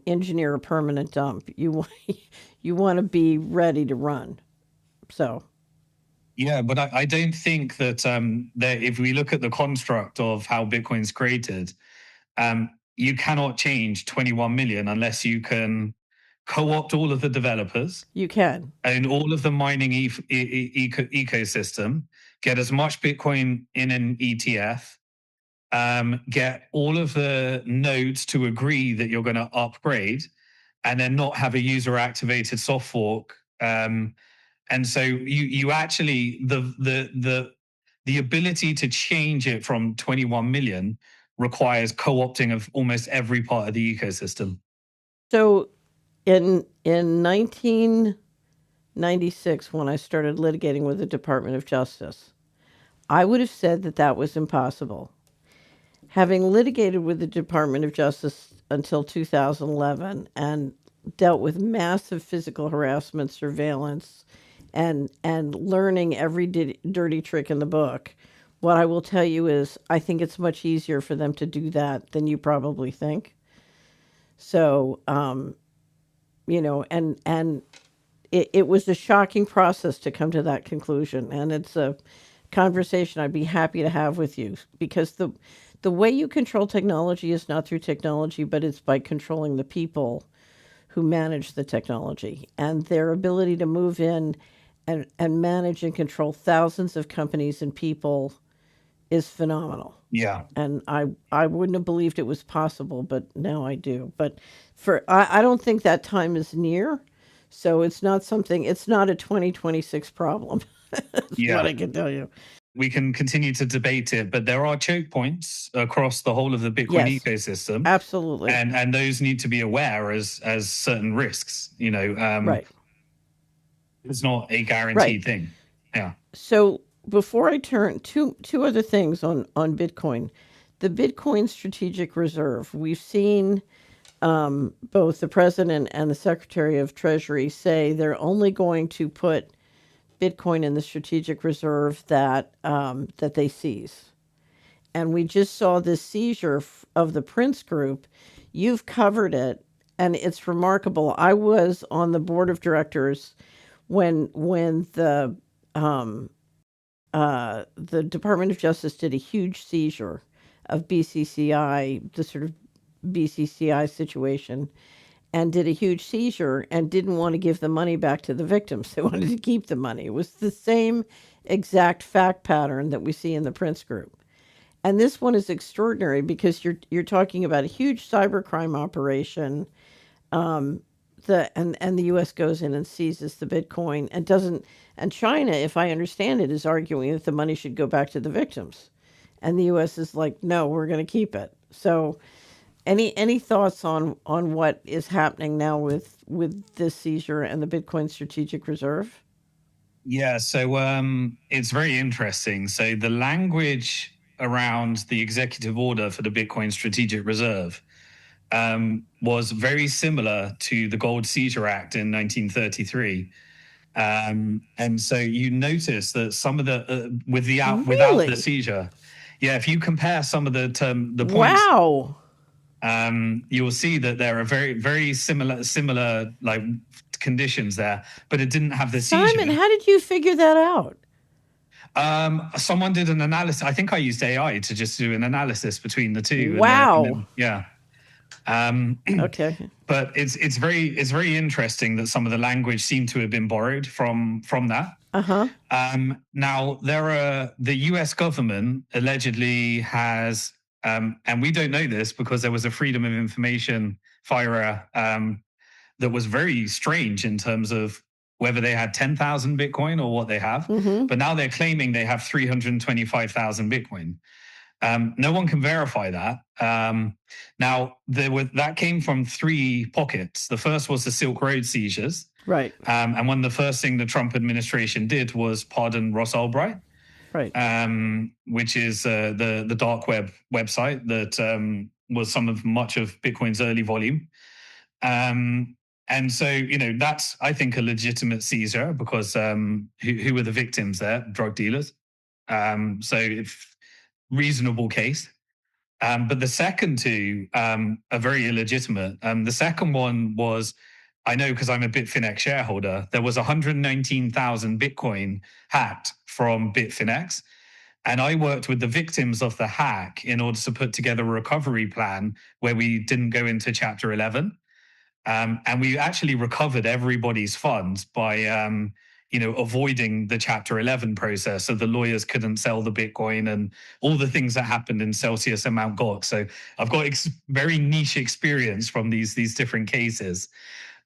engineer a permanent dump, you want to be ready to run. So. Yeah, but I don't think that that if we look at the construct of how Bitcoin's created, you cannot change 21 million unless you can co-opt all of the developers. You can own all of the mining ecosystem, get as much Bitcoin in an ETF, get all of the nodes to agree that you're going to upgrade, and then not have a user-activated soft fork. And so you actually the ability to change it from 21 million requires co-opting of almost every part of the ecosystem. So in 1996, when I started litigating with the Department of Justice, I would have said that was impossible. Having litigated with the Department of Justice until 2011 and dealt with massive physical harassment, surveillance, and learning every dirty trick in the book, what I will tell you is I think it's much easier for them to do that than you probably think. So, and it was a shocking process to come to that conclusion. And it's a conversation I'd be happy to have with you, because the way you control technology is not through technology, but it's by controlling the people who manage the technology, and their ability to move in and manage and control thousands of companies and people is phenomenal. Yeah. And I wouldn't have believed it was possible, but now I do. But I don't think that time is near. So it's not a 2026 problem. That's what I can tell you. We can continue to debate it, but there are choke points across the whole of the Bitcoin ecosystem. Absolutely. And those need to be aware as certain risks, right. It's not a guaranteed thing. Yeah. So before I turn two other things on Bitcoin, the Bitcoin Strategic Reserve, we've seen both the president and the Secretary of Treasury say they're only going to put Bitcoin in the strategic reserve that they seize. And we just saw this seizure of the Prince Group. You've covered it, and it's remarkable. I was on the board of directors when the Department of Justice did a huge seizure of BCCI, the sort of BCCI situation, and did a huge seizure and didn't want to give the money back to the victims. They wanted to keep the money. It was the same exact fact pattern that we see in the Prince Group. And this one is extraordinary because you're talking about a huge cybercrime operation. The U.S. goes in and seizes the Bitcoin and China, if I understand it, is arguing that the money should go back to the victims. And the U.S. is like, no, we're going to keep it. So any thoughts on what is happening now with this seizure and the Bitcoin Strategic Reserve? Yeah, so it's very interesting. So the language around the executive order for the Bitcoin Strategic Reserve was very similar to the Gold Seizure Act in 1933. And so you notice that some of the without the seizure, if you compare some of the points, wow, you'll see that there are very, very similar like conditions there, but it didn't have the seizure. Simon, how did you figure that out? Someone did an analysis. I think I used AI to just do an analysis between the two. Wow. Okay. But it's very interesting that some of the language seemed to have been borrowed from that. Now the U.S. government allegedly has, and we don't know this because there was a Freedom of Information FIRA that was very strange in terms of whether they had 10,000 Bitcoin or what they have. But now they're claiming they have 325,000 Bitcoin. No one can verify that. Now, that came from three pockets. The first was the Silk Road seizures. Right. And one of the first thing the Trump administration did was pardon Ross Ulbright, Right. which is the dark web website that was much of Bitcoin's early volume. And so, that's, I think, a legitimate seizure because who were the victims there? Drug dealers. So if reasonable case. But the second two are very illegitimate. The second one was, I know because I'm a Bitfinex shareholder, there was 119,000 Bitcoin hacked from Bitfinex. And I worked with the victims of the hack in order to put together a recovery plan where we didn't go into Chapter 11. And we actually recovered everybody's funds by, avoiding the Chapter 11 process. So the lawyers couldn't sell the Bitcoin and all the things that happened in Celsius and Mt. Gox. So I've got very niche experience from these different cases.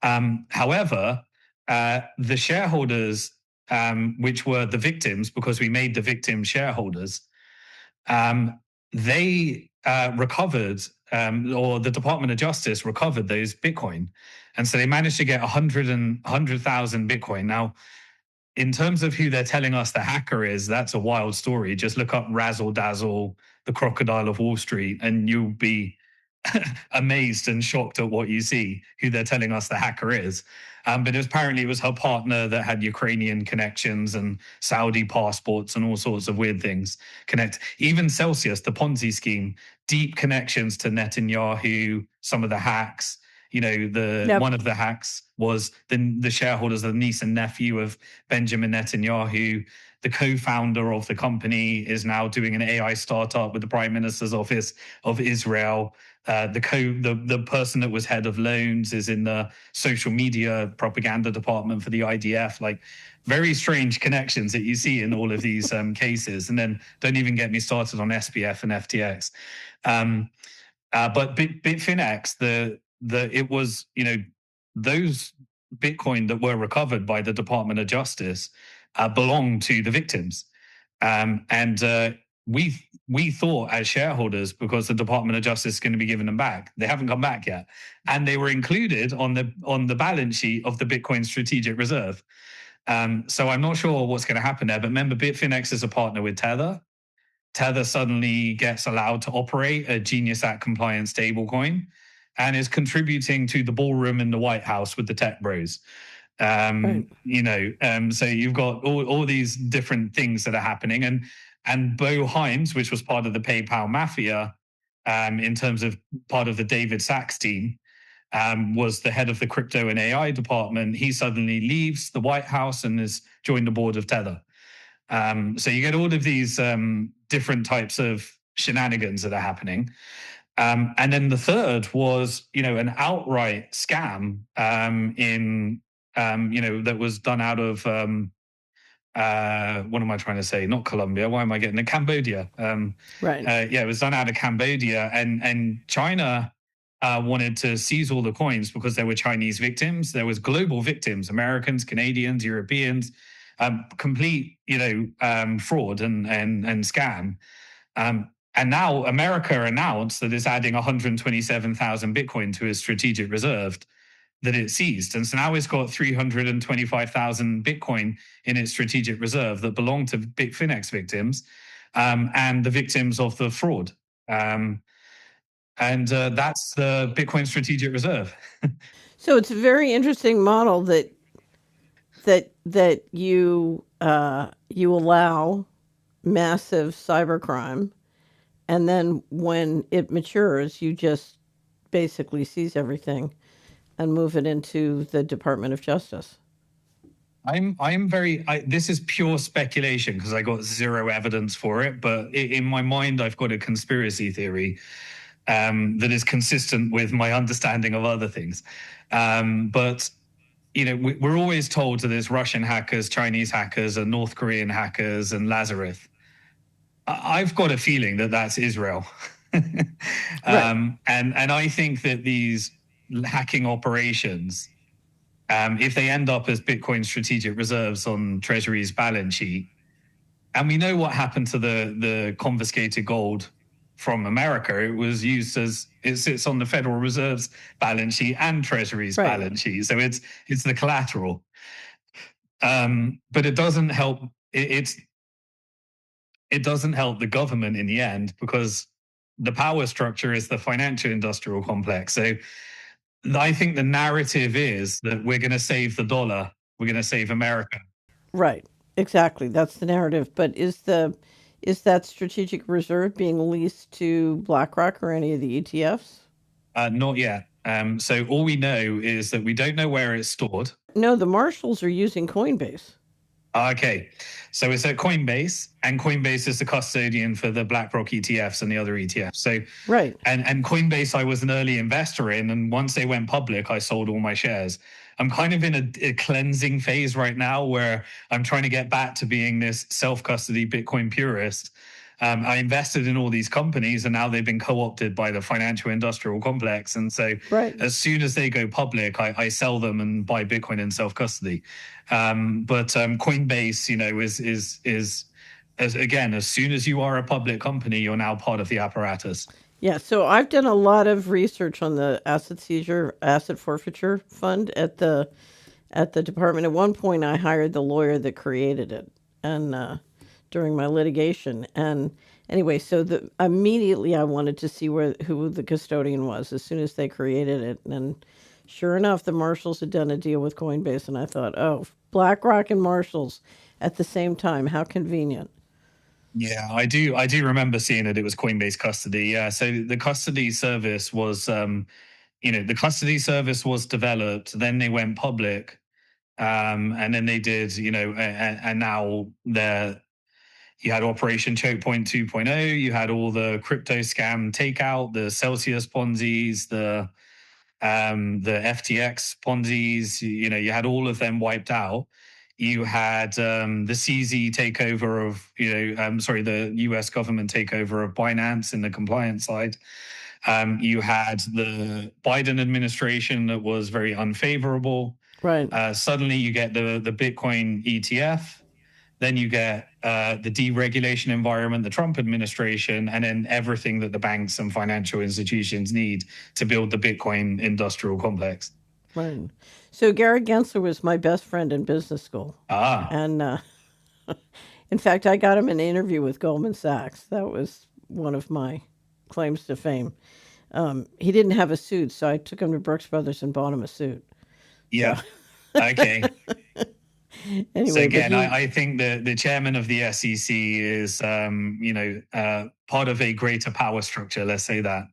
However, the shareholders, which were the victims, because we made the victims shareholders, they recovered, or the Department of Justice recovered those Bitcoin. And so they managed to get 100,000 Bitcoin. Now, in terms of who they're telling us the hacker is, that's a wild story. Just look up Razzle Dazzle, the Crocodile of Wall Street, and you'll be amazed and shocked at what you see, who they're telling us the hacker is. But apparently it was her partner that had Ukrainian connections and Saudi passports and all sorts of weird things connect. Even Celsius, the Ponzi scheme, deep connections to Netanyahu, some of the hacks. One of the hacks was the shareholders, the niece and nephew of Benjamin Netanyahu. The co-founder of the company is now doing an AI startup with the Prime Minister's Office of Israel. The person that was head of loans is in the social media propaganda department for the IDF. Like, very strange connections that you see in all of these cases. And then don't even get me started on SBF and FTX. But Bitfinex, it was, those Bitcoin that were recovered by the Department of Justice belonged to the victims. And we thought as shareholders, because the Department of Justice is going to be giving them back, they haven't come back yet. And they were included on the balance sheet of the Bitcoin Strategic Reserve. So I'm not sure what's going to happen there. But remember, Bitfinex is a partner with Tether. Tether suddenly gets allowed to operate a Genius Act compliant stablecoin and is contributing to the ballroom in the White House with the tech bros. Right. So you've got all these different things that are happening. And Bo Himes, which was part of the PayPal mafia, in terms of part of the David Sachs team, was the head of the crypto and AI department. He suddenly leaves the White House and has joined the board of Tether. So you get all of these different types of shenanigans that are happening. And then the third was, an outright scam that was done out of, what am I trying to say? Not Colombia. Why am I getting it? Cambodia. Right. It was done out of Cambodia, and China wanted to seize all the coins because there were Chinese victims. There was global victims, Americans, Canadians, Europeans, complete, fraud and scam. And now America announced that it's adding 127,000 Bitcoin to its strategic reserve that it seized. And so now it's got 325,000 Bitcoin in its strategic reserve that belong to Bitfinex victims and the victims of the fraud. And that's the Bitcoin strategic reserve. So it's a very interesting model that you allow massive cybercrime, and then when it matures, you just basically seize everything and move it into the Department of Justice. This is pure speculation because I got zero evidence for it, but in my mind, I've got a conspiracy theory that is consistent with my understanding of other things. But we're always told that there's Russian hackers, Chinese hackers, and North Korean hackers, and Lazarus. I've got a feeling that that's Israel. Right. And I think that these hacking operations, if they end up as Bitcoin strategic reserves on Treasury's balance sheet, and we know what happened to the confiscated gold from America. It was used as it sits on the Federal Reserve's balance sheet and Treasury's Right. balance sheet. So it's the collateral. But it doesn't help. It doesn't help the government in the end, because the power structure is the financial industrial complex. So I think the narrative is that we're going to save the dollar, we're going to save America. Right. Exactly. That's the narrative. But is that strategic reserve being leased to BlackRock or any of the ETFs? Not yet. So all we know is that we don't know where it's stored. No, the Marshalls are using Coinbase. Okay, so it's at Coinbase, and Coinbase is the custodian for the BlackRock ETFs and the other ETFs. So Right. And Coinbase, I was an early investor in, and once they went public, I sold all my shares. I'm kind of in a cleansing phase right now, where I'm trying to get back to being this self-custody Bitcoin purist. I invested in all these companies, and now they've been co-opted by the financial industrial complex. And so Right. as soon as they go public, I sell them and buy Bitcoin in self-custody. But Coinbase, is as soon as you are a public company, you're now part of the apparatus. Yeah, so I've done a lot of research on the asset forfeiture fund at the department. At one point, I hired the lawyer that created it, and during my litigation. And anyway, so immediately I wanted to see who the custodian was as soon as they created it. And sure enough, the Marshalls had done a deal with Coinbase, and I thought, oh, BlackRock and Marshalls at the same time, how convenient. Yeah, I do remember seeing it. It was Coinbase custody. Yeah, so the custody service was, the custody service was developed. Then they went public, and then they did, and now you had Operation Choke Point 2.0. You had all the crypto scam takeout, the Celsius Ponzi's, the FTX Ponzi's. You had all of them wiped out. You had the CZ takeover of, the US government takeover of Binance in the compliance side. You had the Biden administration that was very unfavorable. Right. Suddenly you get the Bitcoin ETF. Then you get the deregulation environment, the Trump administration, and then everything that the banks and financial institutions need to build the Bitcoin industrial complex. Right. So Gary Gensler was my best friend in business school. And in fact, I got him an interview with Goldman Sachs. That was one of my claims to fame. He didn't have a suit, so I took him to Brooks Brothers and bought him a suit. Yeah. So. Okay. Anyway, so again, I think the chairman of the SEC is, part of a greater power structure. Let's say that.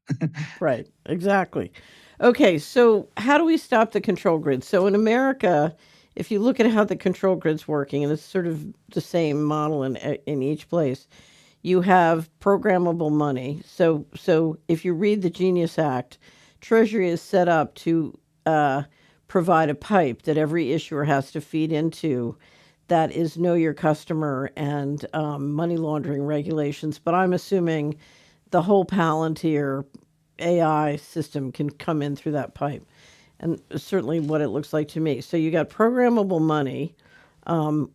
Right. Exactly. Okay. So how do we stop the control grid? So in America, if you look at how the control grid's working, and it's sort of the same model in each place, you have programmable money. So if you read the Genius Act, Treasury is set up to provide a pipe that every issuer has to feed into that is know your customer and money laundering regulations. But I'm assuming the whole Palantir AI system can come in through that pipe. And certainly what it looks like to me. So you got programmable money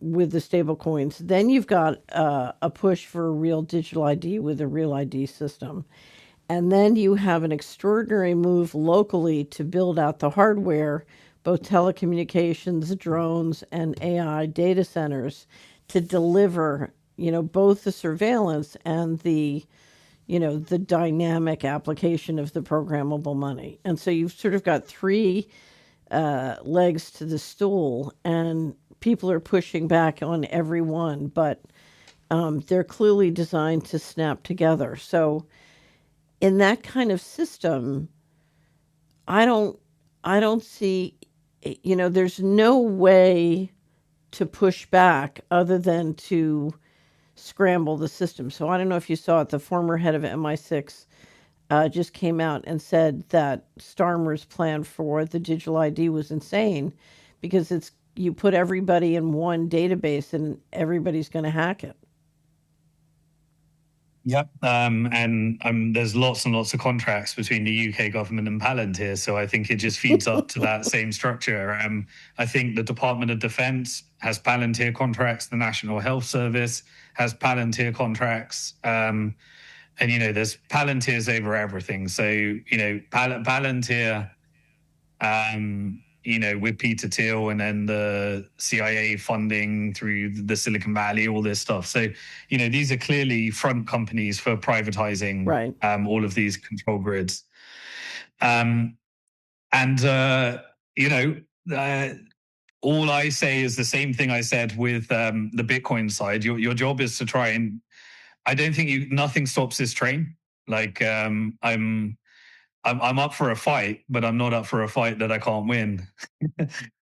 with the stable coins. Then you've got a push for a real digital ID with a real ID system. And then you have an extraordinary move locally to build out the hardware, both telecommunications, drones, and AI data centers to deliver, both the surveillance and the dynamic application of the programmable money. And so you've sort of got three legs to the stool, and people are pushing back on every one, but they're clearly designed to snap together. So in that kind of system, I don't see, there's no way to push back other than to scramble the system. So I don't know if you saw it, the former head of MI6 just came out and said that Starmer's plan for the digital ID was insane because you put everybody in one database and everybody's going to hack it. Yep. And there's lots and lots of contracts between the UK government and Palantir. So I think it just feeds up to that same structure. I think the Department of Defense has Palantir contracts. The National Health Service has Palantir contracts. And, there's Palantir's over everything. So, Palantir, with Peter Thiel and then the CIA funding through the Silicon Valley, all this stuff. So, these are clearly front companies for privatizing Right. all of these control grids. All I say is the same thing I said with the Bitcoin side. Your job is to try and, I don't think nothing stops this train. Like, I'm up for a fight, but I'm not up for a fight that I can't win.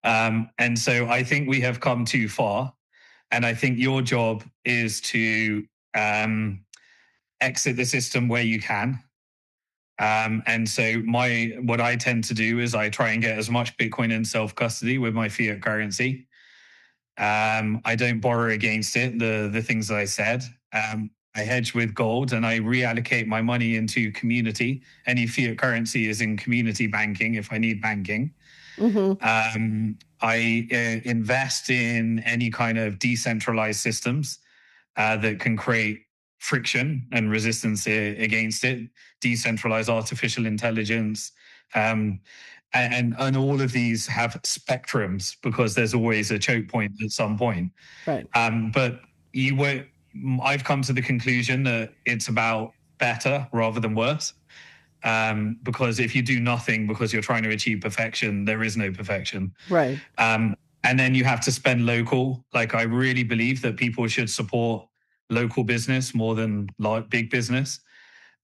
And so I think we have come too far. And I think your job is to exit the system where you can. And so what I tend to do is I try and get as much Bitcoin in self-custody with my fiat currency. I don't borrow against it, the things that I said. I hedge with gold and I reallocate my money into community. Any fiat currency is in community banking if I need banking. I invest in any kind of decentralized systems that can create friction and resistance against it, decentralized artificial intelligence. And all of these have spectrums because there's always a choke point at some point. Right. But I've come to the conclusion that it's about better rather than worse. Because if you do nothing because you're trying to achieve perfection, there is no perfection. Right. And then you have to spend local. Like, I really believe that people should support local business more than big business.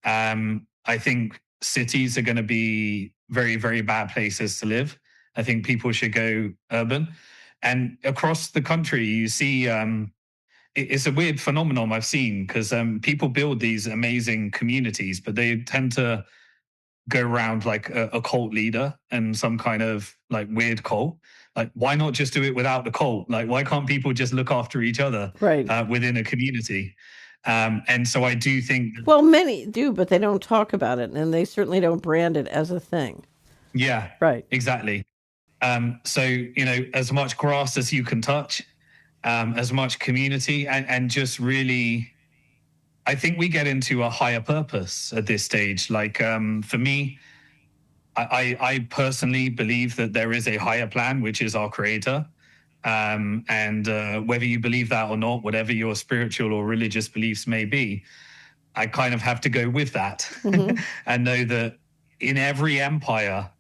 I think cities are going to be very, very bad places to live. I think people should go urban. And across the country, you see, it's a weird phenomenon I've seen because people build these amazing communities, but they tend to go around like a cult leader and some kind of like weird cult. Like, why not just do it without the cult? Like, why can't people just look after each other within a community? And so I do think... Well, many do, but they don't talk about it, and they certainly don't brand it as a thing. Yeah, right. Exactly. So, as much grass as you can touch, as much community, and just really... I think we get into a higher purpose at this stage. Like, for me, I personally believe that there is a higher plan, which is our creator. And whether you believe that or not, whatever your spiritual or religious beliefs may be, I kind of have to go with that and know that in every empire,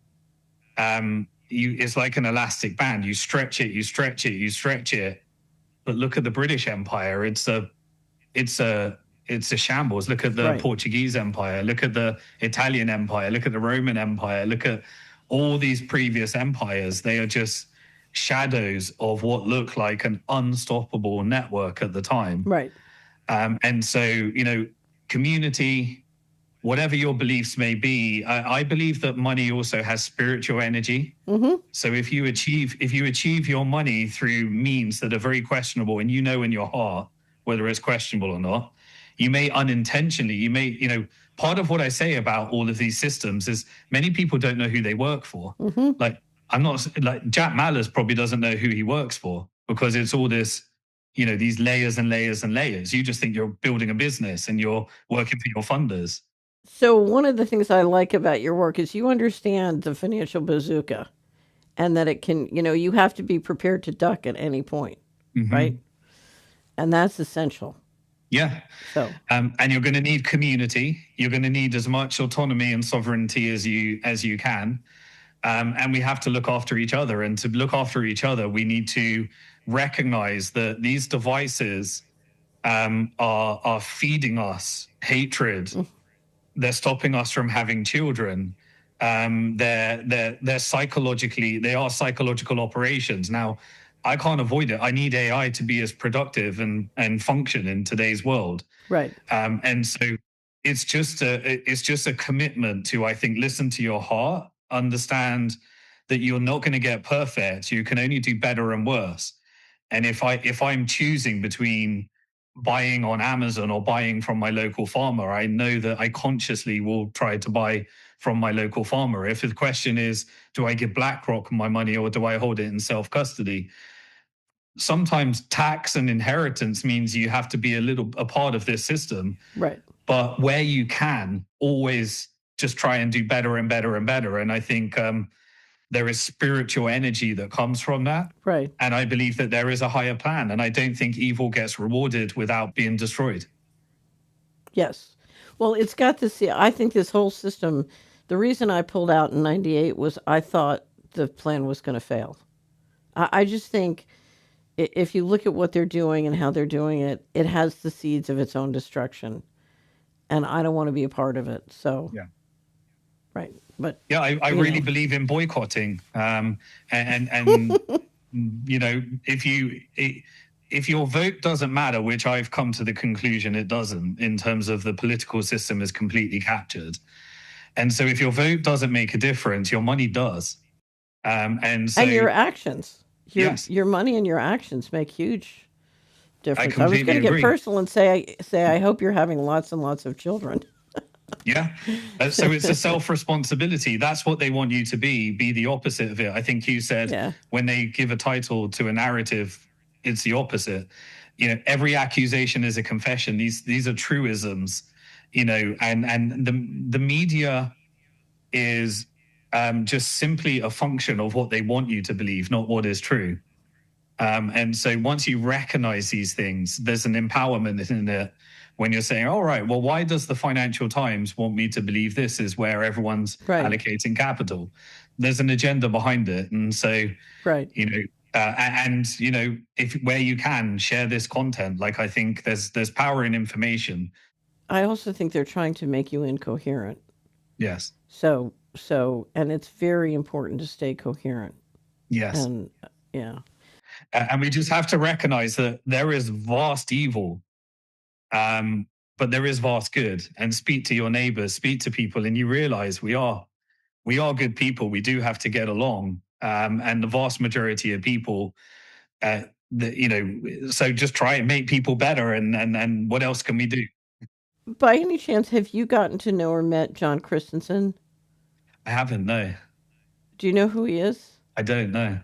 it's like an elastic band. You stretch it, you stretch it, you stretch it. But look at the British Empire. It's a shambles. Look at the Portuguese Empire. Look at the Italian Empire. Look at the Roman Empire. Look at all these previous empires. They are just shadows of what looked like an unstoppable network at the time. Right. And so, community, whatever your beliefs may be, I believe that money also has spiritual energy. So if you achieve your money through means that are very questionable, and in your heart whether it's questionable or not, you may unintentionally, part of what I say about all of these systems is many people don't know who they work for. Like, Jack Mallers probably doesn't know who he works for because it's all this, these layers and layers and layers. You just think you're building a business and you're working for your funders. So one of the things I like about your work is you understand the financial bazooka and that it can, you have to be prepared to duck at any point, right? And that's essential. Yeah. So, and you're going to need community. You're going to need as much autonomy and sovereignty as you can. And we have to look after each other. And to look after each other, we need to recognize that these devices are feeding us hatred. They're stopping us from having children. They're psychologically, they are psychological operations. Now, I can't avoid it. I need AI to be as productive and function in today's world. Right. And so it's just a commitment to, I think, listen to your heart, understand that you're not going to get perfect. You can only do better and worse. And if I'm choosing between buying on Amazon or buying from my local farmer, I know that I consciously will try to buy from my local farmer. If the question is, do I give BlackRock my money or do I hold it in self-custody? Sometimes tax and inheritance means you have to be a part of this system. Right. but where you can, always just try and do better and better and better. And I think there is spiritual energy that comes from that. Right. And I believe that there is a higher plan. And I don't think evil gets rewarded without being destroyed. Yes. Well, it's got this. I think this whole system, the reason I pulled out in 98 was I thought the plan was going to fail. I just think if you look at what they're doing and how they're doing it, it has the seeds of its own destruction. And I don't want to be a part of it. So, yeah. Right. But yeah, I really believe in boycotting. And you know, if your vote doesn't matter, which I've come to the conclusion it doesn't, in terms of the political system is completely captured. And so if your vote doesn't make a difference, your money does. And your actions, yes. your money and your actions make huge difference. I was going to get personal and say I hope you're having lots and lots of children. Yeah. So it's a self-responsibility. That's what they want you to be the opposite of it. I think you said when they give a title to a narrative, it's the opposite. You know, every accusation is a confession. These are truisms, you know, and the media is just simply a function of what they want you to believe, not what is true. And so once you recognize these things, there's an empowerment in it when you're saying, all right, well, why does the Financial Times want me to believe this is where everyone's allocating capital? There's an agenda behind it. And so, you know, and, you know, where you can share this content, like I think there's power in information. I also think they're trying to make you incoherent. Yes. So, and it's very important to stay coherent. Yes. And and we just have to recognize that there is vast evil, but there is vast good. And speak to your neighbors, speak to people, and you realize we are good people. We do have to get along. And the vast majority of people, you know, so just try and make people better. And what else can we do? By any chance, have you gotten to know or met John Christensen? I haven't, no. Do you know who he is? I don't know.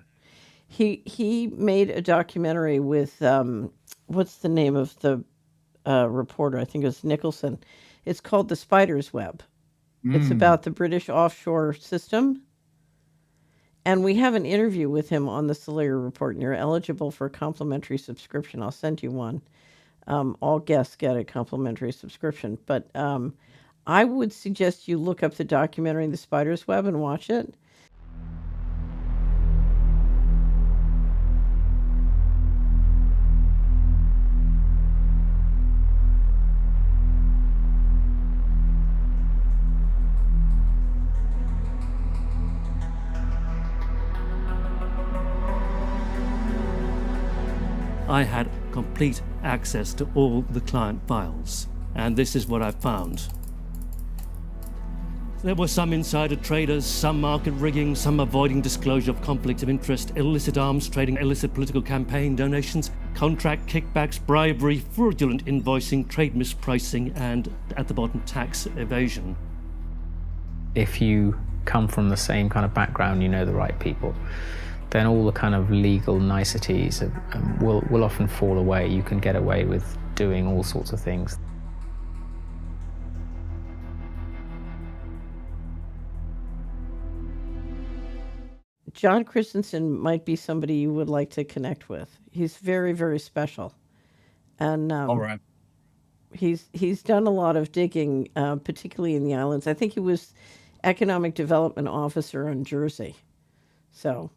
He made a documentary with what's the name of the reporter? I think it was Nicholson. It's called The Spider's Web. It's about the British offshore system. And we have an interview with him on the Solaire Report, and you're eligible for a complimentary subscription. I'll send you one. All guests get a complimentary subscription. But I would suggest you look up the documentary The Spider's Web and watch it. I had complete access to all the client files, and this is what I found. There were some insider traders, some market rigging, some avoiding disclosure of conflict of interest, illicit arms trading, illicit political campaign donations, contract kickbacks, bribery, fraudulent invoicing, trade mispricing, and, at the bottom, tax evasion. If you come from the same kind of background, you know the right people, then all the kind of legal niceties will often fall away. You can get away with doing all sorts of things. John Christensen might be somebody you would like to connect with. He's very, very special. And all right. He's done a lot of digging, particularly in the islands. I think he was economic development officer in Jersey. So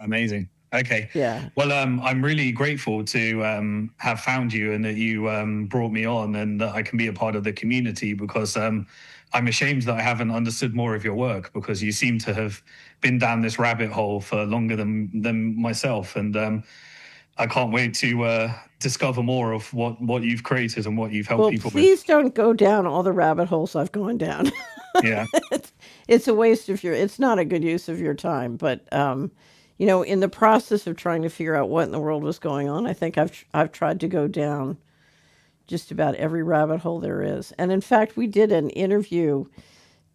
amazing. Okay. Yeah. Well, I'm really grateful to have found you and that you brought me on and that I can be a part of the community, because I'm ashamed that I haven't understood more of your work, because you seem to have been down this rabbit hole for longer than myself. And I can't wait to discover more of what you've created and what you've helped people with. Please don't go down all the rabbit holes I've gone down. Yeah. It's a waste of it's not a good use of your time, but you know, in the process of trying to figure out what in the world was going on, I think I've tried to go down just about every rabbit hole there is. And in fact, we did an interview.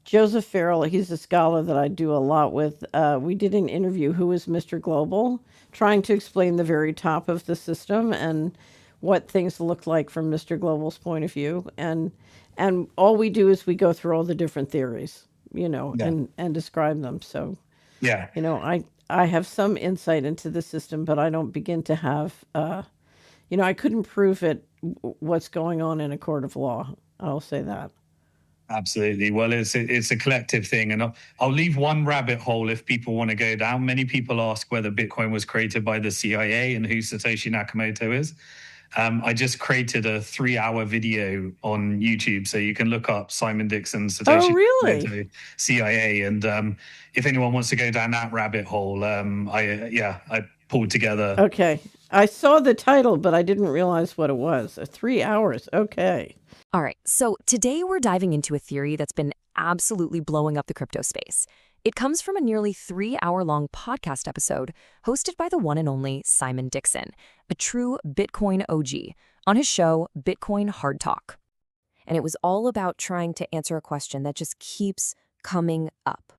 Joseph Farrell, he's a scholar that I do a lot with. We did an interview, Who is Mr. Global, trying to explain the very top of the system and what things look like from Mr. Global's point of view. And And all we do is we go through all the different theories, Yeah. and describe them. So, Yeah. I have some insight into the system, but I don't begin to have, I couldn't prove what's going on in a court of law. I'll say that. Absolutely. Well, it's a collective thing, and I'll leave one rabbit hole if people want to go down. Many people ask whether Bitcoin was created by the CIA and who Satoshi Nakamoto is. I just created a 3-hour video on YouTube, so you can look up Simon Dixon, Satoshi Nakamoto, CIA, and if anyone wants to go down that rabbit hole, I pulled together. Okay, I saw the title, but I didn't realize what it was. 3 hours. Okay. All right, so today we're diving into a theory that's been absolutely blowing up the crypto space. It comes from a nearly 3-hour-long podcast episode hosted by the one and only Simon Dixon, a true Bitcoin OG, on his show Bitcoin Hard Talk. And it was all about trying to answer a question that just keeps coming up.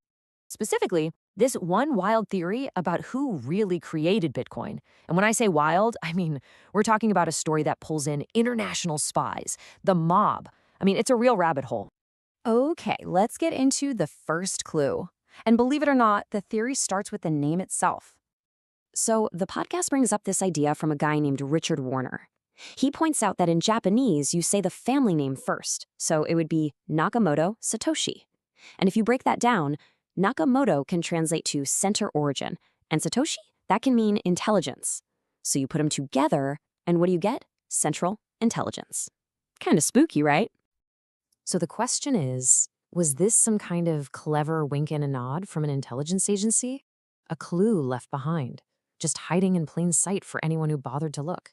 Specifically, this one wild theory about who really created Bitcoin. And when I say wild, I mean, we're talking about a story that pulls in international spies, the mob. I mean, it's a real rabbit hole. Okay, let's get into the first clue. And believe it or not, the theory starts with the name itself. So the podcast brings up this idea from a guy named Richard Warner. He points out that in Japanese, you say the family name first, so it would be Nakamoto Satoshi. And if you break that down, Nakamoto can translate to center origin, and Satoshi, that can mean intelligence. So you put them together, and what do you get? Central intelligence. Kind of spooky, right? So the question is, was this some kind of clever wink and a nod from an intelligence agency? A clue left behind, just hiding in plain sight for anyone who bothered to look.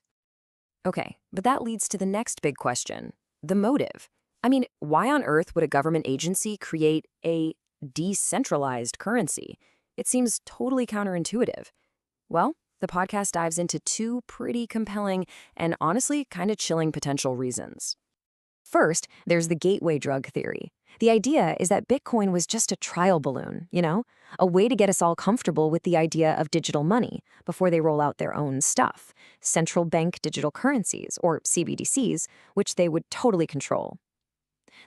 Okay, but that leads to the next big question, the motive. I mean, why on earth would a government agency create a decentralized currency? It seems totally counterintuitive. Well, the podcast dives into 2 pretty compelling and honestly kind of chilling potential reasons. First, there's the gateway drug theory. The idea is that Bitcoin was just a trial balloon, a way to get us all comfortable with the idea of digital money before they roll out their own stuff, central bank digital currencies, or CBDCs, which they would totally control.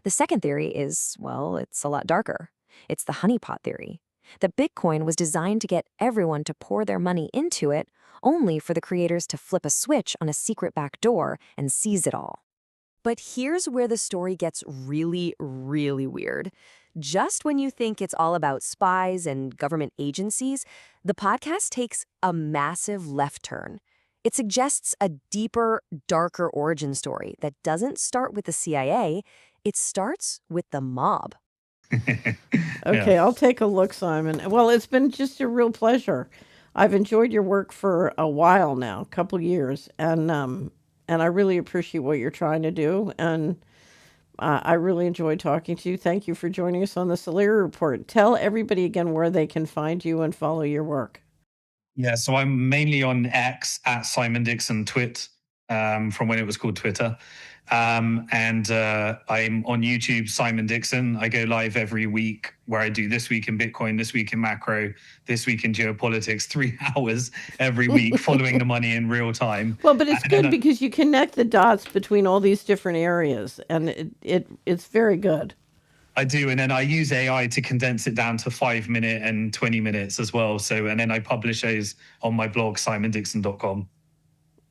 The second theory is, well, it's a lot darker. It's the honeypot theory, that Bitcoin was designed to get everyone to pour their money into it, only for the creators to flip a switch on a secret back door and seize it all. But here's where the story gets really, really weird. Just when you think it's all about spies and government agencies, the podcast takes a massive left turn. It suggests a deeper, darker origin story that doesn't start with the CIA, it starts with the mob. Okay, I'll take a look, Simon. Well, it's been just a real pleasure. I've enjoyed your work for a while now, a couple years, and I really appreciate what you're trying to do, and I really enjoyed talking to you. Thank you for joining us on the Solera Report. Tell everybody again where they can find you and follow your work. Yeah, so I'm mainly on X at Simon Dixon Twit, from when it was called Twitter. And I'm on YouTube, Simon Dixon. I go live every week where I do This Week in Bitcoin, This Week in Macro, This Week in Geopolitics, 3 hours every week, following the money in real time. Well, but it's good because you connect the dots between all these different areas, and it's very good. I do, and then I use AI to condense it down to 5 minutes and 20 minutes as well. So, and then I publish those on my blog, simondixon.com.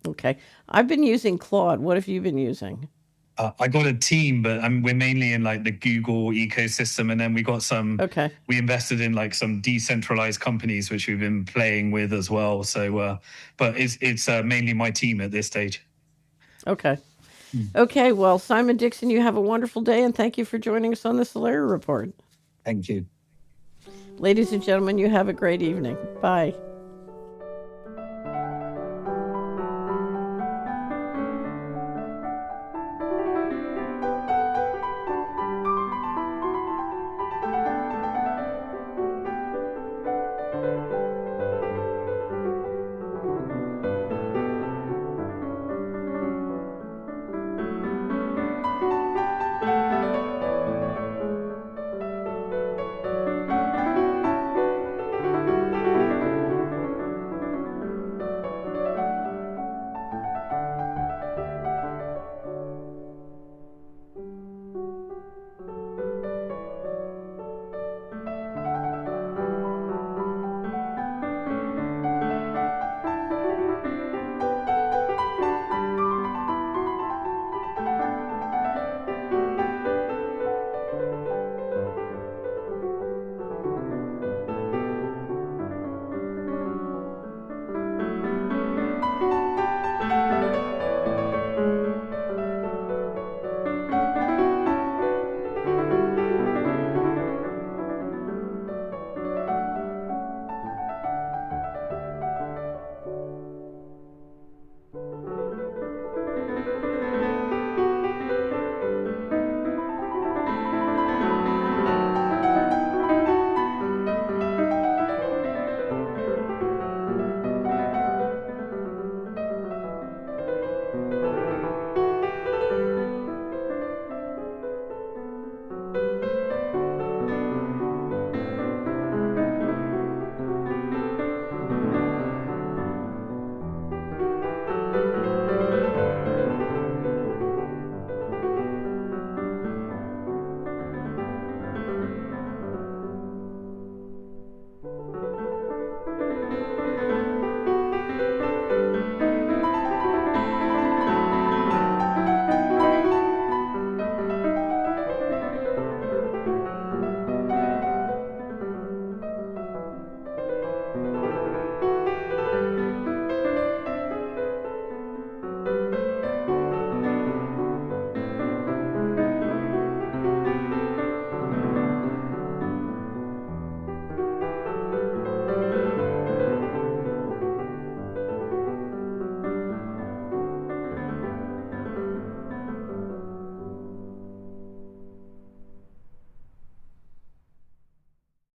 Okay. I've been using Claude. What have you been using? I got a team, but we're mainly in like the Google ecosystem. And then we got we invested in like some decentralized companies, which we've been playing with as well. So, but it's mainly my team at this stage. Okay. Okay. Well, Simon Dixon, you have a wonderful day, and thank you for joining us on the Solera Report. Thank you. Ladies and gentlemen, you have a great evening. Bye.